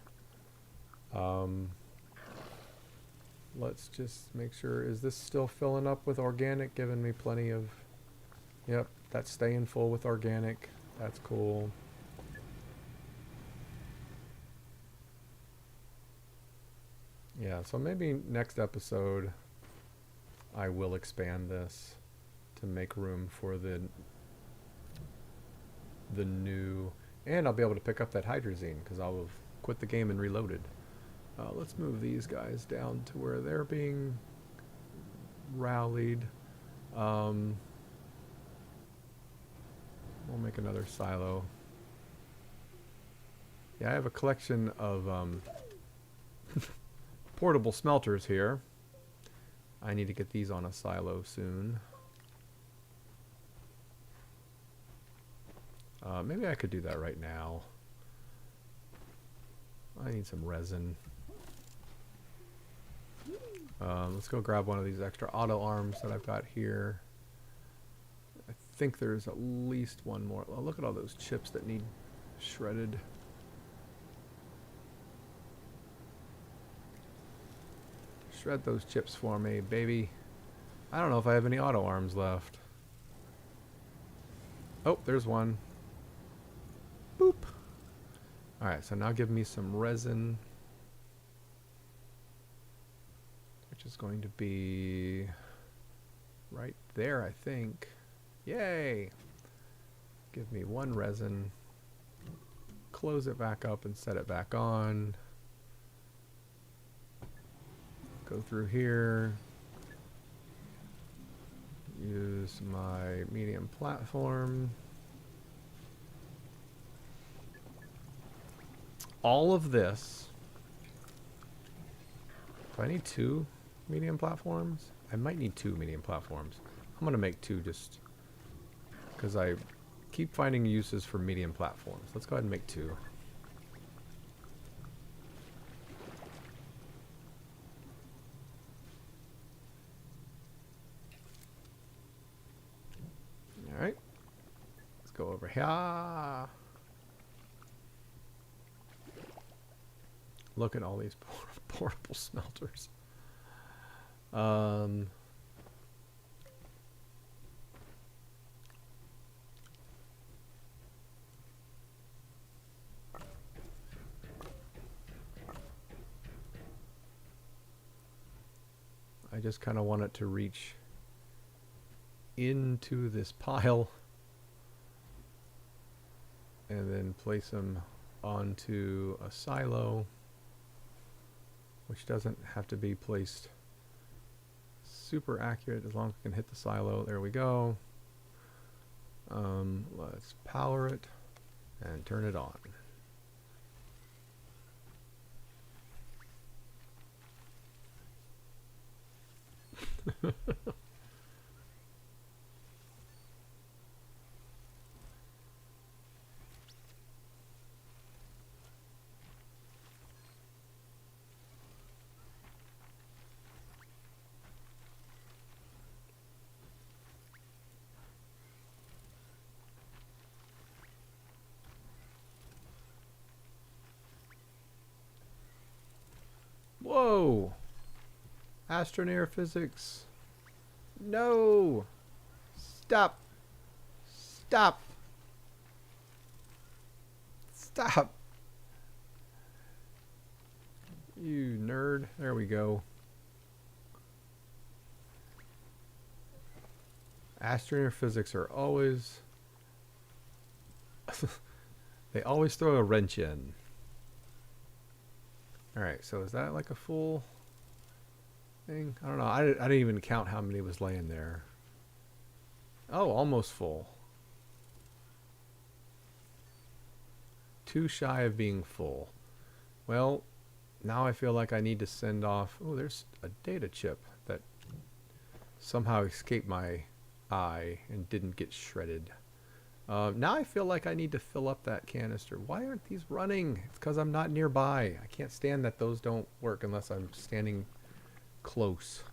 Let's just make sure, is this still filling up with organic? Giving me plenty of... Yep, that's staying full with organic. That's cool. Yeah, so maybe next episode I will expand this to make room for the new... And I'll be able to pick up that hydrazine because I'll have quit the game and reloaded. Let's move these guys down to where they're being rallied. We'll make another silo. Yeah, I have a collection of portable smelters here. I need to get these on a silo soon. Maybe I could do that right now. I need some resin. Let's go grab one of these extra auto arms that I've got here. I think there's at least one more. Oh, look at all those chips that need shredded. Shred those chips for me, baby. I don't know if I have any auto arms left. Oh, there's one. Boop. Alright, so now give me some resin. Which is going to be right there, I think. Yay! Give me one resin. Close it back up and set it back on. Go through here. Use my medium platform. All of this. Do I need 2 medium platforms? I might need 2 medium platforms. I'm going to make 2 just because I keep finding uses for medium platforms. Let's go ahead and make 2. Alright. Let's go over here. Look at all these portable smelters. I just kind of want it to reach into this pile and then place them onto a silo, which doesn't have to be placed super accurate as long as we can hit the silo. There we go. Let's power it and turn it on. Astroneer physics. No! Stop! Stop! Stop! You nerd. There we go. Astroneer physics are always... they always throw a wrench in. Alright, so is that like a full thing? I don't know. I didn't even count how many was laying there. Oh, almost full. Too shy of being full. Well, now I feel like I need to send off... Oh, there's a data chip that somehow escaped my eye and didn't get shredded. Now I feel like I need to fill up that canister. Why aren't these running? It's because I'm not nearby. I can't stand that those don't work unless I'm standing close.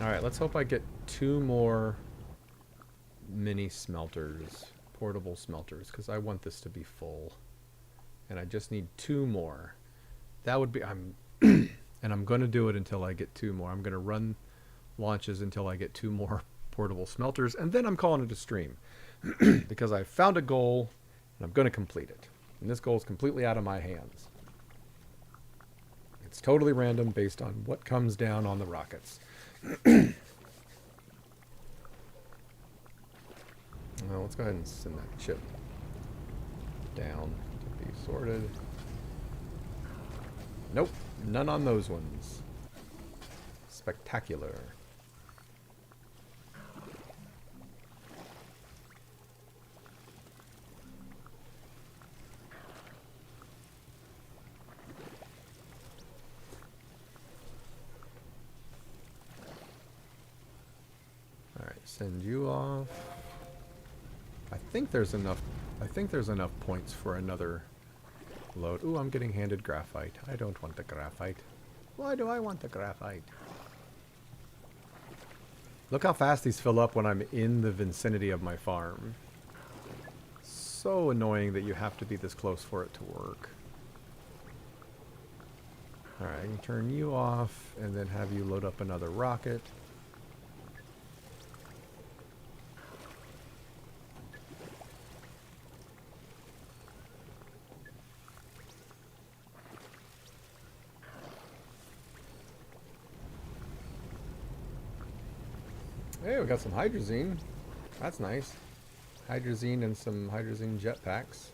Alright, let's hope I get 2 more mini smelters, portable smelters, because I want this to be full. And I just need 2 more. That would be... and I'm going to do it until I get 2 more. I'm going to run launches until I get 2 more portable smelters, and then I'm calling it a stream. Because I found a goal, and I'm going to complete it. And this goal is completely out of my hands. It's totally random based on what comes down on the rockets. Well, let's go ahead and send that chip down to be sorted. Nope, none on those ones. Spectacular. Alright, send you off. I think there's enough points for another load. Ooh, I'm getting handed graphite. I don't want the graphite. Why do I want the graphite? Look how fast these fill up when I'm in the vicinity of my farm. So annoying that you have to be this close for it to work. Alright, I can turn you off and then have you load up another rocket. Hey, we got some hydrazine. That's nice. Hydrazine and some hydrazine jetpacks.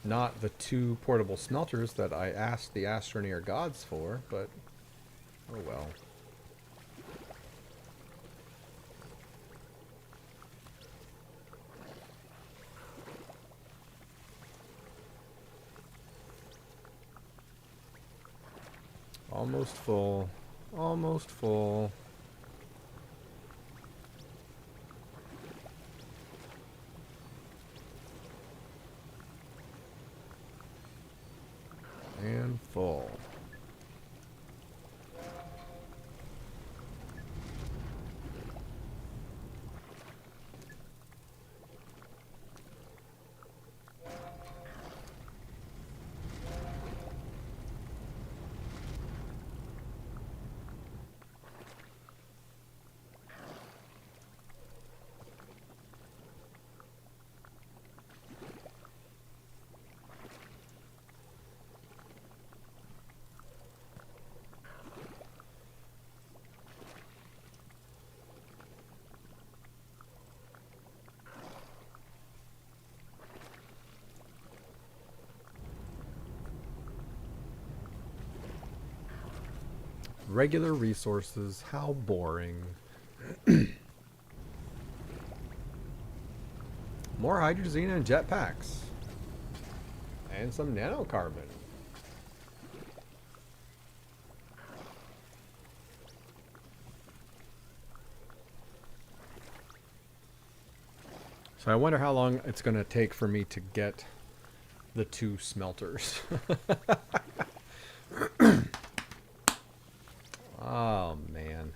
Not the 2 portable smelters that I asked the Astroneer gods for, but oh well. Almost full. Almost full. And full. Regular resources, how boring. More hydrazine and jetpacks. And some nanocarbon. So I wonder how long it's going to take for me to get the 2 smelters. Oh, man.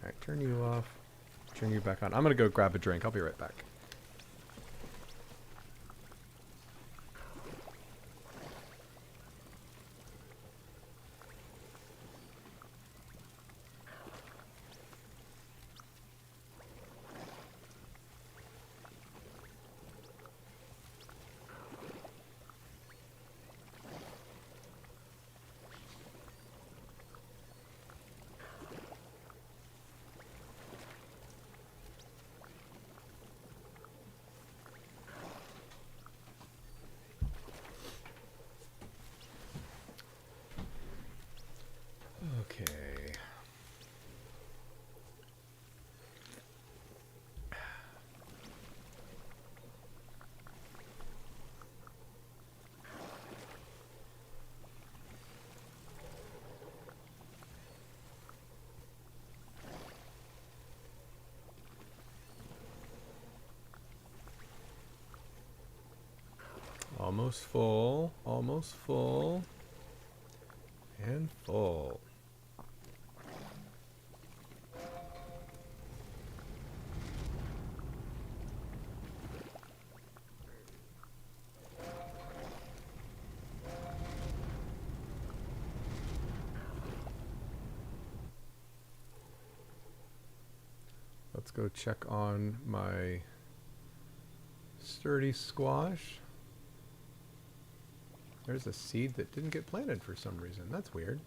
Alright, turn you off. Turn you back on. I'm going to go grab a drink. I'll be right back. Okay. Almost full, and full. Let's go check on my sturdy squash. There's a seed that didn't get planted for some reason. That's weird.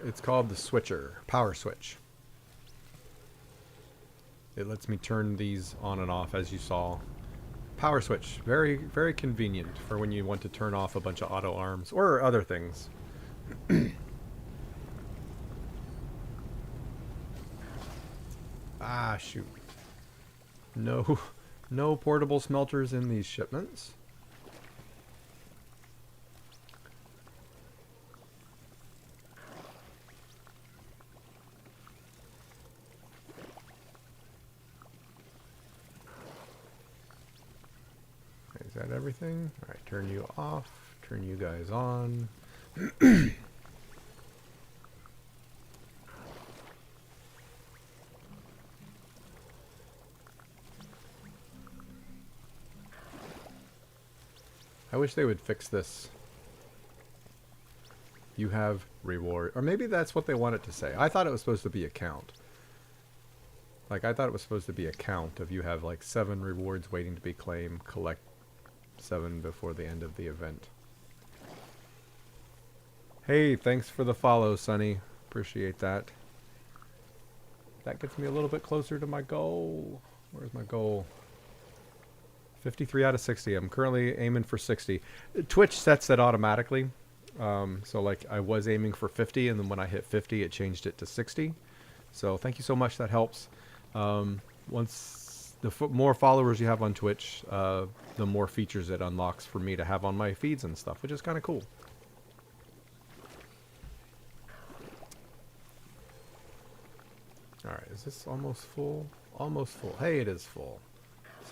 It's called the switcher, power switch. It lets me turn these on and off, as you saw. Power switch, very, very convenient for when you want to turn off a bunch of auto arms or other things. Ah, shoot. No portable smelters in these shipments. Is that everything? All right, turn you off, turn you guys on. I wish they would fix this. You have reward. Or maybe that's what they want it to say. I thought it was supposed to be a count. Like, I thought it was supposed to be a count of you have like 7 rewards waiting to be claimed. Collect 7 before the end of the event. Hey, thanks for the follow, Sonny. Appreciate that. That gets me a little bit closer to my goal. Where's my goal? 53 out of 60. I'm currently aiming for 60. Twitch sets that automatically. So like I was aiming for 50, and then when I hit 50, it changed it to 60. So thank you so much. That helps. Once the more followers you have on Twitch, the more features it unlocks for me to have on my feeds and stuff, which is kind of cool. All right, is this almost full? Almost full. Hey, it is full.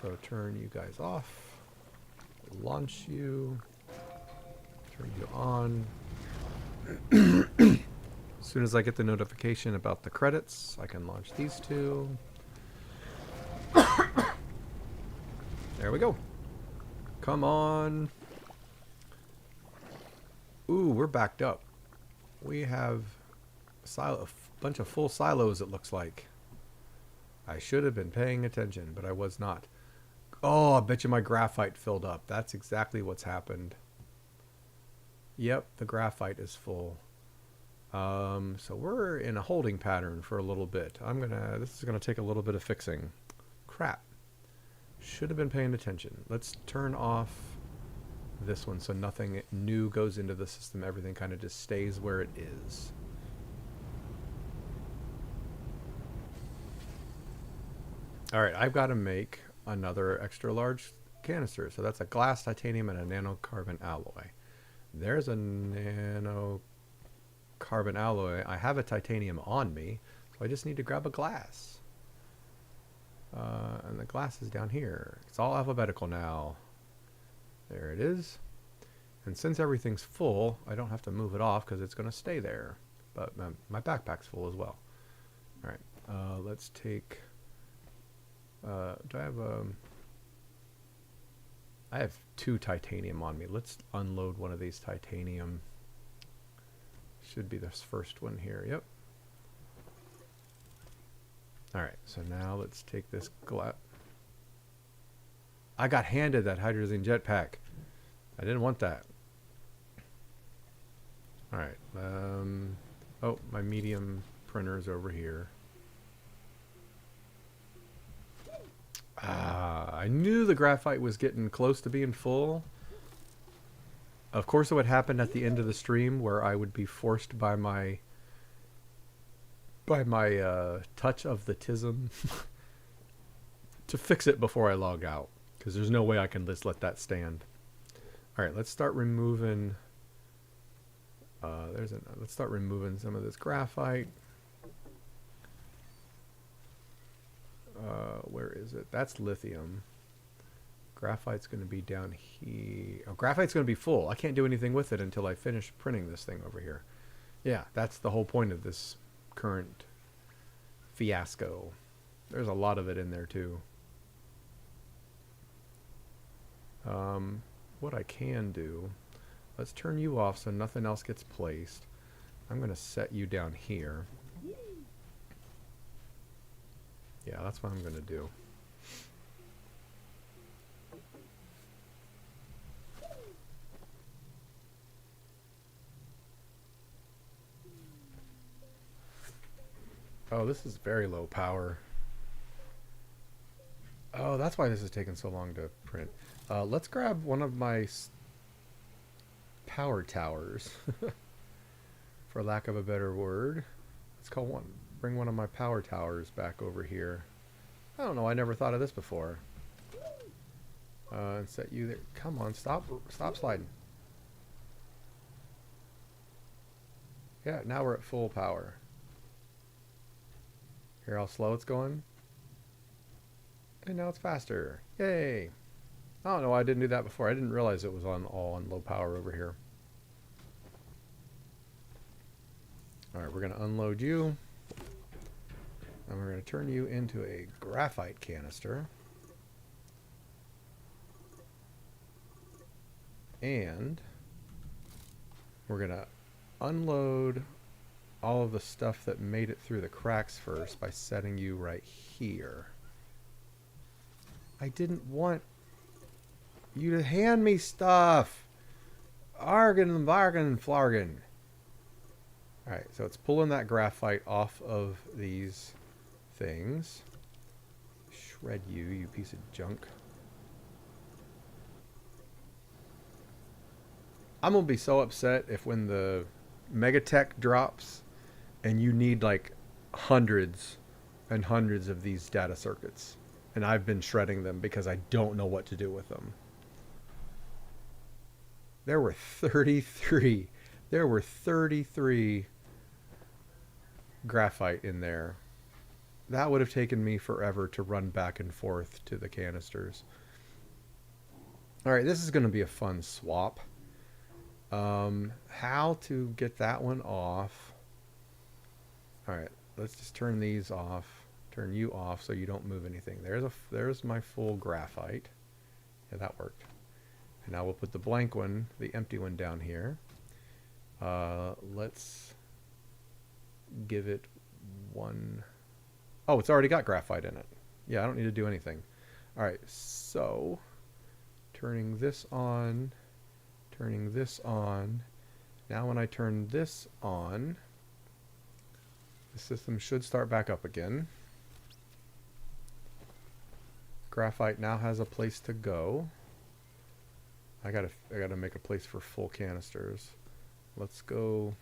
So turn you guys off, launch you, turn you on. As soon as I get the notification about the credits, I can launch these two. There we go. Come on. Ooh, we're backed up. We have a bunch of full silos, it looks like. I should have been paying attention, but I was not. Oh, I bet you my graphite filled up. That's exactly what's happened. Yep, the graphite is full. So we're in a holding pattern for a little bit. This is gonna take a little bit of fixing. Crap. Should have been paying attention. Let's turn off this one so nothing new goes into the system. Everything kind of just stays where it is. All right, I've got to make another extra large canister. So that's a glass, titanium, and a nanocarbon alloy. There's a nanocarbon alloy. I have a titanium on me, so I just need to grab a glass. And the glass is down here. It's all alphabetical now. There it is. And since everything's full, I don't have to move it off because it's going to stay there. But my backpack's full as well. All right, let's take... do I have I have 2 titanium on me. Let's unload one of these titanium. Should be this first one here. Yep. Alright, so now let's take this glass. I got handed that hydrazine jetpack. I didn't want that. Alright. Oh, my medium printer is over here. I knew the graphite was getting close to being full. Of course, it would happen at the end of the stream where I would be forced by my touch of the tism to fix it before I log out, because there's no way I can just let that stand. All right, let's start removing. Let's start removing some of this graphite. Where is it? That's lithium. Graphite's going to be down here. Oh, graphite's going to be full. I can't do anything with it until I finish printing this thing over here. Yeah, that's the whole point of this current fiasco. There's a lot of it in there too. What I can do, let's turn you off so nothing else gets placed. I'm going to set you down here. Yeah, that's what I'm going to do. Oh, this is very low power. Oh, that's why this is taking so long to print. Let's grab one of my power towers, for lack of a better word. Let's bring one of my power towers back over here. I don't know, I never thought of this before. And set you there. Come on, stop sliding. Yeah, now we're at full power. Hear how slow it's going? And now it's faster. Yay! I don't know why I didn't do that before. I didn't realize it was all on low power over here. Alright, we're going to unload you. And we're going to turn you into a graphite canister. And we're going to unload all of the stuff that made it through the cracks first by setting you right here. I didn't want you to hand me stuff. Argon and bargain and flargon. Alright, so it's pulling that graphite off of these things. Shred you, you piece of junk. I'm going to be so upset if when the Megatech drops and you need like hundreds and hundreds of these data circuits. And I've been shredding them because I don't know what to do with them. There were 33. There were 33 graphite in there. That would have taken me forever to run back and forth to the canisters. Alright, this is going to be a fun swap. How to get that one off. Alright, let's just turn these off. Turn you off so you don't move anything. There's my full graphite. Yeah, that worked. And now we'll put the blank one, the empty one down here. Let's give it one. Oh, it's already got graphite in it. Yeah, I don't need to do anything. Alright, so turning this on, turning this on. Now when I turn this on, the system should start back up again. Graphite now has a place to go. I gotta make a place for full canisters. Let's go.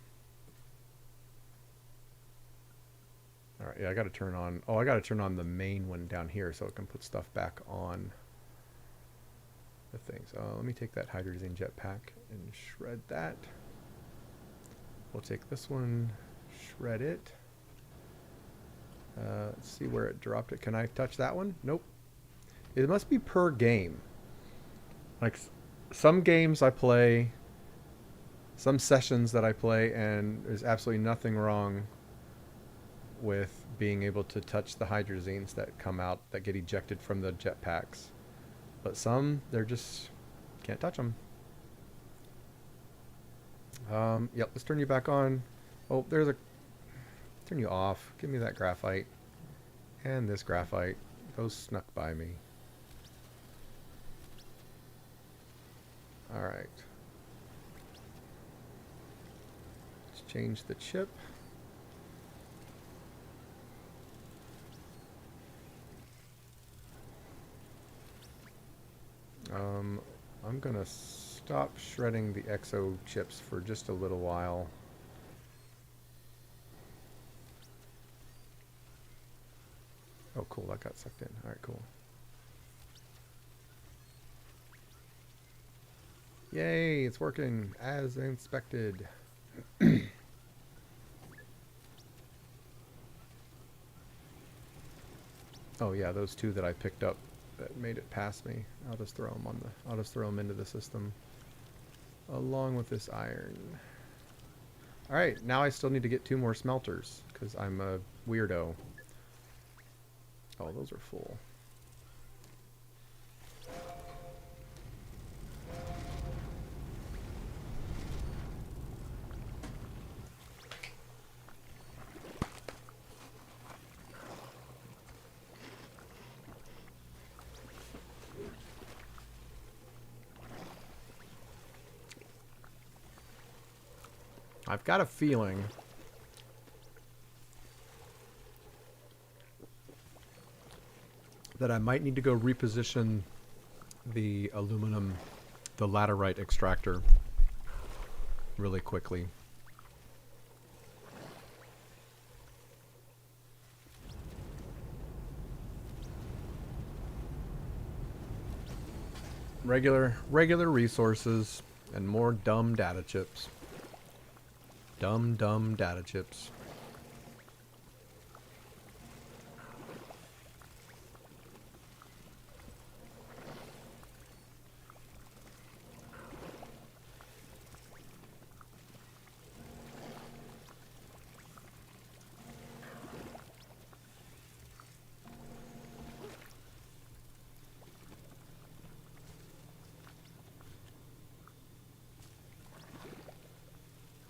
Alright, yeah, I gotta turn on. Oh, I gotta turn on the main one down here so it can put stuff back on the things. Let me take that hydrazine jetpack and shred that. We'll take this one, shred it. Let's see where it dropped it. Can I touch that one? Nope. It must be per game. Like some games I play, some sessions that I play, and there's absolutely nothing wrong with being able to touch the hydrazines that come out, that get ejected from the jetpacks. But some, they're just, can't touch them. Yep, let's turn you back on. Oh, there's a, turn you off. Give me that graphite. And this graphite. Those snuck by me. Alright. Let's change the chip. Um, I'm gonna stop shredding the exo chips for just a little while. Oh, cool. That got sucked in. All right, cool. Yay, it's working as inspected. Oh yeah, those two that I picked up that made it past me. I'll just throw them I'll just throw them into the system along with this iron. All right, now I still need to get 2 more smelters because I'm a weirdo. Oh, those are full. I've got a feeling that I might need to go reposition the aluminum, the laterite extractor really quickly. Regular resources and more dumb data chips. Dumb data chips.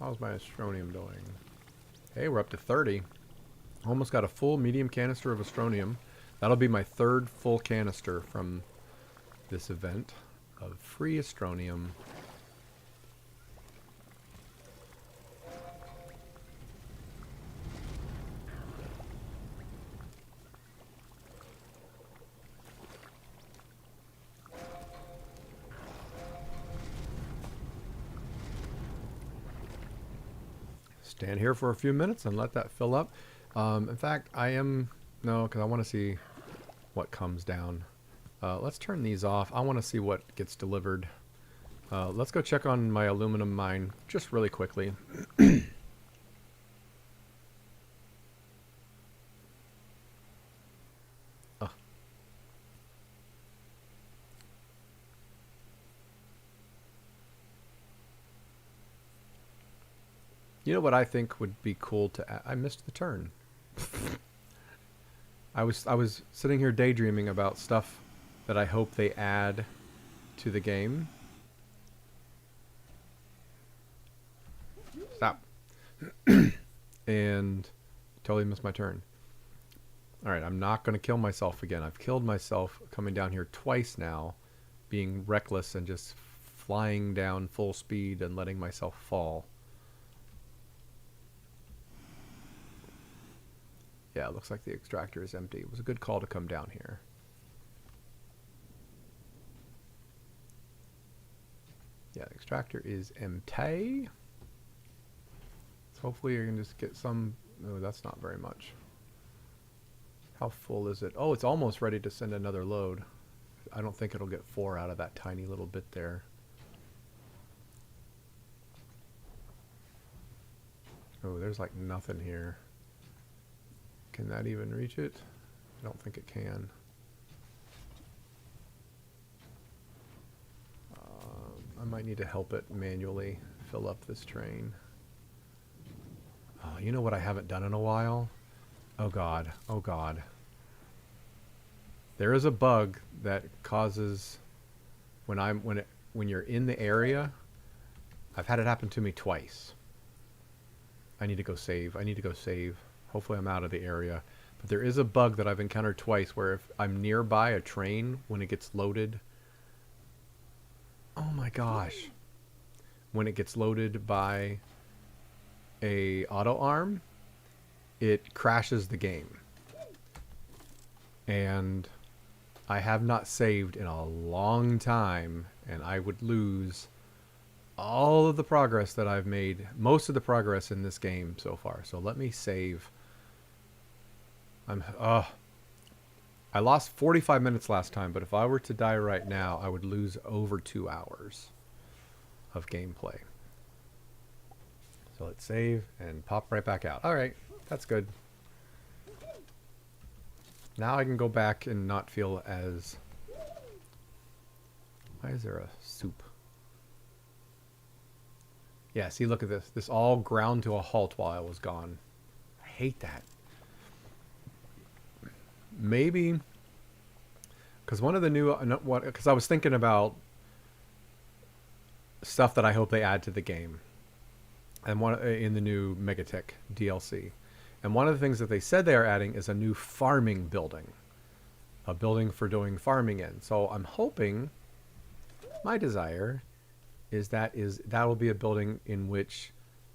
How's my astronium doing? Hey, we're up to 30. Almost got a full medium canister of astronium. That'll be my 3rd full canister from this event of free astronium. Stand here for a few minutes and let that fill up. In fact, no, because I want to see what comes down. Let's turn these off. I want to see what gets delivered. Let's go check on my aluminum mine just really quickly. You know what I think would be cool to I missed the turn. I was sitting here daydreaming about stuff that I hope they add to the game. Stop. And totally missed my turn. Alright, I'm not going to kill myself again. I've killed myself coming down here twice now, being reckless and just flying down full speed and letting myself fall. Yeah, it looks like the extractor is empty. It was a good call to come down here. Yeah, the extractor is empty. So hopefully you can just get some... No, that's not very much. How full is it? Oh, it's almost ready to send another load. I don't think it'll get 4 out of that tiny little bit there. Oh, there's like nothing here. Can that even reach it? I don't think it can. I might need to help it manually fill up this train. Oh, you know what I haven't done in a while? Oh god, oh god. There is a bug that causes when you're in the area. I've had it happen to me twice. I need to go save. Hopefully I'm out of the area. But there is a bug that I've encountered twice where if I'm nearby a train when it gets loaded... Oh my gosh. When it gets loaded by a auto arm, it crashes the game. And I have not saved in a long time, and I would lose all of the progress that I've made, most of the progress in this game so far. So let me save. I lost 45 minutes last time, but if I were to die right now, I would lose over 2 hours of gameplay. So let's save and pop right back out. All right, that's good. Now I can go back and not feel as... Why is there a soup? Yeah, see, look at this. This all ground to a halt while I was gone. I hate that. Maybe... Because one of the new... Because I was thinking about stuff that I hope they add to the game. And one in the new Megatech DLC. And one of the things that they said they are adding is a new farming building. A building for doing farming in. So I'm hoping... My desire... that will be a building in which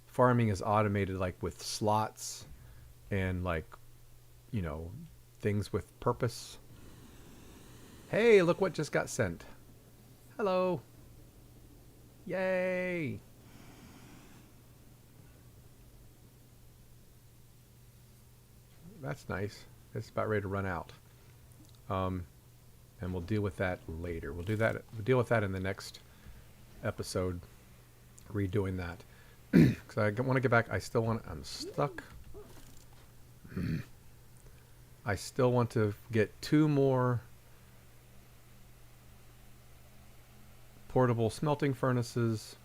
farming is automated, like with slots and like, you know, things with purpose. Hey, look what just got sent. Hello. Yay. That's nice. It's about ready to run out. And we'll deal with that later. We'll deal with that in the next episode, redoing that. Because I want to get back. I'm stuck. I still want to get 2 more portable smelting furnaces.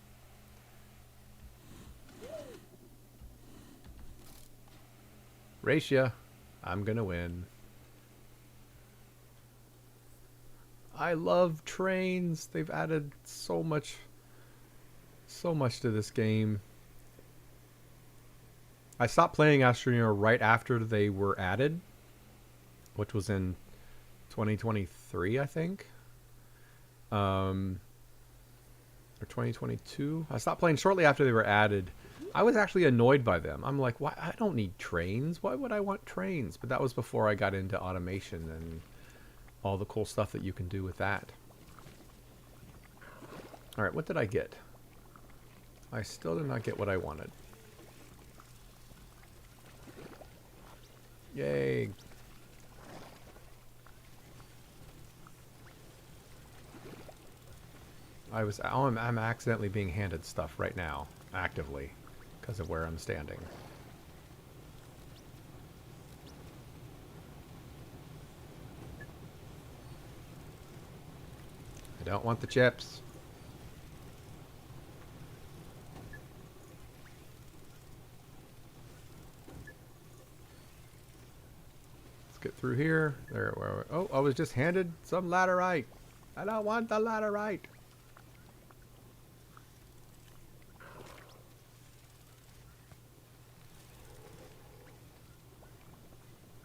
Ratia, I'm gonna win. I love trains. They've added so much to this game. I stopped playing Astroneer right after they were added, which was in 2023, I think. Or 2022. I stopped playing shortly after they were added. I was actually annoyed by them. I'm like, why? I don't need trains. Why would I want trains? But that was before I got into automation and all the cool stuff that you can do with that. Alright, what did I get? I still did not get what I wanted. Yay. I'm accidentally being handed stuff right now, actively, because of where I'm standing. I don't want the chips. Let's get through here. Oh, I was just handed some laterite. I don't want the laterite.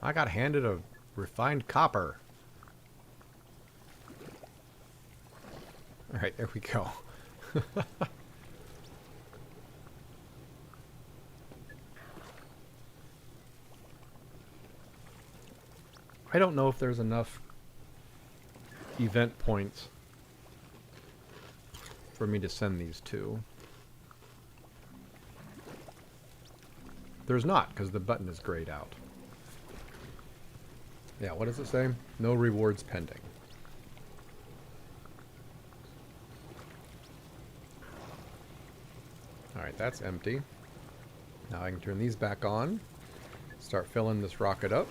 I got handed a refined copper. Alright, there we go. I don't know if there's enough event points for me to send these to. There's not, because the button is grayed out. Yeah, what does it say? No rewards pending. Alright, that's empty. Now I can turn these back on. Start filling this rocket up.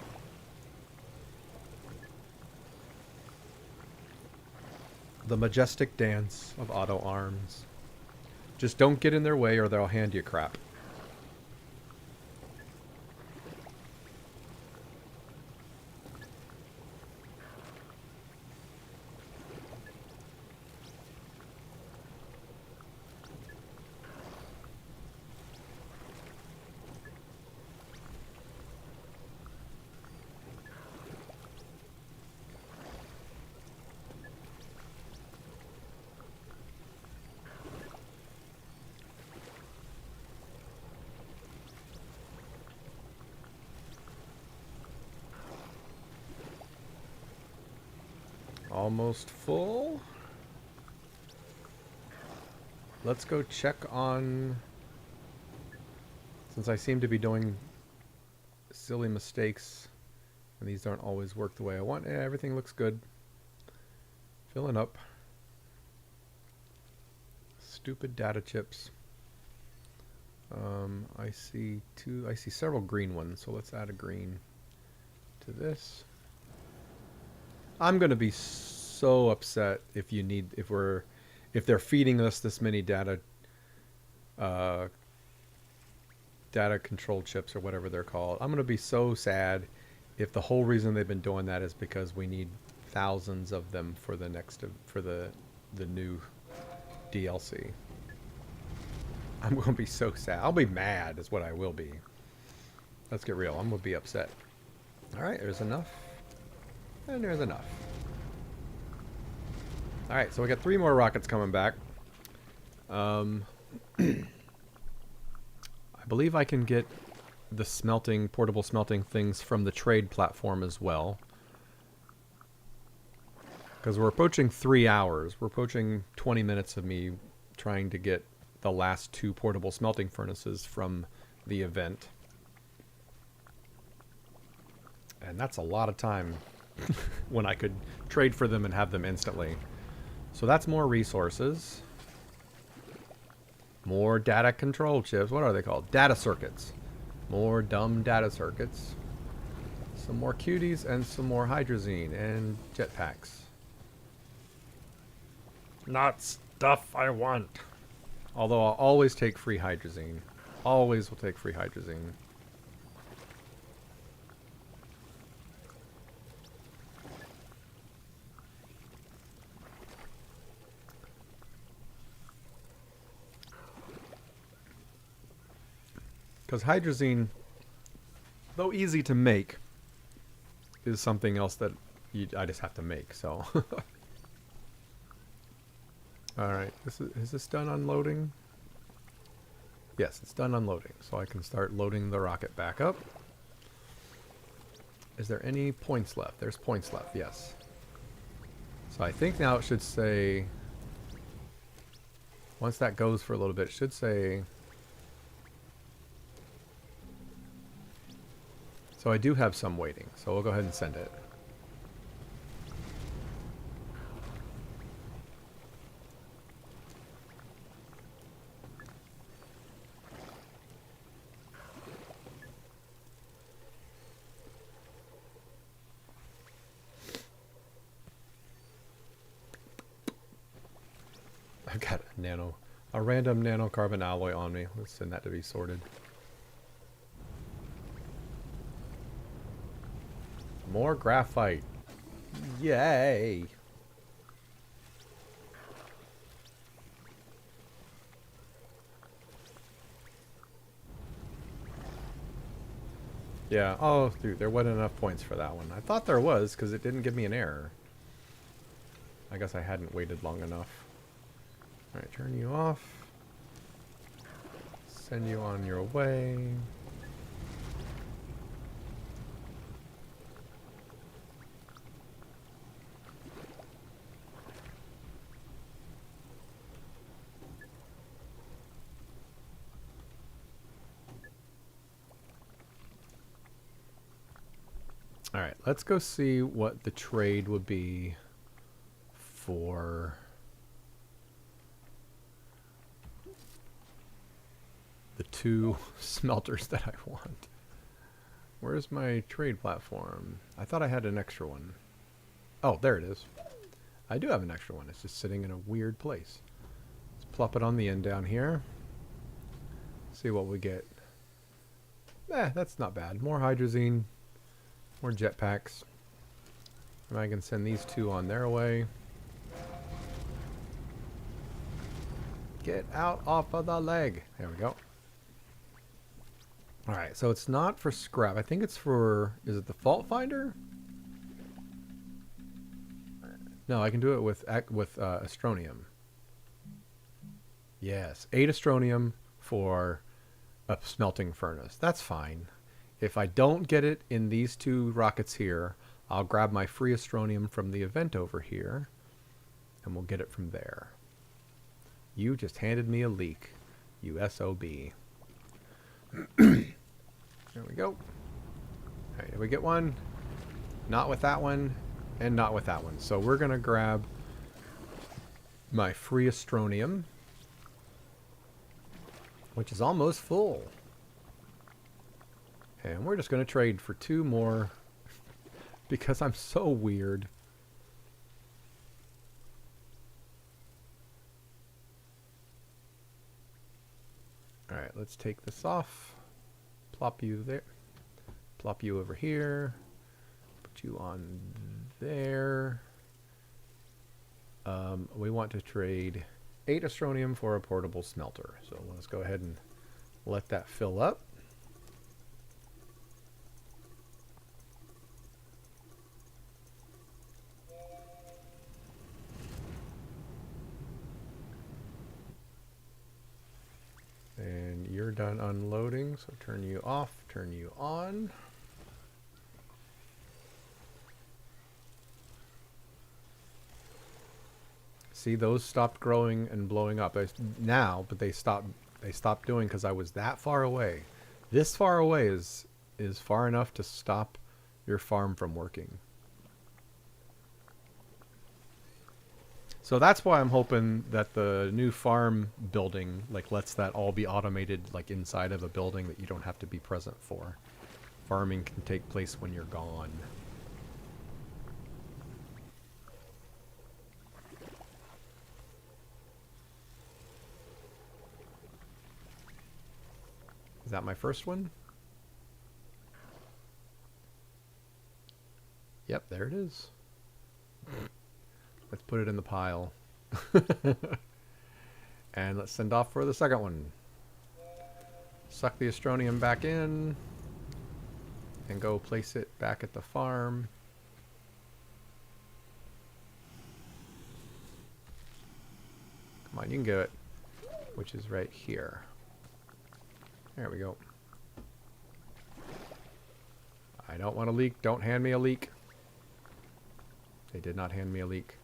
The majestic dance of auto arms. Just don't get in their way or they'll hand you crap. almost full. Let's go check on... Since I seem to be doing silly mistakes, and these don't always work the way I want. Yeah, everything looks good. Filling up. Stupid data chips. I see several green ones, so let's add a green to this. I'm gonna be so upset if they're feeding us this many data control chips or whatever they're called. I'm gonna be so sad if the whole reason they've been doing that is because we need thousands of them for the new DLC. I'm gonna be so sad. I'll be mad is what I will be. Let's get real. I'm gonna be upset. Alright, there's enough. And there's enough. Alright, so we got 3 more rockets coming back. I believe I can get the portable smelting things from the trade platform as well. Because we're approaching 3 hours. We're approaching 20 minutes of me trying to get the last 2 portable smelting furnaces from the event. And that's a lot of time when I could trade for them and have them instantly. So that's more resources. More data control chips. What are they called? Data circuits. More dumb data circuits. Some more cuties and some more hydrazine and jetpacks. Not stuff I want. Although I'll always take free hydrazine. Always will take free hydrazine. Because hydrazine, though easy to make, is something else that I just have to make, so... Alright, is this done unloading? Yes, it's done unloading, so I can start loading the rocket back up. Is there any points left? There's points left, yes. So I think now it should say... Once that goes for a little bit, it should say... So I do have some waiting, so we'll go ahead and send it. I've got a random nanocarbon alloy on me. Let's send that to be sorted. More graphite. Yay! Yeah, oh, dude, there wasn't enough points for that one. I thought there was, because it didn't give me an error. I guess I hadn't waited long enough. Alright, turn you off. Send you on your way. Alright, let's go see what the trade would be for the 2 smelters that I want. Where's my trade platform? I thought I had an extra one. Oh, there it is. I do have an extra one. It's just sitting in a weird place. Let's plop it on the end down here. See what we get. That's not bad. More hydrazine. More jetpacks. And I can send these 2 on their way. Get out off of the leg. There we go. Alright, so it's not for scrap. I think it's for... Is it the fault finder? No, I can do it with Astronium. Yes, 8 Astronium for a smelting furnace. That's fine. If I don't get it in these 2 rockets here, I'll grab my free astronium from the event over here, and we'll get it from there. You just handed me a leak, you SOB. There we go. Alright, did we get one? Not with that one, and not with that one. So we're going to grab my free astronium, which is almost full. And we're just going to trade for 2 more because I'm so weird. Alright, let's take this off. Plop you there. Plop you over here. Put you on there. We want to trade 8 astronium for a portable smelter. So let's go ahead and let that fill up. And you're done unloading, so turn you off, turn you on. See, those stopped growing and blowing up now, but they stopped doing because I was that far away. This far away is far enough to stop your farm from working. So that's why I'm hoping that the new farm building lets that all be automated inside of a building that you don't have to be present for. Farming can take place when you're gone. Is that my first one? Yep, there it is. Let's put it in the pile. And let's send off for the second one. Suck the astronium back in. And go place it back at the farm. Come on, you can get it. Which is right here. There we go. I don't want a leak. Don't hand me a leak. They did not hand me a leak.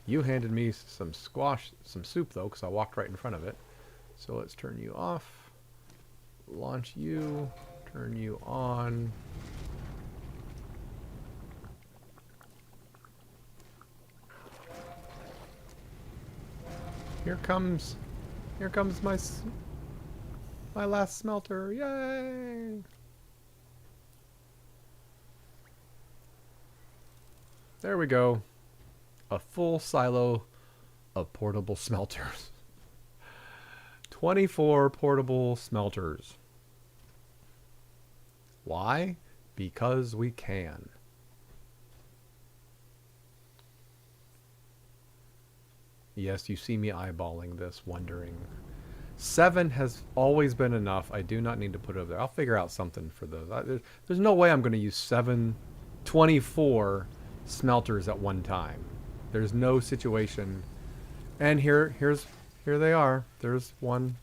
You handed me some soup though, because I walked right in front of it. So let's turn you off. Launch you. Turn you on. Here comes my last smelter. Yay! There we go. A full silo of portable smelters. 24 portable smelters. Why? Because we can. Yes, you see me eyeballing this, wondering. 7 has always been enough. I do not need to put it over there. I'll figure out something for those. There's no way I'm going to use 24 smelters at one time. There's no situation. And here they are. There's one.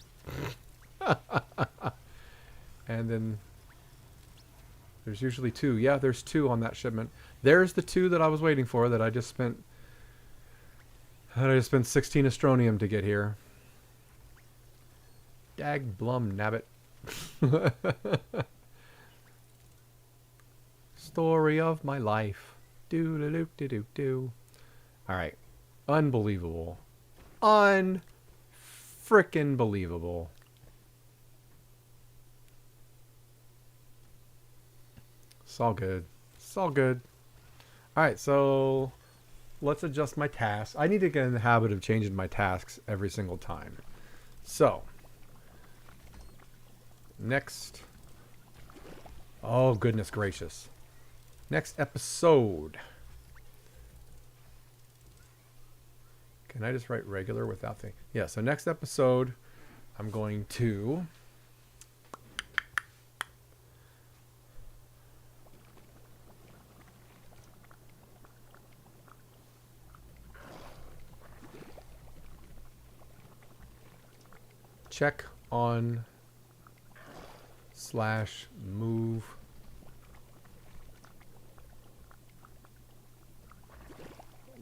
And then there's usually 2. Yeah, there's 2 on that shipment. There's the 2 that I was waiting for that I just spent 16 astronium to get here. Dag blum nabbit. Story of my life. Do. Alright. Unbelievable. Unfrickin' believable. It's all good. It's all good. Alright, so let's adjust my tasks. I need to get in the habit of changing my tasks every single time. So, next. Oh, goodness gracious. Next episode. Can I just write regular without the... Yeah, so next episode, I'm going to... check on /move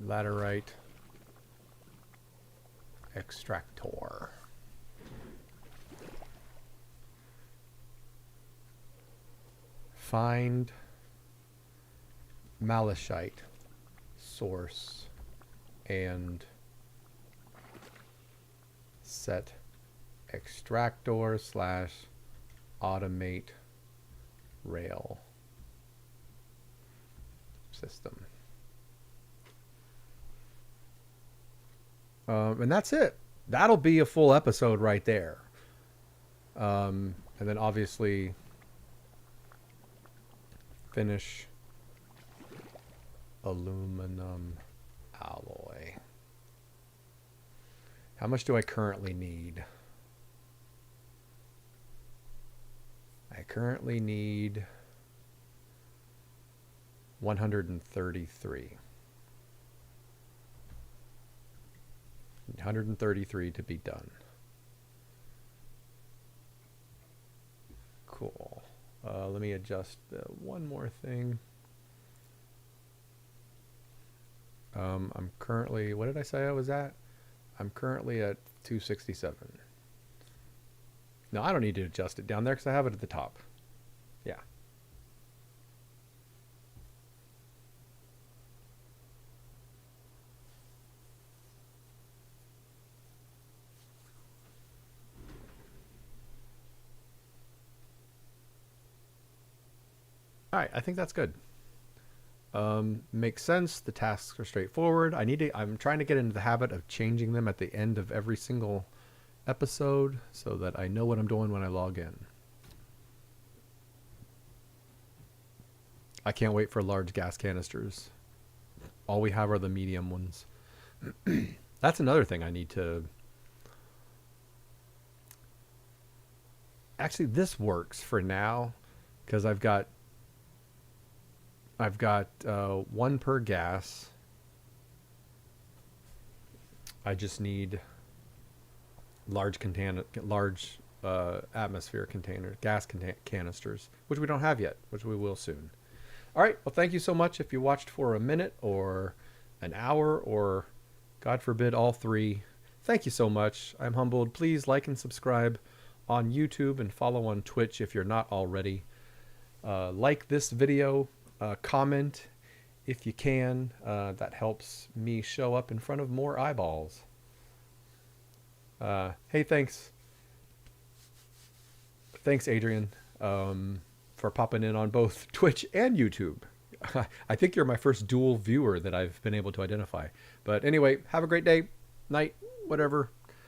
laterite extractor. Find malachite source and set extractor / automate rail system. And that's it. That'll be a full episode right there. And then obviously finish aluminum alloy. How much do I currently need? I currently need 133. 133 to be done. Cool. Let me adjust one more thing. I'm currently, what did I say I was at? I'm currently at 267. No, I don't need to adjust it down there because I have it at the top. Yeah. All right, I think that's good. Makes sense. The tasks are straightforward. I'm trying to get into the habit of changing them at the end of every single episode so that I know what I'm doing when I log in. I can't wait for large gas canisters. All we have are the medium ones. That's another thing I need to... Actually, this works for now because I've got one per gas. I just need large atmosphere canisters, which we don't have yet, which we will soon. All right. Well, thank you so much if you watched for a minute or an hour or, God forbid, all three. Thank you so much. I'm humbled. Please like and subscribe on YouTube and follow on Twitch if you're not already. Like this video. Comment if you can. That helps me show up in front of more eyeballs. Hey, thanks. Thanks, Adrian, for popping in on both Twitch and YouTube. I think you're my first dual viewer that I've been able to identify. But anyway, have a great day, night, whatever.